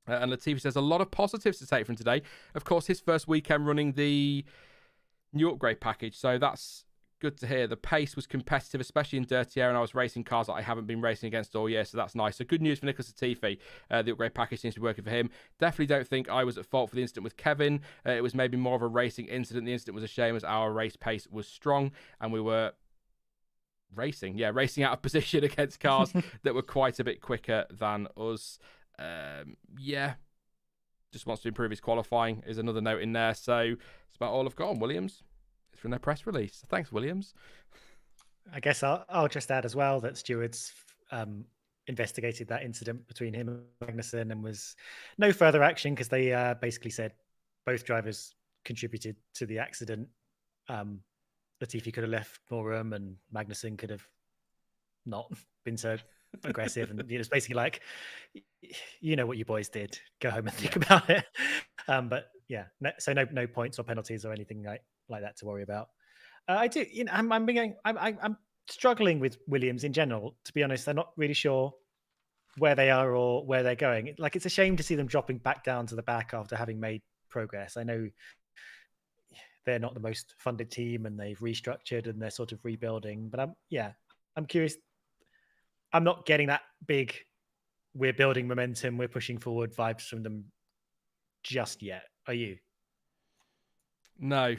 And Latifi says a lot of positives to take from today. Of course, his first weekend running the new upgrade package, so that's good to hear. The pace was competitive, especially in dirty air, and I was racing cars that I haven't been racing against all year, so that's nice. So good news for Nicholas Latifi. The upgrade package seems to be working for him. Definitely don't think I was at fault for the incident with Kevin. It was maybe more of a racing incident. The incident was a shame as our race pace was strong, and we were racing out of position against cars that were quite a bit quicker than us. Just wants to improve his qualifying is another note in there. So it's about all I've got on Williams. It's from their press release. Thanks, Williams. I guess I'll just add as well that Stuart's investigated that incident between him and Magnussen, and was no further action because they basically said both drivers contributed to the accident. Latifi could have left more room, and Magnussen could have not been so aggressive, and it was basically like, you know what you boys did, go home and think about it. But yeah, so no points or penalties or anything like that to worry about. I do, I'm struggling with Williams in general, to be honest. I'm not really sure where they are or where they're going. Like, it's a shame to see them dropping back down to the back after having made progress. I know they're not the most funded team and they've restructured and they're sort of rebuilding, but I'm curious. I'm not getting that big, we're building momentum, we're pushing forward vibes from them just yet. Are you? No.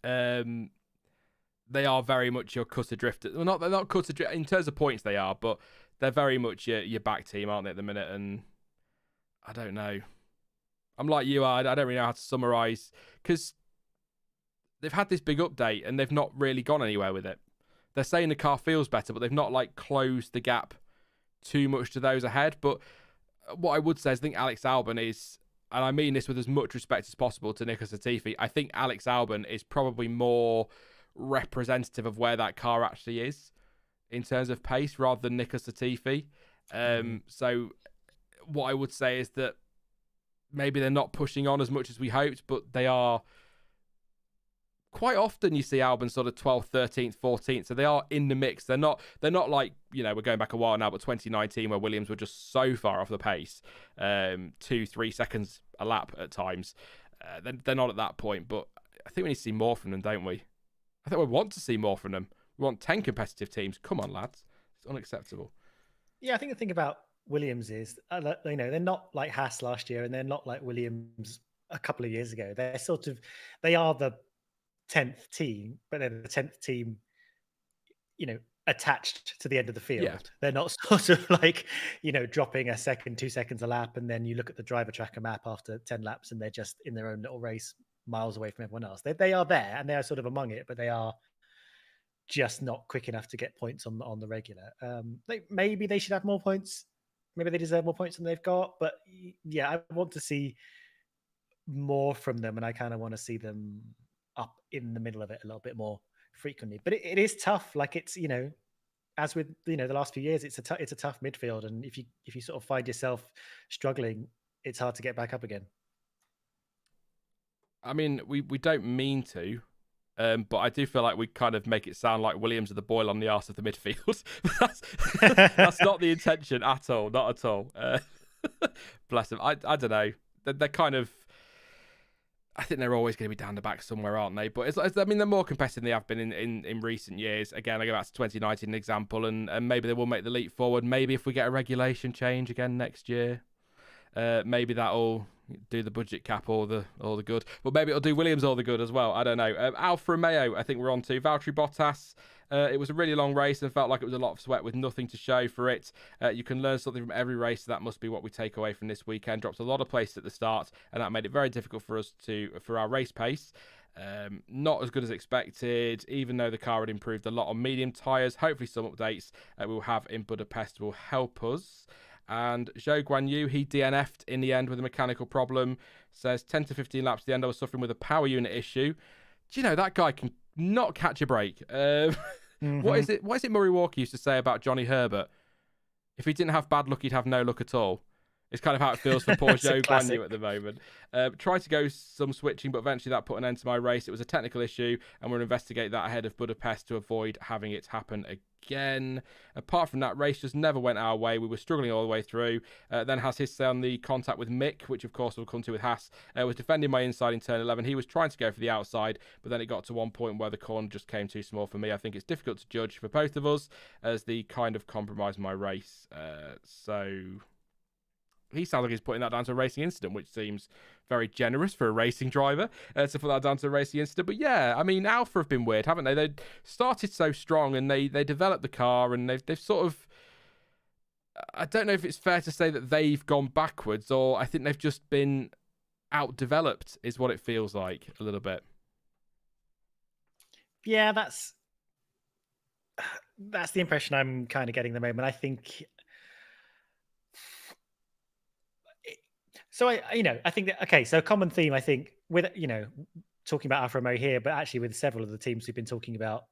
They are very much your cut adrift. Well, they're not cut adrift in terms of points. They are, but they're very much your back team, aren't they, at the minute? And I don't know. I'm like you are. I don't really know how to summarise, because they've had this big update and they've not really gone anywhere with it. They're saying the car feels better, but they've not closed the gap too much to those ahead. But what I would say is I think Alex Albon is, and I mean this with as much respect as possible to Nicholas Latifi, I think Alex Albon is probably more representative of where that car actually is in terms of pace rather than Nicholas Latifi. So what I would say is that maybe they're not pushing on as much as we hoped, but they are. Quite often you see Albon sort of 12th, 13th, 14th, so they are in the mix. They're not like, we're going back a while now, but 2019 where Williams were just so far off the pace, 2-3 seconds a lap at times. They're not at that point, but I think we need to see more from them, don't we? I think we want to see more from them. We want 10 competitive teams. Come on, lads. It's unacceptable. Yeah, I think the thing about Williams is, they're not like Haas last year, and they're not like Williams a couple of years ago. They are the 10th team, but they're the 10th team, attached to the end of the field. Yeah. They're not sort of like, dropping a second, 2 seconds a lap, and then you look at the driver tracker map after 10 laps and they're just in their own little race miles away from everyone else. They are there and they are sort of among it, but they are just not quick enough to get points on the regular. Maybe they should have more points. Maybe they deserve more points than they've got. But yeah, I want to see more from them, and I kind of want to see them up in the middle of it a little bit more frequently. But it is tough. Like, it's, as with the last few years, it's a tough midfield, and if you sort of find yourself struggling, it's hard to get back up again. I mean, we don't mean to, but I do feel like we kind of make it sound like Williams are the boil on the arse of the midfield. That's not the intention at all, not at all. Bless them. I don't know. They're kind of. I think they're always going to be down the back somewhere, aren't they? But they're more competitive than they have been in recent years. Again, I go back to 2019 example, and maybe they will make the leap forward. Maybe if we get a regulation change again next year, maybe that'll do the budget cap all the good. But maybe it'll do Williams all the good as well. I don't know. Alfa Romeo, I think we're on to. Valtteri Bottas. It was a really long race and felt like it was a lot of sweat with nothing to show for it. You can learn something from every race. So that must be what we take away from this weekend. Dropped a lot of pace at the start, and that made it very difficult for us for our race pace. Not as good as expected, even though the car had improved a lot on medium tyres. Hopefully some updates we'll have in Budapest will help us. And Zhou Guanyu, he DNF'd in the end with a mechanical problem. Says 10 to 15 laps at the end, I was suffering with a power unit issue. Do you know, that guy can not catch a break. What is it Murray Walker used to say about Johnny Herbert? If he didn't have bad luck, he'd have no luck at all. It's kind of how it feels for poor Zhou Guanyu at the moment. Tried to go some switching, but eventually that put an end to my race. It was a technical issue, and we'll investigate that ahead of Budapest to avoid having it happen again. Apart from that, race just never went our way. We were struggling all the way through. Then has his say on the contact with Mick, which of course we'll come to with Haas. Was defending my inside in turn 11. He was trying to go for the outside, but then it got to one point where the corner just came too small for me. I think it's difficult to judge for both of us as the kind of compromised my race. So he sounds like he's putting that down to a racing incident, which seems very generous for a racing driver to put that down to a racing incident. But yeah, I mean, Alfa have been weird, haven't they? They started so strong and they developed the car, and they've sort of. I don't know if it's fair to say that they've gone backwards, or I think they've just been outdeveloped, is what it feels like a little bit. Yeah, that's the impression I'm kind of getting at the moment. I think. So I think that, okay, so a common theme, I think, with, talking about Alfa Romeo here, but actually with several of the teams we've been talking about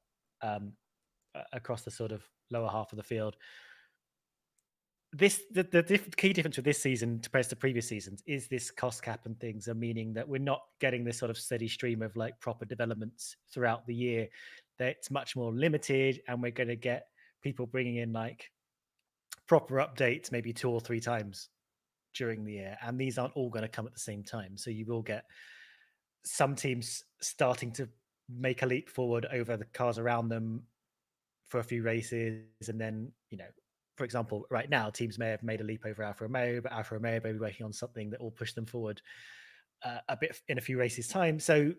across the sort of lower half of the field, the key difference with this season compared to previous seasons is this cost cap and things are meaning that we're not getting this sort of steady stream of like proper developments throughout the year. That it's much more limited, and we're going to get people bringing in like proper updates maybe 2 or 3 times during the year, and these aren't all going to come at the same time. So you will get some teams starting to make a leap forward over the cars around them for a few races, and then, for example, right now teams may have made a leap over Alfa Romeo, but Alfa Romeo may be working on something that will push them forward a bit in a few races time. So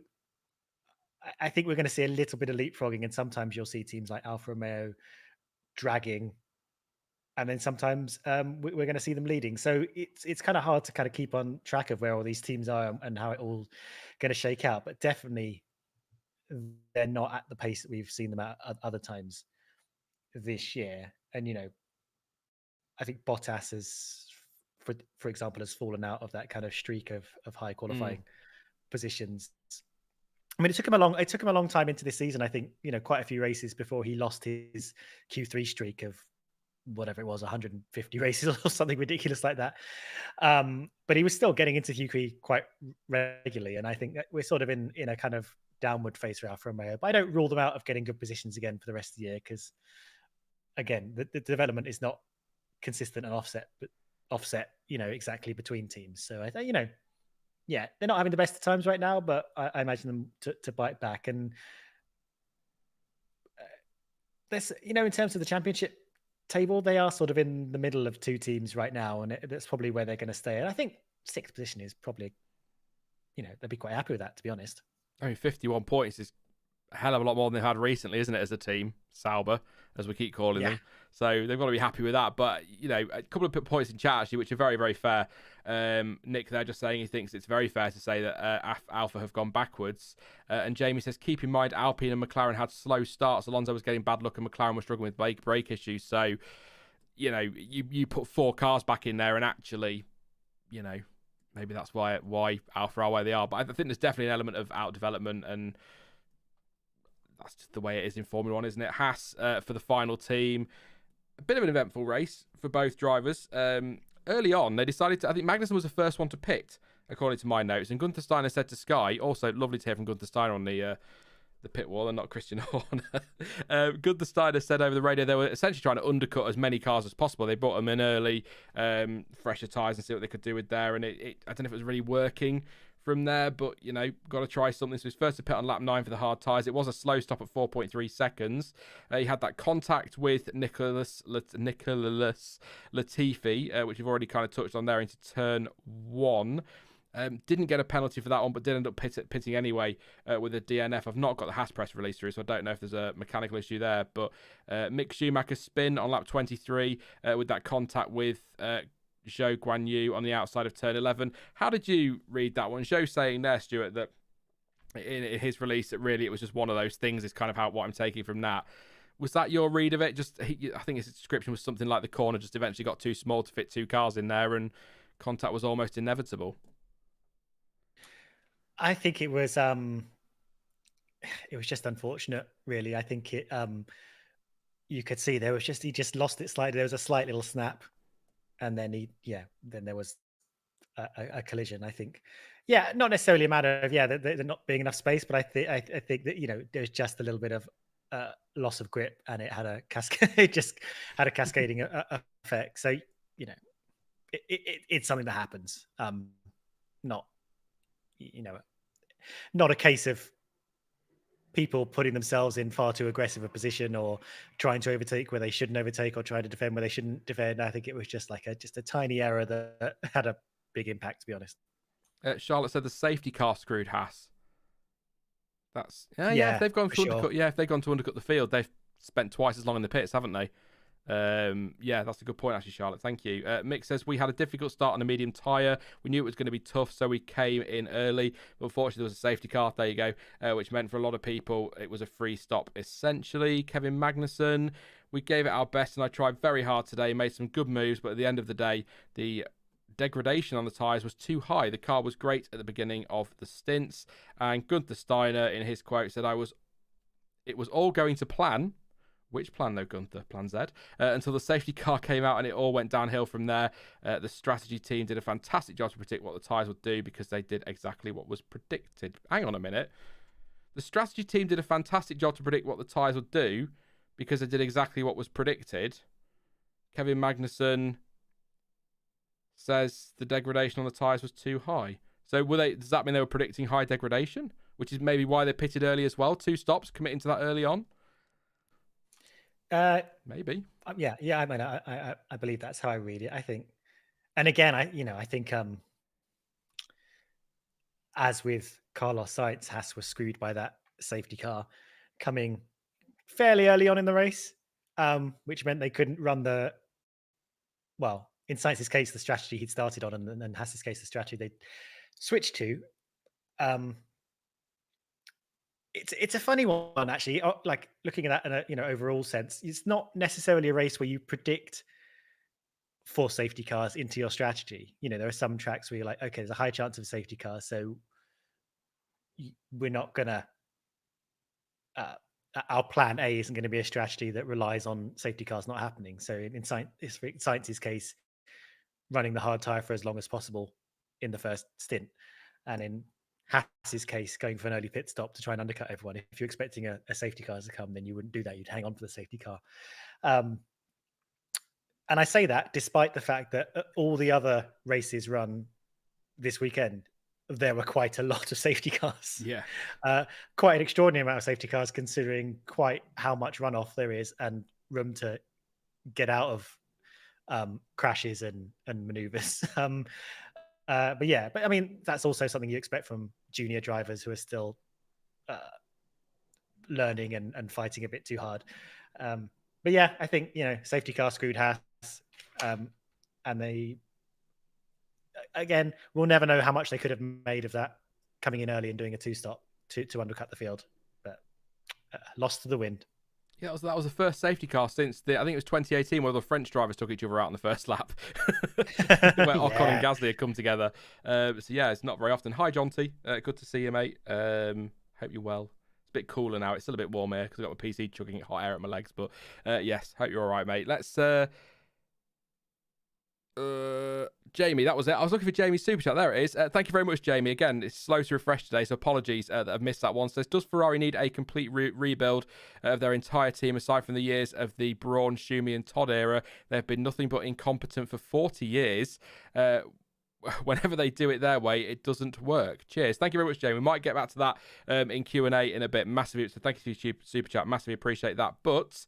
I think we're going to see a little bit of leapfrogging, and sometimes you'll see teams like Alfa Romeo dragging, and then sometimes we're going to see them leading. So it's kind of hard to kind of keep on track of where all these teams are and how it all going to shake out. But definitely they're not at the pace that we've seen them at other times this year. And, I think Bottas has, for example, has fallen out of that kind of streak of high qualifying positions. I mean, it took him a long time into this season. I think, quite a few races before he lost his Q3 streak of whatever it was, 150 races or something ridiculous like that. But he was still getting into Q3 quite regularly, and I think that we're sort of in a kind of downward phase for Alfa Romeo. But I don't rule them out of getting good positions again for the rest of the year because, again, the development is not consistent and offset, exactly between teams. So I think, yeah, they're not having the best of times right now, but I imagine them to bite back. And this, in terms of the championship table, they are sort of in the middle of two teams right now, and that's probably where they're going to stay. And I think sixth position is probably, they'd be quite happy with that, to be honest. I mean, 51 points is a hell of a lot more than they've had recently, isn't it, as a team? Sauber, as we keep calling them. So they've got to be happy with that. But, a couple of points in chat, actually, which are very, very fair. Nick there just saying he thinks it's very fair to say that Alfa have gone backwards. And Jamie says, keep in mind, Alpine and McLaren had slow starts. Alonso was getting bad luck and McLaren was struggling with brake issues. So, you put 4 cars back in there and actually, maybe that's why Alfa are where they are. But I think there's definitely an element of out-development, and that's just the way it is in Formula One, isn't it? Haas for the final team. A bit of an eventful race for both drivers. Early on, they decided to... I think Magnussen was the first one to pit, according to my notes. And Gunther Steiner said to Sky, also lovely to hear from Gunther Steiner on the pit wall and not Christian Horner. Gunther Steiner said over the radio they were essentially trying to undercut as many cars as possible. They brought them in early, fresher tyres and see what they could do with there. And I don't know if it was really working from there, but got to try something. So he was first to pit on lap 9 for the hard tyres. It was a slow stop at 4.3 seconds. He had that contact with Nicholas Latifi, which we've already kind of touched on there, into turn 1. Didn't get a penalty for that one, but did end up pitting anyway with a DNF. I've not got the Haas press release through, so I don't know if there's a mechanical issue there. But Mick Schumacher's spin on lap 23 with that contact with Zhou Guanyu on the outside of turn 11. How did you read that one? Zhou saying there, Stuart, that in his release that really it was just one of those things is kind of what I'm taking from that. Was that your read of it? I think his description was something like the corner just eventually got too small to fit 2 cars in there and contact was almost inevitable. I think it was just unfortunate, really. I think you could see he just lost it slightly. There was a slight little snap, and then then there was a collision. I think, not necessarily a matter of there not being enough space, but I think that there's just a little bit of loss of grip, and it had a it just had a cascading effect. So it's something that happens. Not a case of people putting themselves in far too aggressive a position or trying to overtake where they shouldn't overtake or trying to defend where they shouldn't defend. I think it was just like a tiny error that had a big impact, to be honest. Charlotte said the safety car screwed Haas. That's if they've gone to undercut, if they've gone to undercut the field, they've spent twice as long in the pits, haven't they? That's a good point, actually, Charlotte. Thank you. Mick says, we had a difficult start on a medium tyre. We knew it was going to be tough, so we came in early. But unfortunately, there was a safety car. There you go. Which meant for a lot of people, it was a free stop, essentially. Kevin Magnussen, we gave it our best, and I tried very hard today, made some good moves, but at the end of the day, the degradation on the tyres was too high. The car was great at the beginning of the stints. And Gunther Steiner, in his quote, said, it was all going to plan. Which plan, though, Gunther? Plan Z. Until the safety car came out and it all went downhill from there. The strategy team did a fantastic job to predict what the tyres would do because they did exactly what was predicted. Hang on a minute. The strategy team did a fantastic job to predict what the tyres would do because they did exactly what was predicted. Kevin Magnussen says the degradation on the tyres was too high. So does that mean they were predicting high degradation? Which is maybe why they pitted early as well. 2 stops, committing to that early on. Maybe. I mean, I believe that's how I read it. I think, and again, I think, as with Carlos Sainz, Haas was screwed by that safety car coming fairly early on in the race, which meant they couldn't run in Sainz's case, the strategy he'd started on, and in Haas's case, the strategy they switched to. It's a funny one, actually. Like looking at that in a overall sense, it's not necessarily a race where you predict 4 safety cars into your strategy. There are some tracks where you're like, okay, there's a high chance of a safety car, so we're not gonna our plan A isn't going to be a strategy that relies on safety cars not happening. So in Science's case, running the hard tire for as long as possible in the first stint, and in Haas's case, going for an early pit stop to try and undercut everyone. If you're expecting a safety car to come, then you wouldn't do that. You'd hang on for the safety car. And I say that despite the fact that all the other races run this weekend, there were quite a lot of safety cars. Yeah. Quite an extraordinary amount of safety cars considering quite how much runoff there is and room to get out of crashes and maneuvers. But I mean, that's also something you expect from junior drivers who are still learning and fighting a bit too hard. But yeah, I think, safety car screwed Haas. And they, again, we'll never know how much they could have made of that coming in early and doing a two-stop to undercut the field. But lost to the wind. Yeah, that was the first safety car since I think it was 2018 where the French drivers took each other out on the first lap. Where Ocon and Gasly had come together. So yeah, it's not very often. Hi, Jonty. Good to see you, mate. Hope you're well. It's a bit cooler now. It's still a bit warm here because I've got my PC chugging hot air at my legs. But yes, hope you're all right, mate. Let's... Jamie, that was it. I was looking for Jamie's super chat. There it is. Thank you very much, Jamie. Again, it's slow to refresh today, so apologies that I've missed that one. Says, does Ferrari need a complete rebuild of their entire team aside from the years of the Braun, Schumi and Todd era? They've been nothing but incompetent for 40 years. Whenever they do it their way, it doesn't work. Cheers. Thank you very much, Jamie. We might get back to that in Q&A in a bit. Massively. So thank you for your super chat. Massively appreciate that. But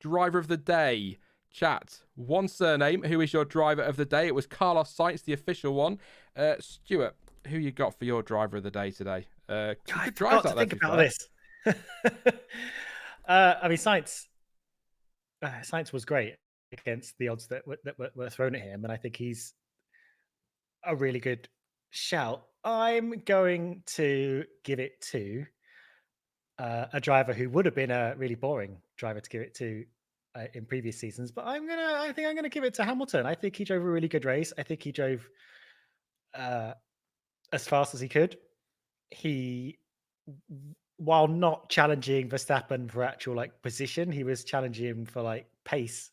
driver of the day. Chat, one surname. Who is your driver of the day? It was Carlos Sainz, the official one. Stuart, who you got for your driver of the day today? I forgot to think about this. I mean, Sainz was great against the odds that were thrown at him, and I think he's a really good shout. I'm going to give it to a driver who would have been a really boring driver to give it to in previous seasons, but I think I'm gonna give it to Hamilton. I think he drove a really good race. I think he drove as fast as he could. He, while not challenging Verstappen for actual position, he was challenging him for pace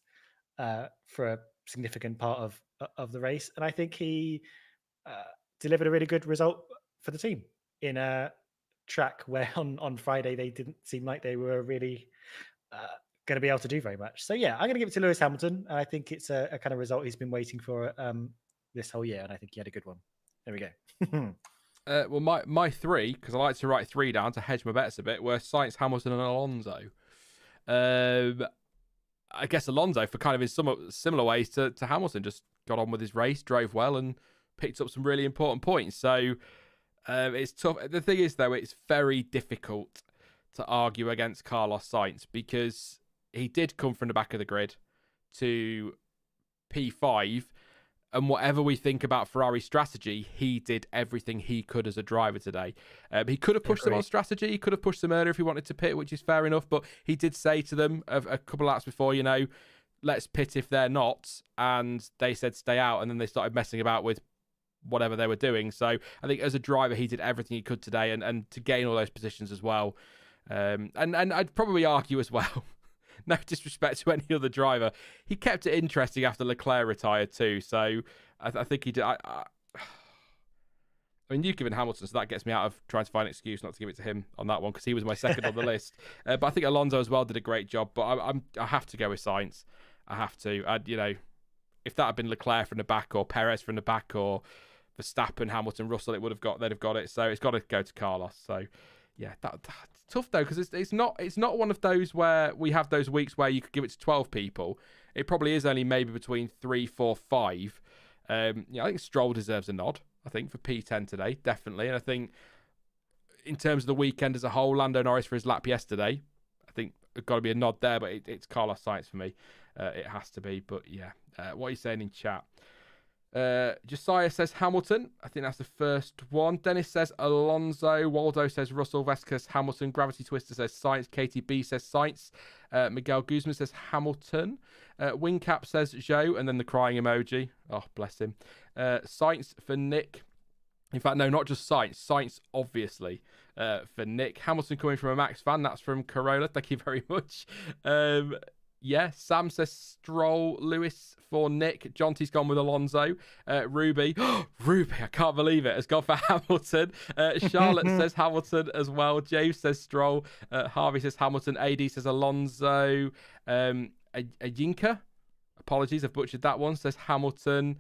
for a significant part of the race, and I think he delivered a really good result for the team in a track where on Friday they didn't seem like they were really going to be able to do very much. So yeah, I'm going to give it to Lewis Hamilton. And I think it's a kind of result he's been waiting for this whole year. And I think he had a good one. There we go. Well, my three, because I like to write three down to hedge my bets a bit, were Sainz, Hamilton and Alonso. I guess Alonso, for kind of in some similar ways to Hamilton, just got on with his race, drove well and picked up some really important points. So it's tough. The thing is, though, it's very difficult to argue against Carlos Sainz because he did come from the back of the grid to P5, and whatever we think about Ferrari's strategy, he did everything he could as a driver today. He could have pushed them on strategy. He could have pushed them earlier if he wanted to pit, which is fair enough. But he did say to them a couple of laps before, let's pit if they're not. And they said stay out. And then they started messing about with whatever they were doing. So I think as a driver, he did everything he could today and to gain all those positions as well. And I'd probably argue as well, no disrespect to any other driver, he kept it interesting after Leclerc retired too. So I think he did. I mean, you've given Hamilton, so that gets me out of trying to find an excuse not to give it to him on that one because he was my second on the list. But I think Alonso as well did a great job. But I have to go with Sainz. I have to. If that had been Leclerc from the back or Perez from the back or Verstappen, Hamilton, Russell, they'd have got it. So it's got to go to Carlos. So. Yeah, that's tough though because it's not one of those where we have those weeks where you could give it to 12 people. It probably is only maybe between 3, 4, 5. I think Stroll deserves a nod. I think for P10 today, definitely, and I think in terms of the weekend as a whole, Lando Norris for his lap yesterday, I think it's got to be a nod there. But it's Carlos Sainz for me. It has to be. But yeah, what are you saying in chat? Josiah says Hamilton. I think that's the first one. Dennis says Alonso. Waldo says Russell. Vescas Hamilton. Gravity Twister says Sainz. KTB says Sainz. Miguel Guzman says Hamilton. Wingcap says Zhou, and then the crying emoji. Oh, bless him. Sainz for Nick. In fact, no, not just Sainz. Sainz, obviously, for Nick. Hamilton coming from a Max fan. That's from Corolla. Thank you very much. Yeah, Sam says Stroll. Lewis for Nick. Jonty's gone with Alonso. Ruby. Ruby, I can't believe it, has gone for Hamilton. Charlotte says Hamilton as well. James says Stroll. Harvey says Hamilton. AD says Alonso. Ajinka, apologies, I've butchered that one, says Hamilton.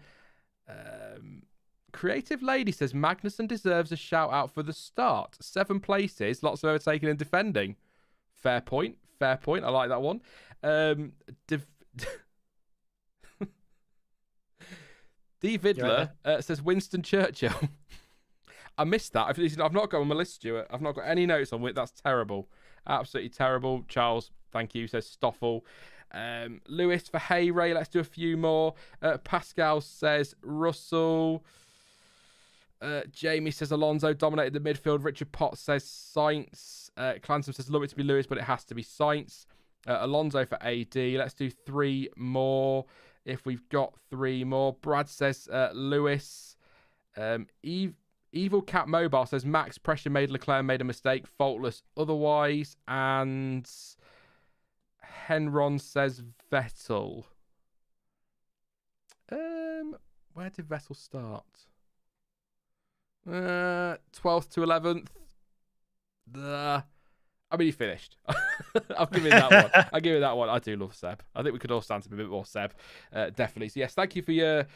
Creative Lady says Magnussen deserves a shout out for the start. 7 places, lots of overtaking and defending. Fair point. I like that one. D. Vidler says Winston Churchill. I missed that. I've not got on my list, Stuart. I've not got any notes on it. That's terrible. Absolutely terrible. Charles, thank you, says Stoffel. Lewis for Hey Ray. Let's do a few more. Pascal says Russell. Jamie says Alonso dominated the midfield. Richard Potts says Sainz. Clancy says love it to be Lewis, but it has to be Sainz. Alonso for AD. Let's do 3 more if we've got 3 more. Brad says Lewis. Evil Cat Mobile says Max pressure made Leclerc made a mistake, faultless otherwise. And Henron says Vettel. Where did Vettel start? 12th to 11th. I mean, he finished. I'll give it that one. I do love Seb. I think we could all stand to be a bit more Seb. Definitely. So yes, thank you for your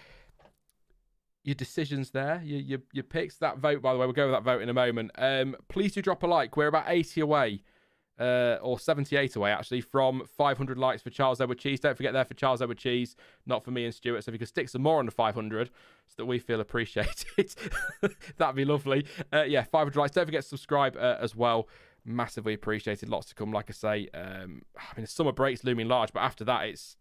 decisions there, your picks. That vote, by the way, we'll go with that vote in a moment. Please do drop a like. We're about 80 away. Or 78 away, actually, from 500 likes for Charles Edward Cheese. Don't forget there for Charles Edward Cheese, not for me and Stuart. So if you could stick some more on the 500 so that we feel appreciated, that'd be lovely. 500 likes. Don't forget to subscribe as well. Massively appreciated. Lots to come, like I say. I mean, the summer break's looming large, but after that, it's...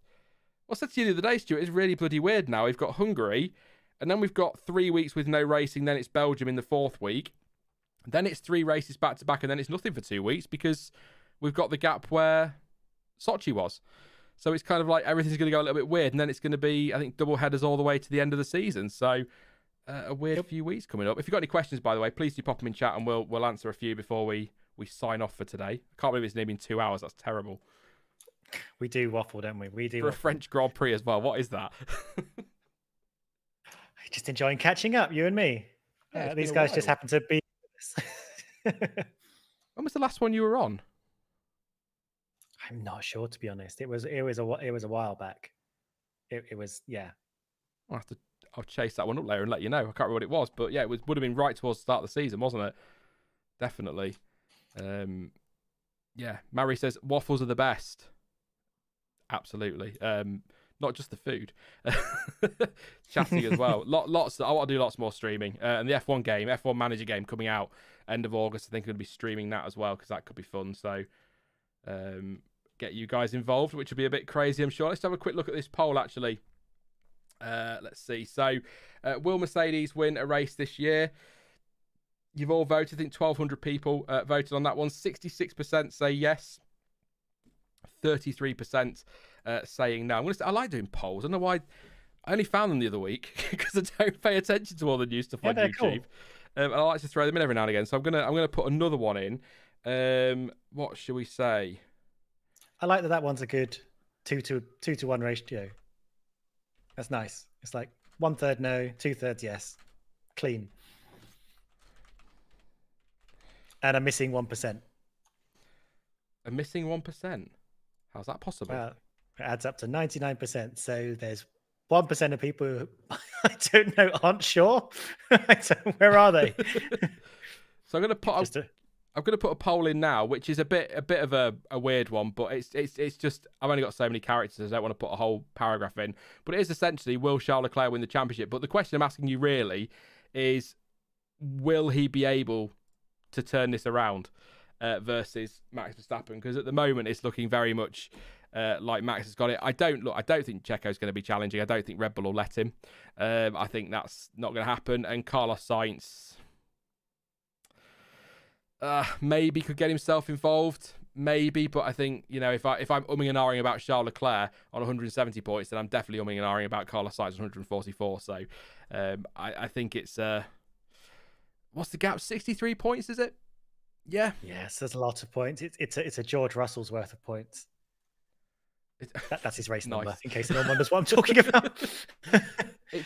Well, I said to you the other day, Stuart, it's really bloody weird now. We've got Hungary, and then we've got 3 weeks with no racing, then it's Belgium in the 4th week. Then it's 3 races back to back, and then it's nothing for 2 weeks because we've got the gap where Sochi was. So it's kind of like everything's going to go a little bit weird, and then it's going to be, I think, double headers all the way to the end of the season. So a weird few weeks coming up. If you've got any questions, by the way, please do pop them in chat, and we'll answer a few before we sign off for today. I can't believe it's nearly been 2 hours. That's terrible. We do waffle, don't we? We do for waffle. A French Grand Prix as well. What is that? Just enjoying catching up, you and me. Yeah, these guys just happen to be. When was the last one you were on? I'm not sure, to be honest. It was a while back. It was, yeah. I'll chase that one up later and let you know. I can't remember what it was, but yeah, would have been right towards the start of the season, wasn't it? Definitely. Mary says waffles are the best. Absolutely. Not just the food, chatting as well. Lots. I want to do lots more streaming. And the F1 game, F1 Manager game, coming out end of August. I think I'm going to be streaming that as well because that could be fun. So, get you guys involved, which will be a bit crazy, I'm sure. Let's have a quick look at this poll. Actually, let's see. So, will Mercedes win a race this year? You've all voted. I think 1,200 people voted on that one. 66% say yes. 33%. Saying no. I like doing polls. I don't know why. I only found them the other week because I don't pay attention to all the new stuff on YouTube. Cool. I like to throw them in every now and again. So I'm gonna put another one in. What should we say? I like that one's a good 2 to 1 ratio. That's nice. It's like 1/3 no, 2/3 yes. Clean. And a missing 1%. A missing 1%? How's that possible? It adds up to 99%. So there's 1% of people who I don't know aren't sure. Where are they? So I'm going to put a poll in now, which is a bit of a weird one, but it's just I've only got so many characters. I don't want to put a whole paragraph in, but it is essentially, will Charles Leclerc win the championship? But the question I'm asking you really is, will he be able to turn this around versus Max Verstappen? Because at the moment it's looking very much like Max has got it. I don't think Checo's going to be challenging. I don't think Red Bull will let him. I think that's not going to happen. And Carlos Sainz maybe could get himself involved, maybe. But I think, if I'm umming and ahhing about Charles Leclerc on 170 points, then I'm definitely umming and ahhing about Carlos Sainz on 144. So I think it's what's the gap? 63 points, is it? Yeah. Yes, there's a lot of points. It's a George Russell's worth of points. That's his race number, Nice. in case anyone wonders what I'm talking about.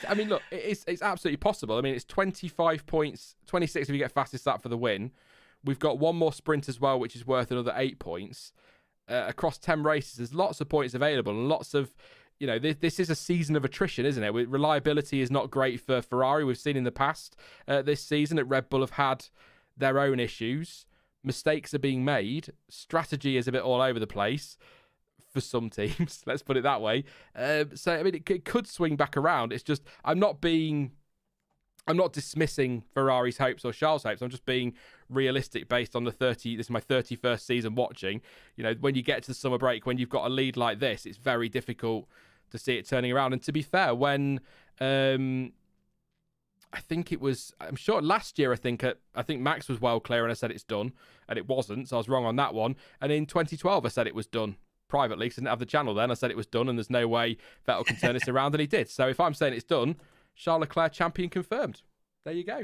I mean, look, it's absolutely possible. I mean, it's 25 points, 26 if you get fastest lap for the win. We've got one more sprint as well, which is worth another 8 points. Across 10 races, there's lots of points available and lots of, this is a season of attrition, isn't it? Reliability is not great for Ferrari. We've seen in the past this season that Red Bull have had their own issues. Mistakes are being made. Strategy is a bit all over the place for some teams, let's put it that way. So, I mean, it could swing back around. It's just, I'm not dismissing Ferrari's hopes or Charles' hopes. I'm just being realistic based on this is my 31st season watching. When you get to the summer break, when you've got a lead like this, it's very difficult to see it turning around. And to be fair, when I'm sure last year, I think Max was well clear and I said it's done, and it wasn't, so I was wrong on that one. And in 2012, I said it was done privately because I didn't have the channel then. I said it was done and there's no way Vettel can turn this around, and he did. So if I'm saying it's done, Charles Leclerc champion confirmed. There you go.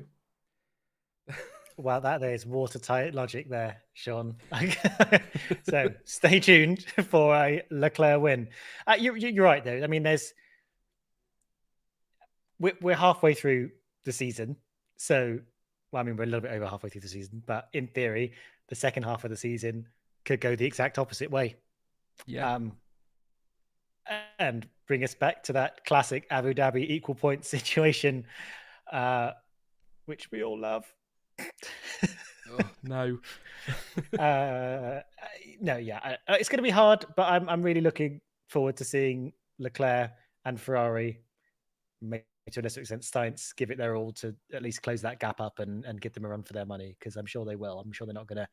Well, that is watertight logic there, Sean. So stay tuned for a Leclerc win. You're right, though. I mean, we're halfway through the season. So, we're a little bit over halfway through the season. But in theory, the second half of the season could go the exact opposite way. Yeah. And bring us back to that classic Abu Dhabi equal point situation, which we all love. Oh, no. No, yeah, it's going to be hard, but I'm really looking forward to seeing Leclerc and Ferrari, maybe to a lesser extent Sainz, give it their all to at least close that gap up and give them a run for their money, because I'm sure they will. I'm sure they're not going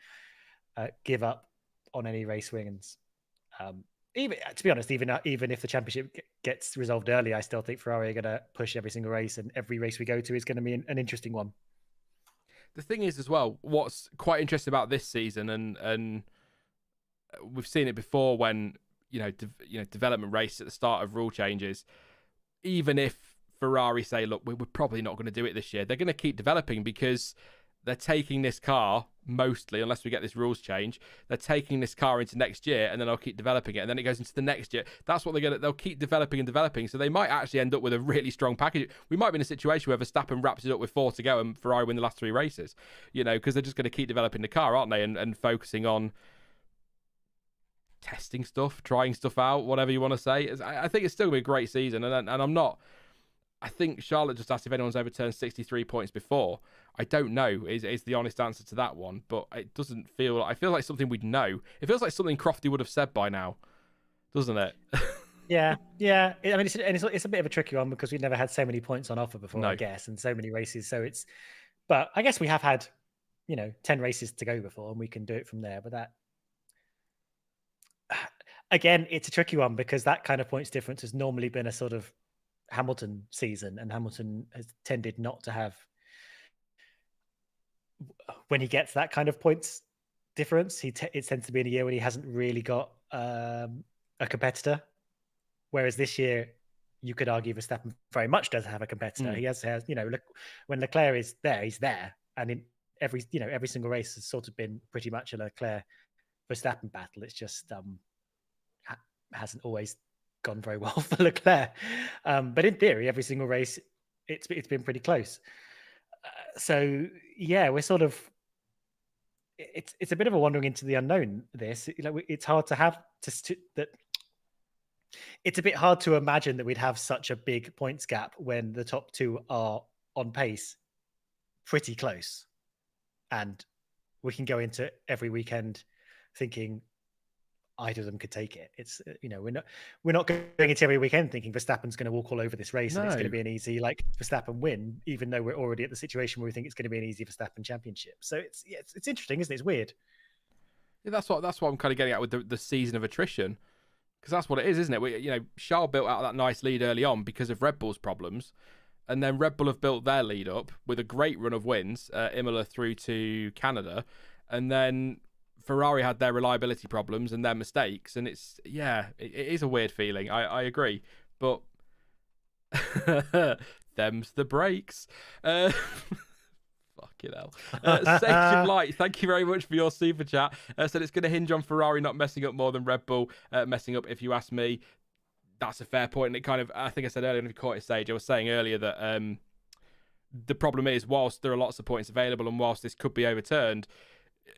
to give up on any race wins. Even to be honest, even if the championship gets resolved early, I still think Ferrari are going to push every single race, and every race we go to is going to be an interesting one. The thing is, as well, what's quite interesting about this season, and we've seen it before when development race at the start of rule changes. Even if Ferrari say, "Look, we're probably not going to do it this year," they're going to keep developing because they're taking this car mostly, unless we get this rules change, they're taking this car into next year, and then they'll keep developing it, and then it goes into the next year. That's what they'll keep developing and developing. So they might actually end up with a really strong package. We might be in a situation where Verstappen wraps it up with 4 to go and Ferrari win the last 3 races, because they're just going to keep developing the car, aren't they? And focusing on testing stuff, trying stuff out, whatever you want to say. I think it's still going to be a great season, and I'm not. I think Charlotte just asked if anyone's overturned 63 points before. I don't know is the honest answer to that one, but it doesn't feel... I feel like something we'd know. It feels like something Crofty would have said by now, doesn't it? Yeah. I mean, it's a bit of a tricky one because we've never had so many points on offer before, I guess, and so many races. So it's... But I guess we have had, 10 races to go before, and we can do it from there. But that... Again, it's a tricky one because that kind of points difference has normally been a sort of Hamilton season, and Hamilton has tended not to have, when he gets that kind of points difference, it tends to be in a year when he hasn't really got a competitor. Whereas this year, you could argue Verstappen very much does have a competitor. He has, look, when Leclerc is there, he's there, and in every single race has sort of been pretty much a Leclerc Verstappen battle. It's just hasn't always gone very well for Leclerc, but in theory, every single race it's been pretty close. So yeah, we're sort of it's a bit of a wandering into the unknown. This it's hard to have that. It's a bit hard to imagine that we'd have such a big points gap when the top 2 are on pace, pretty close, and we can go into every weekend thinking either of them could take it. It's we're not going into every weekend thinking Verstappen's going to walk all over this race and it's going to be an easy Verstappen win, even though we're already at the situation where we think it's going to be an easy Verstappen championship. So it's interesting, isn't it? It's weird. Yeah, that's what I'm kind of getting at with the season of attrition, because that's what it is, isn't it? Charles built out that nice lead early on because of Red Bull's problems, and then Red Bull have built their lead up with a great run of wins, Imola through to Canada, and then Ferrari had their reliability problems and their mistakes, and it is a weird feeling. I agree, but them's the breaks. Fucking Fucking hell. Sage of Light, thank you very much for your super chat. Said it's going to hinge on Ferrari not messing up more than Red Bull messing up, if you ask me. That's a fair point. And it kind of, I think I said earlier, if you caught it, Sage, I was saying earlier that the problem is, whilst there are lots of points available and whilst this could be overturned,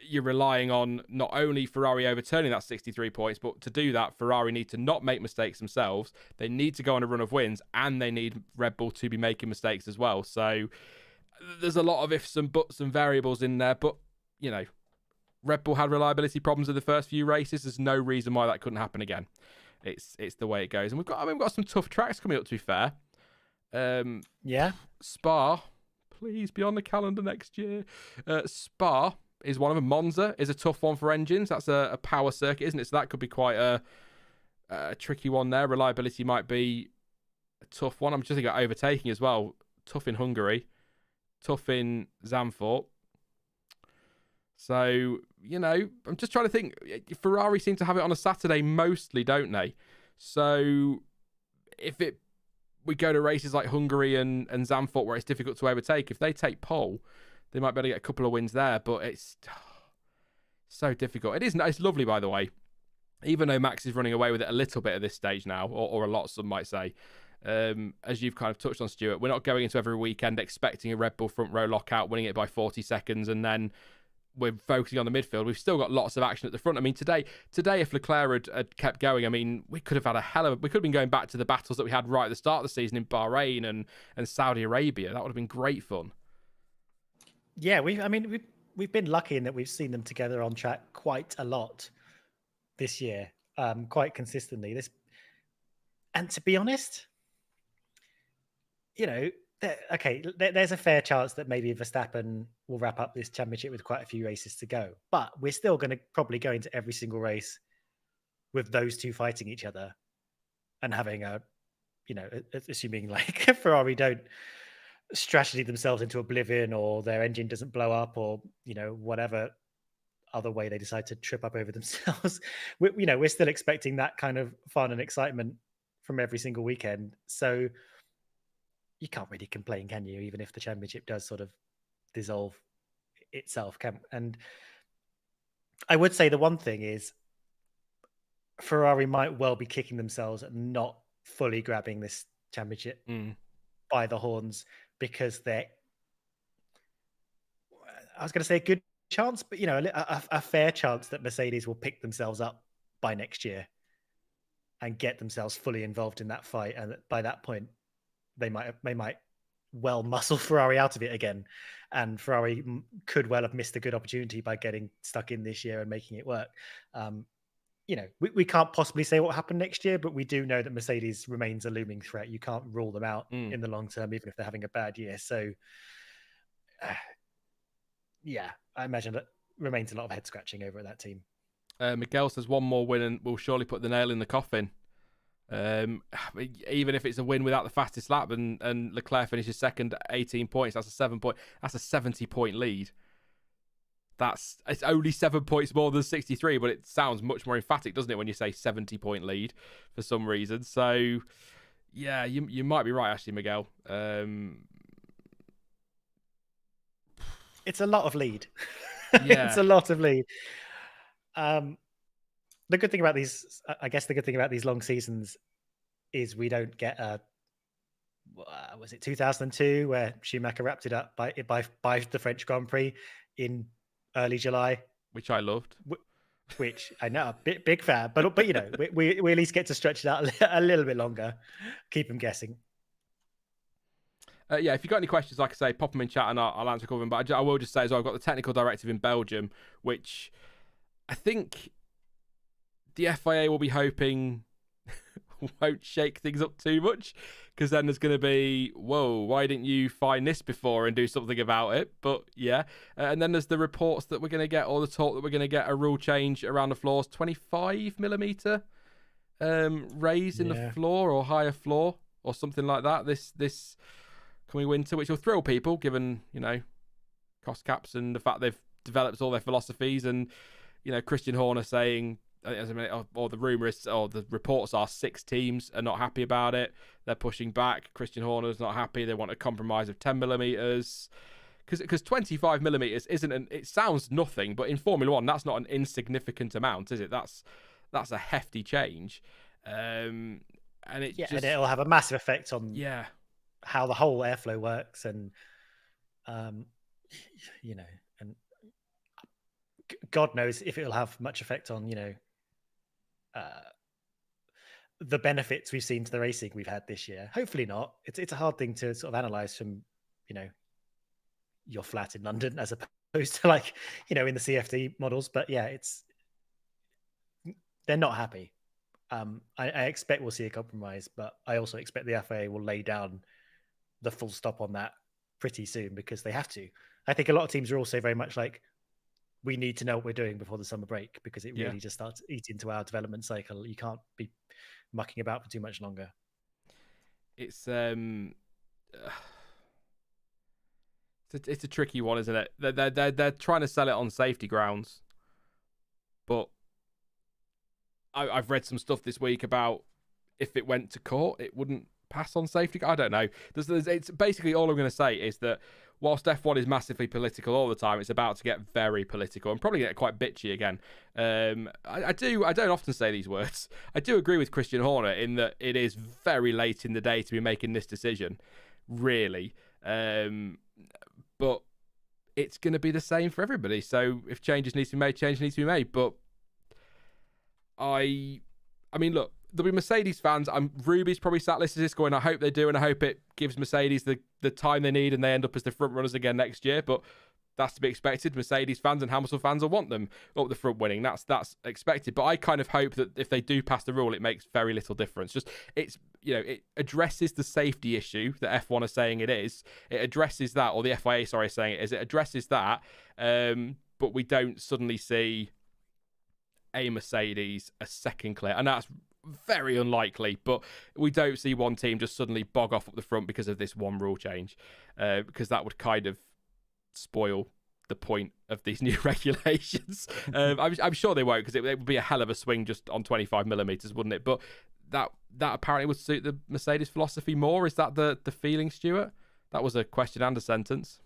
you're relying on not only Ferrari overturning that 63 points, but to do that, Ferrari need to not make mistakes themselves. They need to go on a run of wins, and they need Red Bull to be making mistakes as well. So there's a lot of ifs and buts and variables in there. But, you know, Red Bull had reliability problems in the first few races. There's no reason why that couldn't happen again. It's the way it goes. And we've got some tough tracks coming up, to be fair. Yeah. Spa, please be on the calendar next year. Spa is one of them. Monza is a tough one for engines. That's a power circuit, isn't it? So that could be quite a tricky one there. Reliability might be a tough one. I'm just thinking about overtaking as well. Tough in Hungary. Tough in Zandvoort. So, you know, I'm just trying to think. Ferrari seem to have it on a Saturday mostly, don't they? So if we go to races like Hungary and Zandvoort where it's difficult to overtake, if they take pole, they might be able to get a couple of wins there, but it's so difficult. It's lovely, by the way, even though Max is running away with it a little bit at this stage now, or a lot, some might say. As you've kind of touched on, Stuart, we're not going into every weekend expecting a Red Bull front row lockout, winning it by 40 seconds, and then we're focusing on the midfield. We've still got lots of action at the front. I mean, today, if Leclerc had kept going, I mean, we could have had we could have been going back to the battles that we had right at the start of the season in Bahrain and Saudi Arabia. That would have been great fun. Yeah, we've been lucky in that we've seen them together on track quite a lot this year, quite consistently. And to be honest, you know, there's a fair chance that maybe Verstappen will wrap up this championship with quite a few races to go, but we're still going to probably go into every single race with those two fighting each other and having assuming like Ferrari don't strategy themselves into oblivion or their engine doesn't blow up or, you know, whatever other way they decide to trip up over themselves. We're still expecting that kind of fun and excitement from every single weekend. So you can't really complain, can you? Even if the championship does sort of dissolve itself. And I would say the one thing is Ferrari might well be kicking themselves at not fully grabbing this championship by the horns, because I was going to say a good chance, but, you know, a fair chance that Mercedes will pick themselves up by next year and get themselves fully involved in that fight. And by that point, they might well muscle Ferrari out of it again. And Ferrari could well have missed a good opportunity by getting stuck in this year and making it work. You know, we can't possibly say what will happen next year, but we do know that Mercedes remains a looming threat. You can't rule them out in the long term, even if they're having a bad year. So, yeah, I imagine that remains a lot of head scratching over at that team. Miguel says one more win and we'll surely put the nail in the coffin. Even if it's a win without the fastest lap and Leclerc finishes second, 18 points, that's a 70-point lead. It's only 7 points more than 63, but it sounds much more emphatic, doesn't it, when you say 70-point lead for some reason? So, yeah, you might be right, actually, Miguel. It's a lot of lead. Yeah. It's a lot of lead. The good thing about these long seasons is we don't get was it 2002 where Schumacher wrapped it up by the French Grand Prix in early July, which I loved. Which I know, big fan, but you know, we at least get to stretch it out a little bit longer, keep them guessing. Yeah, if you've got any questions, like I say, pop them in chat and I'll answer a couple of them. But I will just say as well, I've got the technical directive in Belgium, which I think the FIA will be hoping won't shake things up too much, because then there's going to be, whoa, why didn't you find this before and do something about it? But yeah, and then there's the reports that we're going to get, or the talk that we're going to get a rule change around the floors, 25mm raise in the floor or higher floor or something like that this coming winter, which will thrill people given, you know, cost caps and the fact they've developed all their philosophies. And, you know, Christian Horner saying, or the rumours or the reports are 6 teams are not happy about it. They're pushing back. Christian Horner's not happy. They want a compromise of 10mm. because 25 millimeters isn't it sounds nothing, but in Formula One that's not an insignificant amount, is it? That's a hefty change, and it and just it'll have a massive effect on yeah. how the whole airflow works, and you know, and God knows if it'll have much effect on the benefits we've seen to the racing we've had this year. Hopefully not. It's a hard thing to sort of analyze from your flat in London as opposed to in the CFD models. But yeah, they're not happy. I expect we'll see a compromise, but I also expect the FIA will lay down the full stop on that pretty soon because they have to. I think a lot of teams are also very much like, we need to know what we're doing before the summer break because it really just starts eating into our development cycle. You can't be mucking about for too much longer. It's it's a tricky one, isn't it? They're trying to sell it on safety grounds, but I've read some stuff this week about if it went to court, it wouldn't pass on safety. I don't know. It's basically all I'm going to say is that whilst F1 is massively political all the time, it's about to get very political and probably get quite bitchy again. I don't often say these words. I do agree with Christian Horner in that it is very late in the day to be making this decision, really. But it's going to be the same for everybody. So if changes need to be made, change needs to be made. But I mean, look, there'll be Mercedes fans. Ruby's probably sat listening to this going, I hope they do, and I hope it gives Mercedes the time they need and they end up as the front runners again next year. But that's to be expected. Mercedes fans and Hamilton fans will want them up the front winning. That's expected. But I kind of hope that if they do pass the rule, it makes very little difference. Just it addresses the safety issue that F1 are saying it is. It addresses that, or the FIA, sorry, is saying it is. It addresses that. But we don't suddenly see a Mercedes, a second clear, and that's very unlikely, but we don't see one team just suddenly bog off up the front because of this one rule change, because that would kind of spoil the point of these new regulations. I'm sure they won't, because it would be a hell of a swing just on 25 millimeters, wouldn't it? But that apparently would suit the Mercedes philosophy more. Is that the feeling, Stuart? That was a question and a sentence.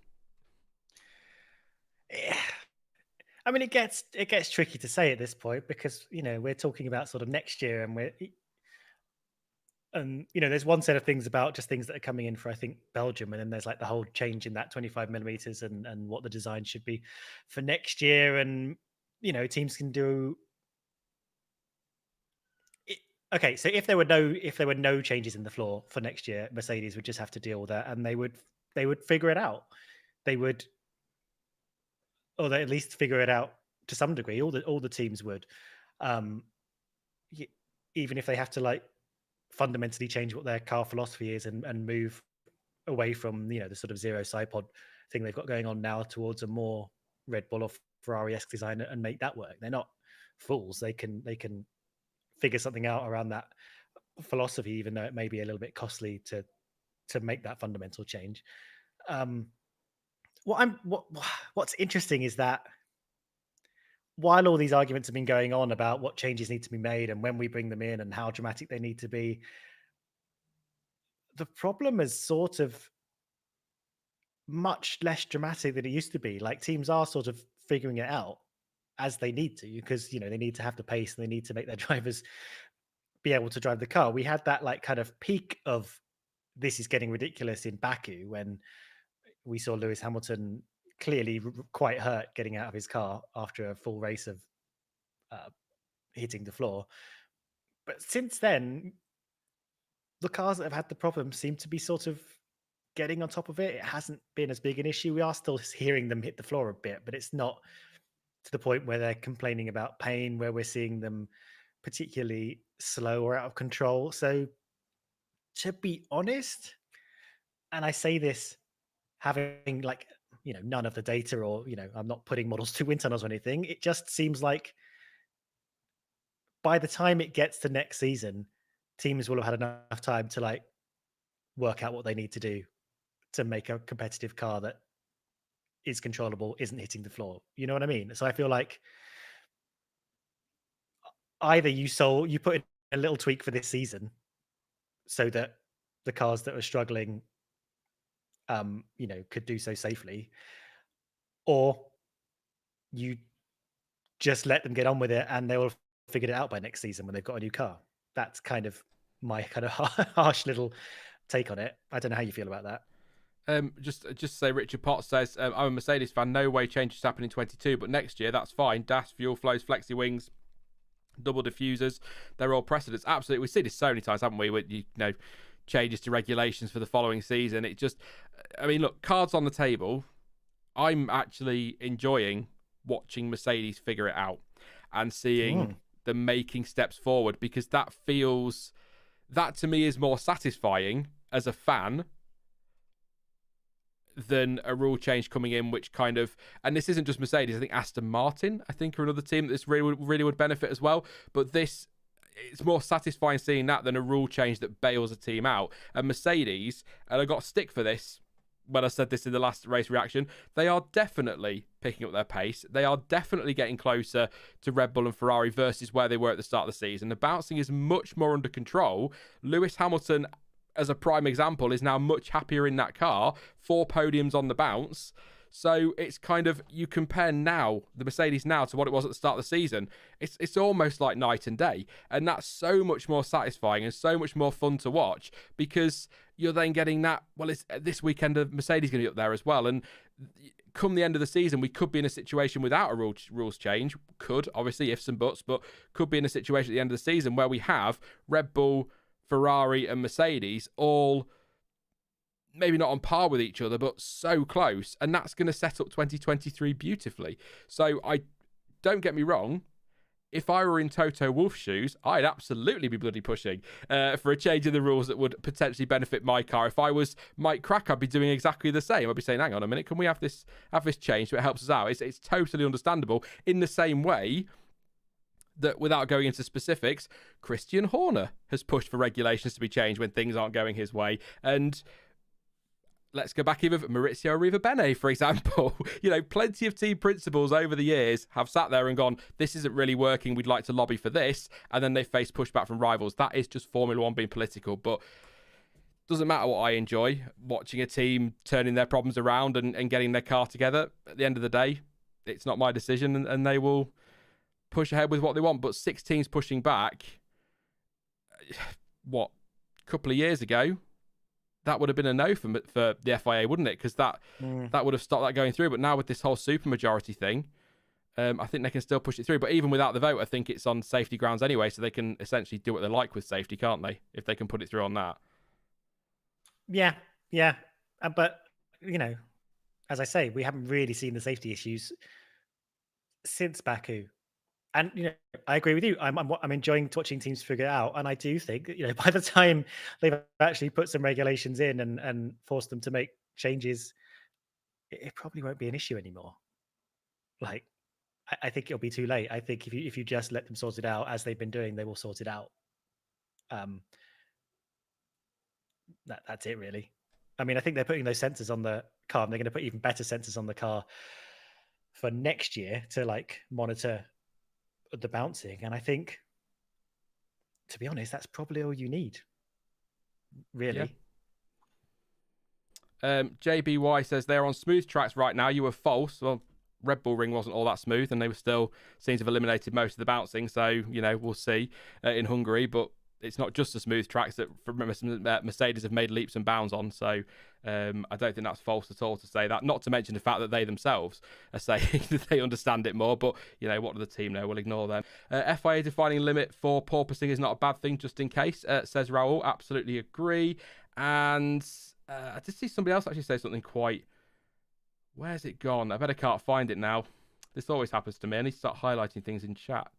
Yeah. I mean, it gets tricky to say at this point because we're talking about sort of next year, and there's one set of things about just things that are coming in for, I think, Belgium, and then there's like the whole change in that 25 millimeters and what the design should be for next year, and teams can do. Okay, so if there were no changes in the floor for next year, Mercedes would just have to deal with that, and they would figure it out. They would. Or they at least figure it out to some degree. All the teams would, even if they have to fundamentally change what their car philosophy is and move away from the sort of zero side pod thing they've got going on now towards a more Red Bull or Ferrari-esque design and make that work. They're not fools. They can figure something out around that philosophy, even though it may be a little bit costly to make that fundamental change. What's interesting is that while all these arguments have been going on about what changes need to be made and when we bring them in and how dramatic they need to be, the problem is sort of much less dramatic than it used to be. Like, teams are sort of figuring it out as they need to, because they need to have the pace and they need to make their drivers be able to drive the car. We had that kind of peak of this is getting ridiculous in Baku when we saw Lewis Hamilton clearly quite hurt getting out of his car after a full race of hitting the floor. But since then, the cars that have had the problem seem to be sort of getting on top of it. It hasn't been as big an issue. We are still hearing them hit the floor a bit, but it's not to the point where they're complaining about pain, where we're seeing them particularly slow or out of control. So to be honest, and I say this having none of the data, or I'm not putting models to wind tunnels or anything, it just seems like by the time it gets to next season, teams will have had enough time to work out what they need to do to make a competitive car that is controllable, isn't hitting the floor. You know what I mean? So I feel like either you put in a little tweak for this season so that the cars that are struggling could do so safely, or you just let them get on with it and they will have figured it out by next season when they've got a new car. That's kind of my kind of harsh little take on it. I don't know how you feel about that. Just say Richard Potts says, I'm a Mercedes fan. No way changes happen in 22, but next year that's fine. DAS, fuel flows, flexi wings, double diffusers, they're all precedents. Absolutely, we've seen this so many times, haven't we? With changes to regulations for the following season. It just, I mean, look, cards on the table. I'm actually enjoying watching Mercedes figure it out and seeing them making steps forward, because that to me is more satisfying as a fan than a rule change coming in, which kind of, and this isn't just Mercedes, I think Aston Martin, are another team that this really would benefit as well. But it's more satisfying seeing that than a rule change that bails a team out. And Mercedes, and I got stick for this when I said this in the last race reaction, they are definitely picking up their pace. They are definitely getting closer to Red Bull and Ferrari versus where they were at the start of the season. The bouncing is much more under control. Lewis Hamilton, as a prime example, is now much happier in that car. 4 podiums on the bounce. So it's kind of, you compare now, the Mercedes now, to what it was at the start of the season. It's almost like night and day. And that's so much more satisfying and so much more fun to watch, because you're then getting that, well, it's this weekend of Mercedes going to be up there as well. And come the end of the season, we could be in a situation without a rules change. Could, obviously, ifs and buts, but could be in a situation at the end of the season where we have Red Bull, Ferrari and Mercedes all maybe not on par with each other, but so close. And that's going to set up 2023 beautifully. So don't get me wrong, if I were in Toto Wolff's shoes, I'd absolutely be bloody pushing for a change in the rules that would potentially benefit my car. If I was Mike Crack, I'd be doing exactly the same. I'd be saying, hang on a minute, can we have this change so it helps us out? It's totally understandable. In the same way that, without going into specifics, Christian Horner has pushed for regulations to be changed when things aren't going his way. And let's go back even Maurizio Arrivabene, for example. Plenty of team principals over the years have sat there and gone, this isn't really working, we'd like to lobby for this. And then they face pushback from rivals. That is just Formula One being political. But doesn't matter what I enjoy, watching a team turning their problems around and getting their car together. At the end of the day, it's not my decision, and they will push ahead with what they want. But 6 teams pushing back, a couple of years ago, that would have been a no for the FIA, wouldn't it? Because that would have stopped that going through. But now with this whole supermajority thing, I think they can still push it through. But even without the vote, I think it's on safety grounds anyway, so they can essentially do what they like with safety, can't they? If they can put it through on that. Yeah. But, as I say, we haven't really seen the safety issues since Baku. And, I agree with you. I'm enjoying watching teams figure it out. And I do think, by the time they've actually put some regulations in and forced them to make changes, it probably won't be an issue anymore. Like, I think it'll be too late. I think if you just let them sort it out as they've been doing, they will sort it out. That's it, really. I mean, I think they're putting those sensors on the car, and they're going to put even better sensors on the car for next year to monitor the bouncing. And I think, to be honest, that's probably all you need, really. Yeah. JBY says they're on smooth tracks right now. You were false. Well, Red Bull Ring wasn't all that smooth, and they were still seem to have eliminated most of the bouncing. So we'll see in Hungary, but it's not just the smooth tracks that Mercedes have made leaps and bounds on. So I don't think that's false at all to say that. Not to mention the fact that they themselves are saying that they understand it more. But, what do the team know? We'll ignore them. FIA defining limit for porpoising is not a bad thing, just in case, says Raul. Absolutely agree. And I did see somebody else actually say something quite... Where's it gone? I better can't find it now. This always happens to me. I need to start highlighting things in chat.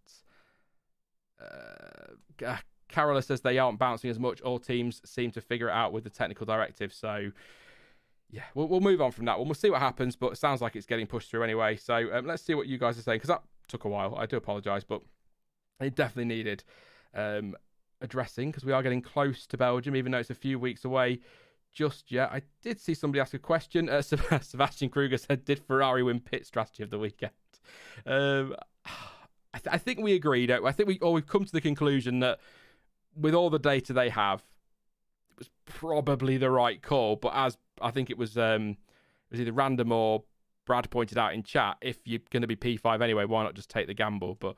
Carola says they aren't bouncing as much. All teams seem to figure it out with the technical directive. So, yeah, we'll move on from that one. We'll see what happens, but it sounds like it's getting pushed through anyway. So let's see what you guys are saying, because that took a while. I do apologise, but it definitely needed addressing, because we are getting close to Belgium, even though it's a few weeks away just yet. I did see somebody ask a question. Sebastian Kruger said, did Ferrari win pit strategy of the weekend? I think we agree, don't we? I think we've come to the conclusion that with all the data they have, was probably the right call. But as I think it was either random or Brad pointed out in chat, if you're going to be P5 anyway, why not just take the gamble? But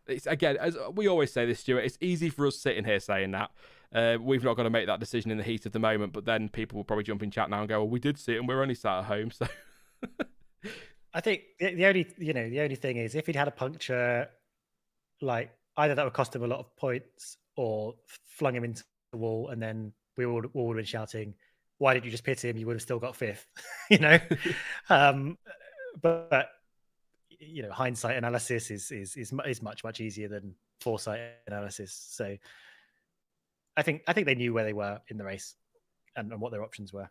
it's, again, as we always say this, Stuart, it's easy for us sitting here saying that. We've not got to make that decision in the heat of the moment, but then people will probably jump in chat now and go, well, we did see it and we're only sat at home. So I think the only thing is, if he'd had a puncture, like either that would cost him a lot of points or flung him into the wall, and then we all would have been shouting, why did you just pit him? You would have still got fifth, but hindsight analysis is much easier than foresight analysis. So I think they knew where they were in the race and what their options were.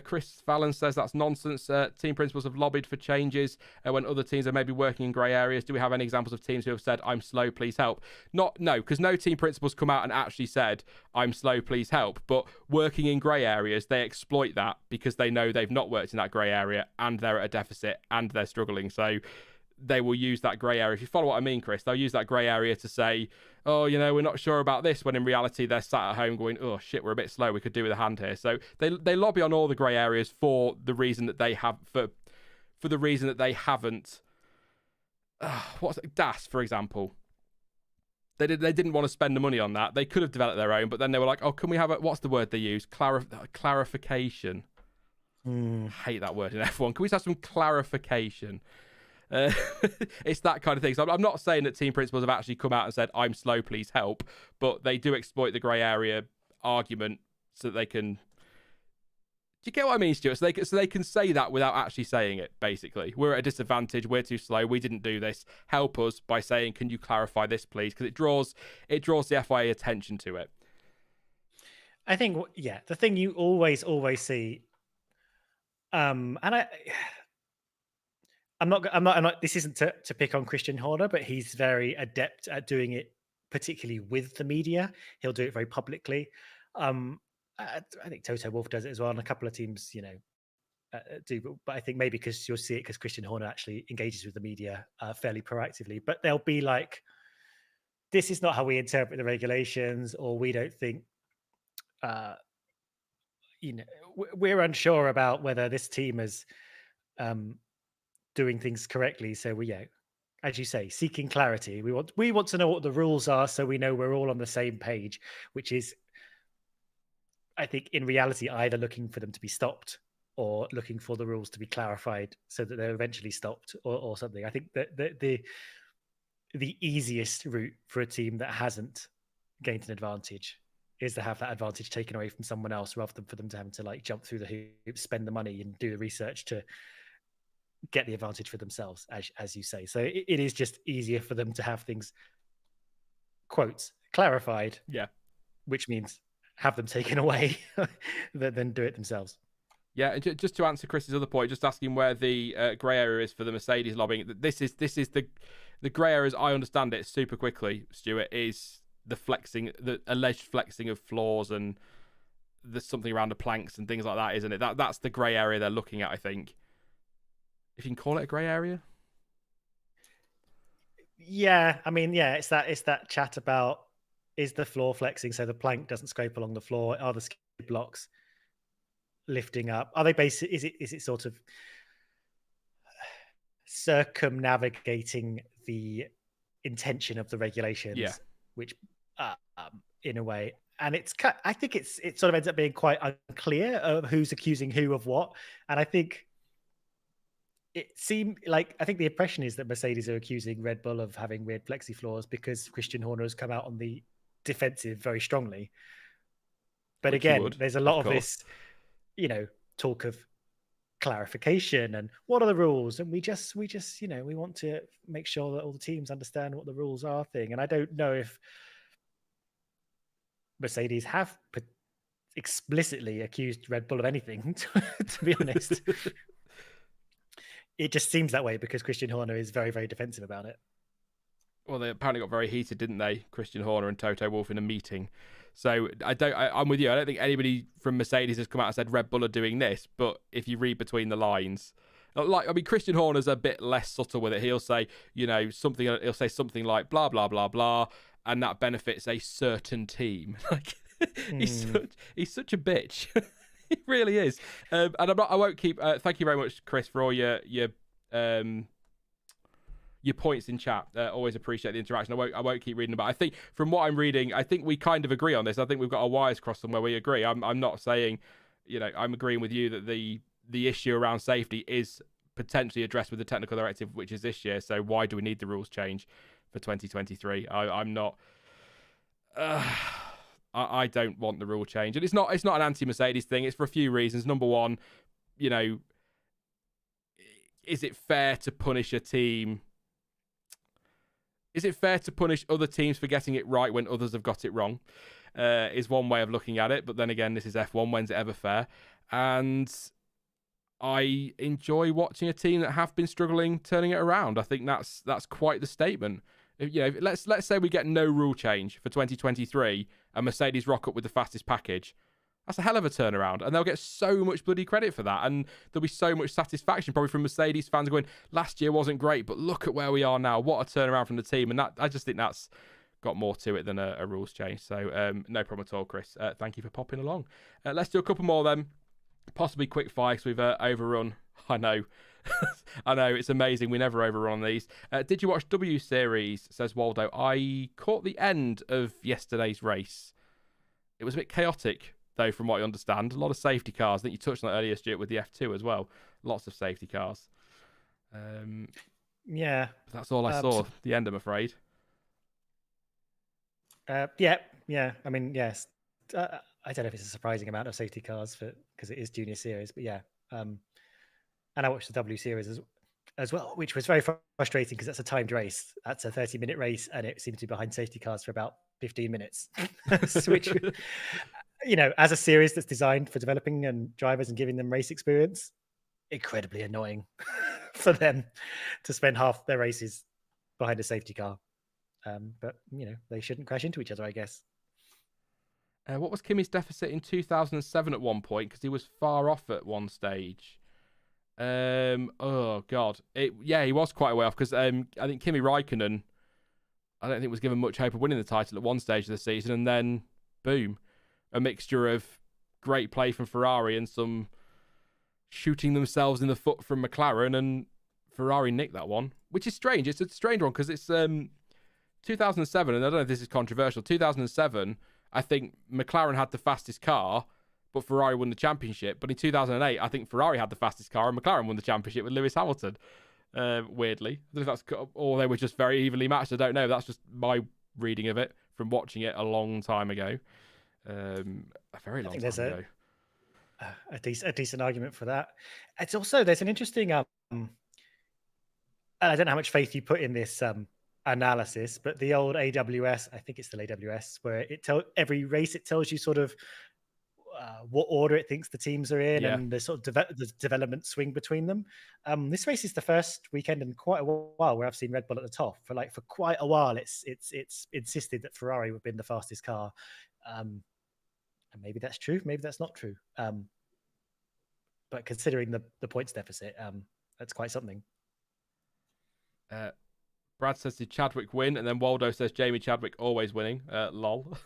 Chris Fallon says that's nonsense. Team principals have lobbied for changes when other teams are maybe working in grey areas. Do we have any examples of teams who have said, I'm slow, please help? No, because no team principals come out and actually said, I'm slow, please help. But working in grey areas, they exploit that because they know they've not worked in that grey area and they're at a deficit and they're struggling. So they will use that grey area. If you follow what I mean, Chris, they'll use that grey area to say, oh, we're not sure about this, when in reality they're sat at home going, oh shit, we're a bit slow, we could do with a hand here. So they lobby on all the grey areas for the reason that they have, for the reason that they haven't. DAS, for example. They didn't want to spend the money on that. They could have developed their own, but then they were like, oh, can we have what's the word they use? Clarification. I hate that word in F1. Can we just have some clarification? It's that kind of thing. So I'm not saying that team principals have actually come out and said, I'm slow, please help, but they do exploit the grey area argument so that they can. Do you get what I mean, Stuart? So they can say that without actually saying it, basically. We're at a disadvantage, we're too slow, we didn't do this. Help us by saying, can you clarify this, please? Because it draws the FIA attention to it. I think, the thing you always see, and I'm not. This isn't to pick on Christian Horner, but he's very adept at doing it, particularly with the media. He'll do it very publicly. I think Toto Wolff does it as well, and a couple of teams, do. But I think maybe because you'll see it because Christian Horner actually engages with the media fairly proactively. But they'll be like, "This is not how we interpret the regulations," or "We don't think." We're unsure about whether this team is doing things correctly. So as you say, seeking clarity. We want to know what the rules are so we know we're all on the same page, which is, I think, in reality, either looking for them to be stopped or looking for the rules to be clarified so that they're eventually stopped or something. I think that the easiest route for a team that hasn't gained an advantage is to have that advantage taken away from someone else rather than for them to have to jump through the hoops, spend the money and do the research to get the advantage for themselves, as you say. So it is just easier for them to have things, quotes, clarified, which means have them taken away than do it themselves. Yeah, and just to answer Chris's other point, just asking where the grey area is for the Mercedes lobbying. This is the grey areas. I understand it super quickly, Stuart, is the alleged flexing of floors, and there's something around the planks and things like that, isn't it? That's the grey area they're looking at, I think. If you can call it a grey area. Yeah, I mean, it's that chat about, is the floor flexing so the plank doesn't scrape along the floor? Are the skid blocks lifting up? Are they is it sort of circumnavigating the intention of the regulations, which in a way, and I think it sort of ends up being quite unclear of who's accusing who of what. And I think it seemed like, I think the impression is that Mercedes are accusing Red Bull of having weird flexi floors because Christian Horner has come out on the defensive very strongly. But again, there's a lot of this, talk of clarification and what are the rules, and we just we want to make sure that all the teams understand what the rules are thing. And I don't know if Mercedes have explicitly accused Red Bull of anything, to be honest. It just seems that way because Christian Horner is very, very defensive about it. Well, they apparently got very heated, didn't they? Christian Horner and Toto Wolff in a meeting. So I'm with you. I don't think anybody from Mercedes has come out and said Red Bull are doing this. But if you read between the lines, Christian Horner's a bit less subtle with it. He'll say, something. He'll say something like blah blah blah blah, and that benefits a certain team. Hmm. He's such a bitch. He really is. And I won't keep. Thank you very much, Chris, for all your points in chat. Always appreciate the interaction. I won't keep reading, but I think from what I'm reading, I think we kind of agree on this. I think we've got our wires crossed somewhere. We agree. I'm not saying, I'm agreeing with you that the issue around safety is potentially addressed with the technical directive, which is this year. So why do we need the rules change for 2023? I'm not. I don't want the rule change, and it's not an anti-Mercedes thing. It's for a few reasons. Number one, is it fair to punish a team? Is it fair to punish other teams for getting it right when others have got it wrong? Is one way of looking at it. But then again, this is F1. When's it ever fair? And I enjoy watching a team that have been struggling turning it around. I think that's quite the statement. Let's say we get no rule change for 2023 and Mercedes rock up with the fastest package. That's a hell of a turnaround, and they'll get so much bloody credit for that, and there'll be so much satisfaction probably from Mercedes fans going, last year wasn't great, but look at where we are now. What a turnaround from the team, and that I just think that's got more to it than a rules change. So no problem at all, Chris. Thank you for popping along. Let's do a couple more then, possibly quick fire because we've overrun. I know. I know, it's amazing. We never overrun these. Did you watch W Series, says Waldo. I caught the end of yesterday's race. It was a bit chaotic, though, from what I understand. A lot of safety cars. I think you touched on that earlier, Stuart, with the F2 as well. Lots of safety cars. Yeah. That's all I saw. The end, I'm afraid. Yeah. I mean, yes. I don't know if it's a surprising amount of safety cars because it is Junior Series, but yeah. And I watched the W Series as well, which was very frustrating because that's a timed race. That's a 30-minute race, and it seemed to be behind safety cars for about 15 minutes. Which, as a series that's designed for developing and drivers and giving them race experience, incredibly annoying for them to spend half their races behind a safety car. But they shouldn't crash into each other, I guess. What was Kimi's deficit in 2007 at one point? Because he was far off at one stage. Oh god, he was quite a way off because I think Kimi Räikkönen, I don't think was given much hope of winning the title at one stage of the season, and then boom, a mixture of great play from Ferrari and some shooting themselves in the foot from McLaren, and Ferrari nicked that one, which is strange. It's a strange one because it's 2007, and I don't know if this is controversial. 2007, I think McLaren had the fastest car, but Ferrari won the championship. But in 2008, I think Ferrari had the fastest car and McLaren won the championship with Lewis Hamilton. Weirdly, I don't know if that's, or they were just very evenly matched. I don't know. That's just my reading of it from watching it a long time ago. A very long time ago. A decent argument for that. It's also, there's an interesting. I don't know how much faith you put in this analysis, but the old AWS, I think it's still AWS, where every race it tells you sort of what order it thinks the teams are in, and the sort of the development swing between them. This race is the first weekend in quite a while where I've seen Red Bull at the top. For quite a while, it's insisted that Ferrari would have been the fastest car, and maybe that's true, maybe that's not true. But considering the points deficit, that's quite something. Brad says, did Chadwick win? And then Waldo says, Jamie Chadwick always winning. Lol.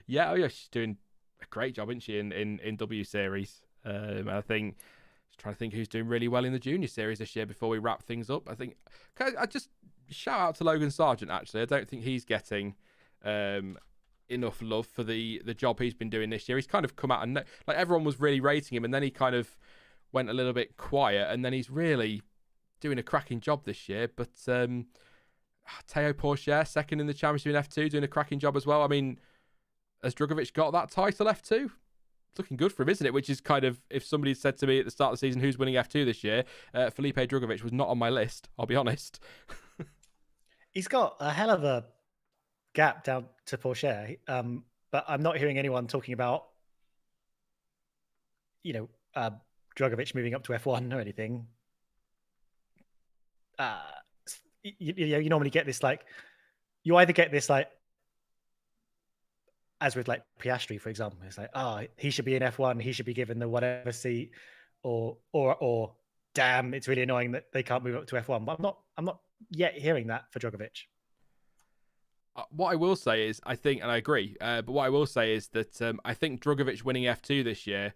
Yeah, she's doing a great job, isn't she, in W Series? I think just trying to think who's doing really well in the Junior Series this year before we wrap things up. I think I just shout out to Logan Sargent. Actually, I don't think he's getting enough love for the job he's been doing this year. He's kind of come out and everyone was really rating him, and then he kind of went a little bit quiet, and then he's really doing a cracking job this year. But Théo Pourchaire, second in the championship in F2, doing a cracking job as well. I mean, has Drugovich got that title F2? It's looking good for him, isn't it? Which is kind of, if somebody said to me at the start of the season who's winning F2 this year, Felipe Drugovich was not on my list, I'll be honest. He's got a hell of a gap down to Pourchaire, but I'm not hearing anyone talking about Drugovich moving up to F1 or anything. You normally get this you either get this as with Piastri, for example, it's he should be in F1, he should be given the whatever seat, or damn, it's really annoying that they can't move up to F1. But I'm not yet hearing that for Drugovich. what I will say is, I think, and I agree, but what I will say is that I think Drugovich winning F2 this year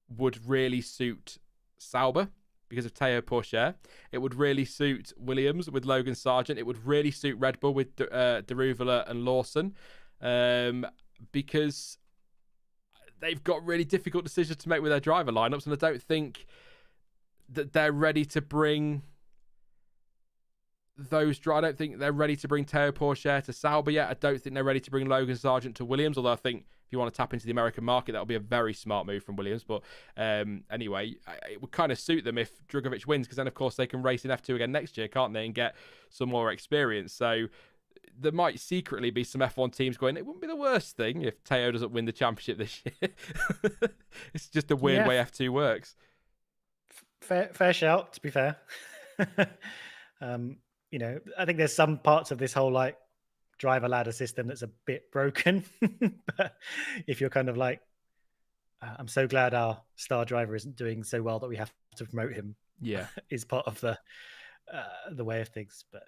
would really suit Sauber because of Teo Pourchaire. It would really suit Williams with Logan Sargent. It would really suit Red Bull with Deruvala and Lawson, because they've got really difficult decisions to make with their driver lineups, and I don't think that they're ready to bring I don't think they're ready to bring Teo Pourchaire to Sauber yet. I don't think they're ready to bring Logan Sargent to Williams, although I think if you want to tap into the American market, that'll be a very smart move from Williams. But anyway, it would kind of suit them if Drugovich wins, because then, of course, they can race in F2 again next year, can't they, and get some more experience. So there might secretly be some F1 teams going, it wouldn't be the worst thing if Teo doesn't win the championship this year. It's just a weird way F2 works. Fair shout, to be fair. I think there's some parts of this whole like driver ladder system that's a bit broken. But if you're kind of like, I'm so glad our star driver isn't doing so well that we have to promote him. Yeah, is part of the way of things. But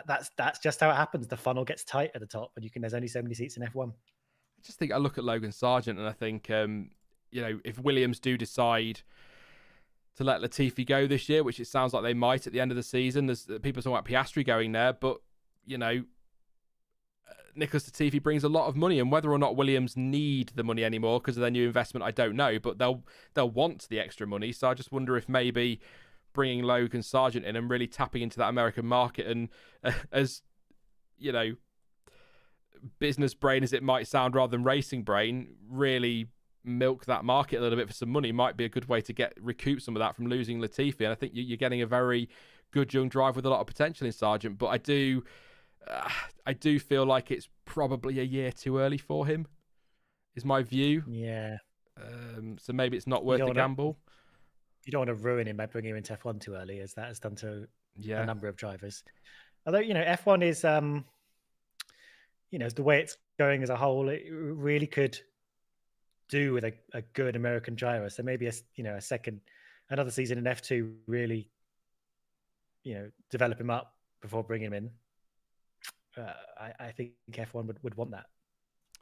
that's just how it happens. The funnel gets tight at the top, and there's only so many seats in F1. I just think I look at Logan Sargent, and I think if Williams do decide to let Latifi go this year, which it sounds like they might at the end of the season. There's people talking about Piastri going there, but Nicholas Latifi brings a lot of money, and whether or not Williams need the money anymore because of their new investment, I don't know. But they'll want the extra money, so I just wonder if maybe bringing Logan Sargent in and really tapping into that American market, and as business brain as it might sound rather than racing brain, really milk that market a little bit for some money might be a good way to recoup some of that from losing Latifi. And I think you're getting a very good young driver with a lot of potential in Sargent, but I do feel like it's probably a year too early for him, is my view. Yeah. So maybe it's not worth the gamble. You don't want to ruin him by bringing him into F1 too early, as that has done to a number of drivers. Although, F1 is, the way it's going as a whole, it really could do with a good American driver. So maybe another season in F2, really, develop him up before bringing him in. I think F1 would want that.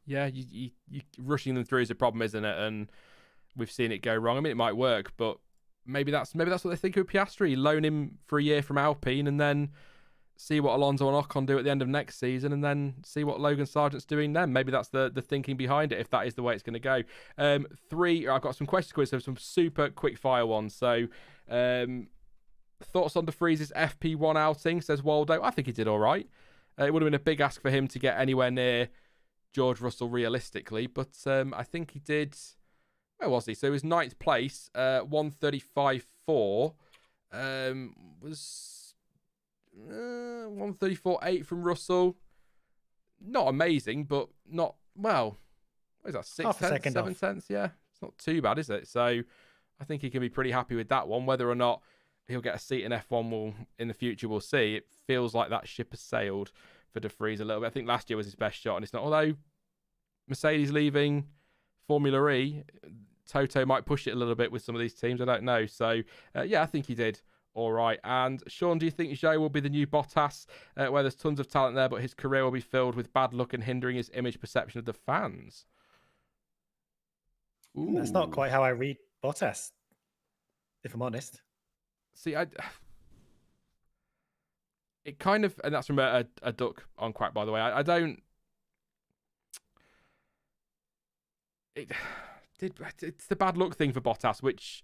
Yeah, you rushing them through is a problem, isn't it? And we've seen it go wrong. I mean, it might work, but maybe that's what they think of Piastri. Loan him for a year from Alpine, and then see what Alonso and Ocon do at the end of next season, and then see what Logan Sargent's doing then. Maybe that's the thinking behind it, if that is the way it's going to go. I've got some questions quiz, so some super quick fire ones. So thoughts on De Vries's FP1 outing, says Waldo. I think he did all right. It would have been a big ask for him to get anywhere near George Russell realistically, but I think he did. Where was he? So he was 9th place, 135.4. Was 134.8 from Russell. Not amazing, but not, well, what is that, 6 tenths, 7 tenths? Yeah, it's not too bad, is it? So I think he can be pretty happy with that one. Whether or not he'll get a seat in F1 in the future, we'll see. It feels like that ship has sailed for De Vries a little bit. I think last year was his best shot, and it's not. Although Mercedes leaving Formula E, Toto might push it a little bit with some of these teams. I don't know. So yeah, I think he did all right. And Sean, do you think Zhou will be the new Bottas, where there's tons of talent there, but his career will be filled with bad luck and hindering his image perception of the fans? Ooh. That's not quite how I read Bottas, if I'm honest. See, it kind of, and that's from a duck on Quack, by the way. I don't. It's the bad luck thing for Bottas, which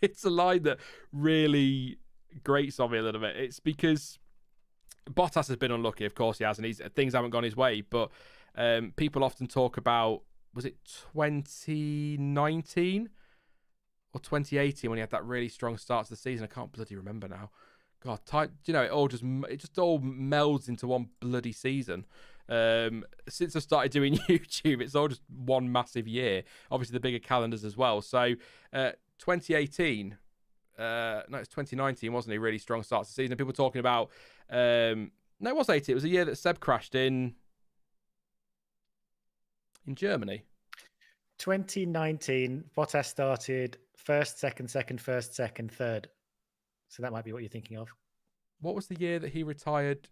it's a line that really grates on me a little bit. It's because Bottas has been unlucky, of course he has, and things haven't gone his way. But people often talk about, was it 2019 or 2018 when he had that really strong start to the season? I can't bloody remember now. God, it all just melds into one bloody season. Since I started doing YouTube, it's all just one massive year. Obviously, the bigger calendars as well. So, 2018, it's 2019, wasn't it? Really strong start to the season. People talking about, no, it was 18. It was a year that Seb crashed in Germany. 2019, Bottas started first, second, first, second, third. So that might be what you're thinking of. What was the year that he retired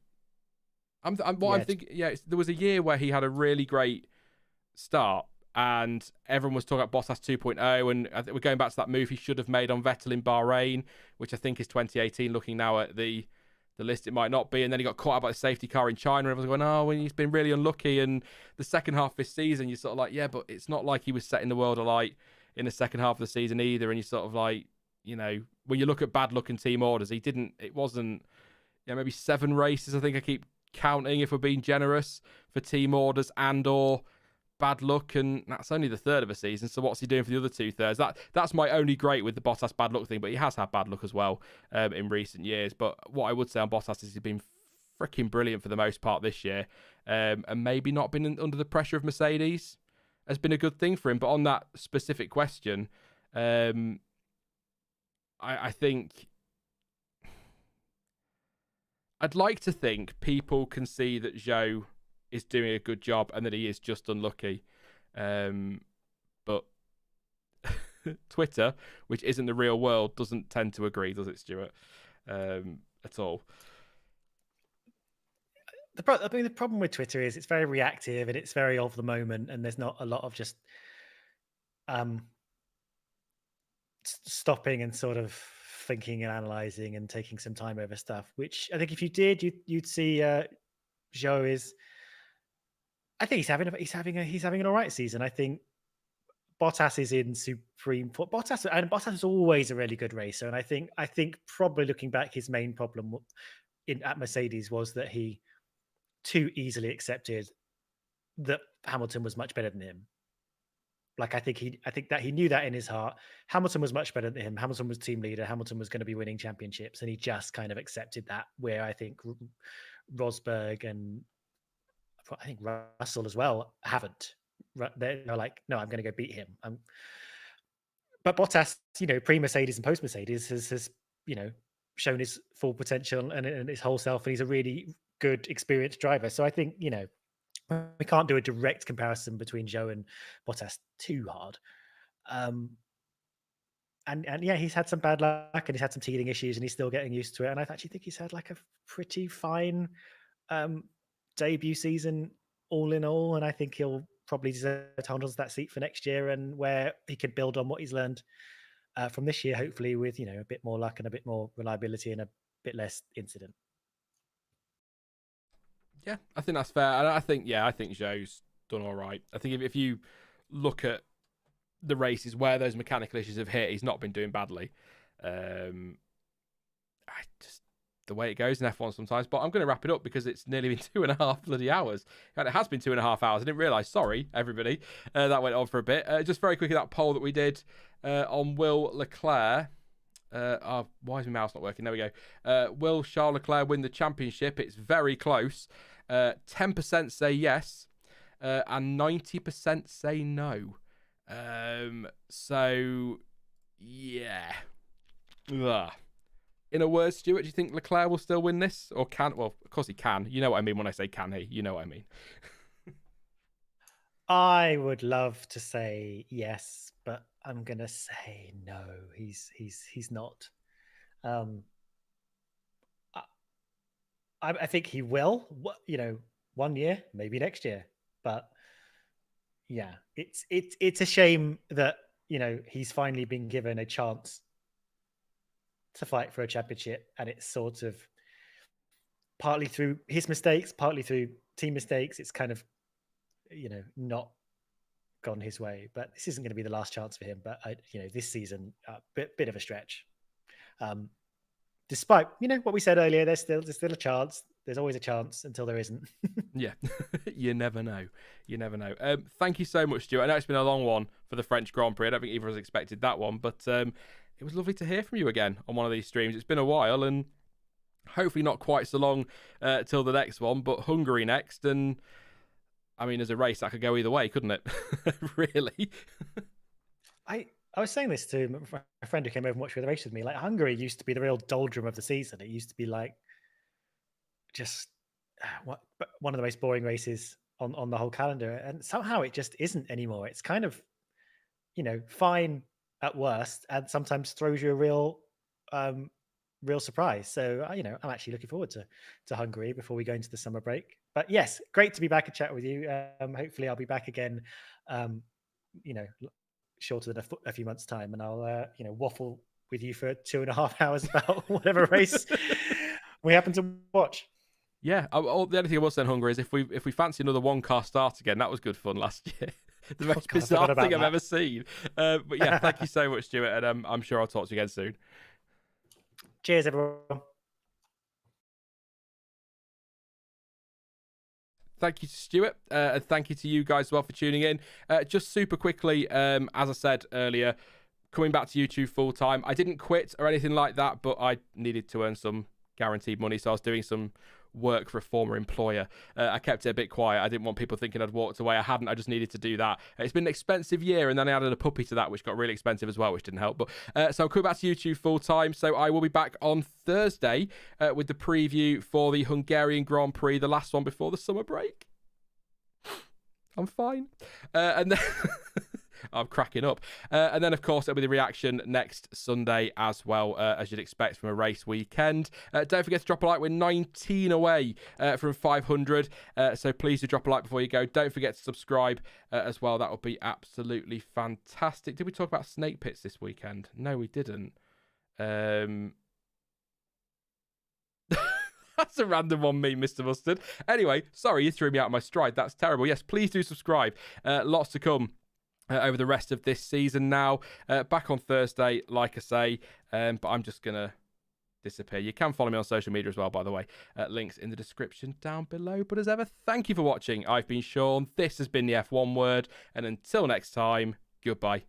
I'm thinking. Yeah, there was a year where he had a really great start, and everyone was talking about Bottas 2.0, and I think we're going back to that move he should have made on Vettel in Bahrain, which I think is 2018. Looking now at the list, it might not be. And then he got caught out by the safety car in China, and everyone's going, "Oh, well, he's been really unlucky." And the second half of this season, you're sort of like, "Yeah, but it's not like he was setting the world alight in the second half of the season either." And you're sort of like, when you look at bad luck and team orders, it wasn't, maybe 7 races. I think I keep counting, if we're being generous, for team orders and or bad luck, and that's only the third of a season. So what's he doing for the other 2/3? That's my only great with the Bottas bad luck thing, but he has had bad luck as well in recent years. But what I would say on Bottas is he's been freaking brilliant for the most part this year, and maybe not been under the pressure of Mercedes has been a good thing for him. But on that specific question, I think I'd like to think people can see that Zhou is doing a good job and that he is just unlucky. But Twitter, which isn't the real world, doesn't tend to agree, does it, Stuart? At all. The problem with Twitter is it's very reactive and it's very of the moment, and there's not a lot of just stopping and sort of thinking and analyzing and taking some time over stuff, which I think if you did, you'd see Zhou is. I think he's having an all right season. I think Bottas is in supreme form. Bottas is always a really good racer, and I think probably looking back, his main problem at Mercedes was that he too easily accepted that Hamilton was much better than him. Like I think that he knew that in his heart. Hamilton was much better than him. Hamilton was team leader. Hamilton was going to be winning championships, and he just kind of accepted that. Where I think Rosberg and I think Russell as well haven't. They're like, no, I'm going to go beat him. But Bottas, pre-Mercedes and post-Mercedes has shown his full potential and his whole self, and he's a really good, experienced driver. So I think we can't do a direct comparison between Zhou and Bottas too hard. And yeah, he's had some bad luck and he's had some teething issues, and he's still getting used to it. And I actually think he's had like a pretty fine debut season all in all, and I think he'll probably deserve to hold on to that seat for next year, and where he could build on what he's learned from this year, hopefully with a bit more luck and a bit more reliability and a bit less incident. Yeah, I think that's fair, and I think Zhou's done all right. I think if you look at the races where those mechanical issues have hit, he's not been doing badly. The way it goes in F1 sometimes. But I'm going to wrap it up because it's nearly been 2.5 bloody hours. And it has been 2.5 hours. I didn't realise. Sorry, everybody. That went on for a bit. Just very quickly, that poll that we did on Will Leclerc. Why is my mouse not working? There we go. Will Charles Leclerc win the championship? It's very close. 10% say yes, and 90% say no. So, yeah. Ugh. In a word, Stuart, do you think Leclerc will still win this? Or can? Well, of course he can. You know what I mean when I say can he. You know what I mean. I would love to say yes, but I'm going to say no. He's not. I think he will, 1 year, maybe next year. But yeah, it's a shame that, he's finally been given a chance to fight for a championship, and it's sort of partly through his mistakes, partly through team mistakes. It's kind of, not gone his way, but this isn't going to be the last chance for him. But this season, bit of a stretch. Despite what we said earlier, there's still a chance. There's always a chance until there isn't. Yeah, you never know. Thank you so much, Stuart. I know it's been a long one for the French Grand Prix. I don't think either of us expected that one, but it was lovely to hear from you again on one of these streams. It's been a while, and hopefully not quite so long till the next one, but Hungary next. And I mean, as a race, that could go either way, couldn't it? Really? I was saying this to a friend who came over and watched the race with me. Like, Hungary used to be the real doldrum of the season. It used to be like just one of the most boring races on the whole calendar, and somehow it just isn't anymore. It's kind of fine at worst, and sometimes throws you a real real surprise. So, I'm actually looking forward to Hungary before we go into the summer break. But yes, great to be back and chat with you. Hopefully, I'll be back again, um, shorter than a few months' time, and I'll, waffle with you for 2.5 hours about whatever race we happen to watch. Yeah, the only thing I will say in Hungary is if we fancy another one car start again, that was good fun last year. The most bizarre thing I've ever seen. But yeah, thank you so much, Stuart, and I'm sure I'll talk to you again soon. Cheers, everyone. Thank you to Stuart, and thank you to you guys as well for tuning in. Just super quickly, as I said earlier, coming back to YouTube full time. I didn't quit or anything like that, but I needed to earn some guaranteed money, so I was doing some work for a former employer. I kept it a bit quiet. I didn't want people thinking I'd walked away. I hadn't. I just needed to do that. It's been an expensive year, and then I added a puppy to that, which got really expensive as well, which didn't help. But so I'm coming back to YouTube full time. So I will be back on Thursday with the preview for the Hungarian Grand Prix, the last one before the summer break. I'm fine. And then I'm cracking up. And then, of course, it'll be the reaction next Sunday as well, as you'd expect from a race weekend. Don't forget to drop a like. We're 19 away from 500. So please do drop a like before you go. Don't forget to subscribe as well. That would be absolutely fantastic. Did we talk about snake pits this weekend? No, we didn't. That's a random one, me, Mr. Mustard. Anyway, sorry, you threw me out of my stride. That's terrible. Yes, please do subscribe. Lots to come over the rest of this season now. Back on Thursday, like I say, but I'm just going to disappear. You can follow me on social media as well, by the way. Links in the description down below. But as ever, thank you for watching. I've been Sean. This has been the F1 Word. And until next time, goodbye.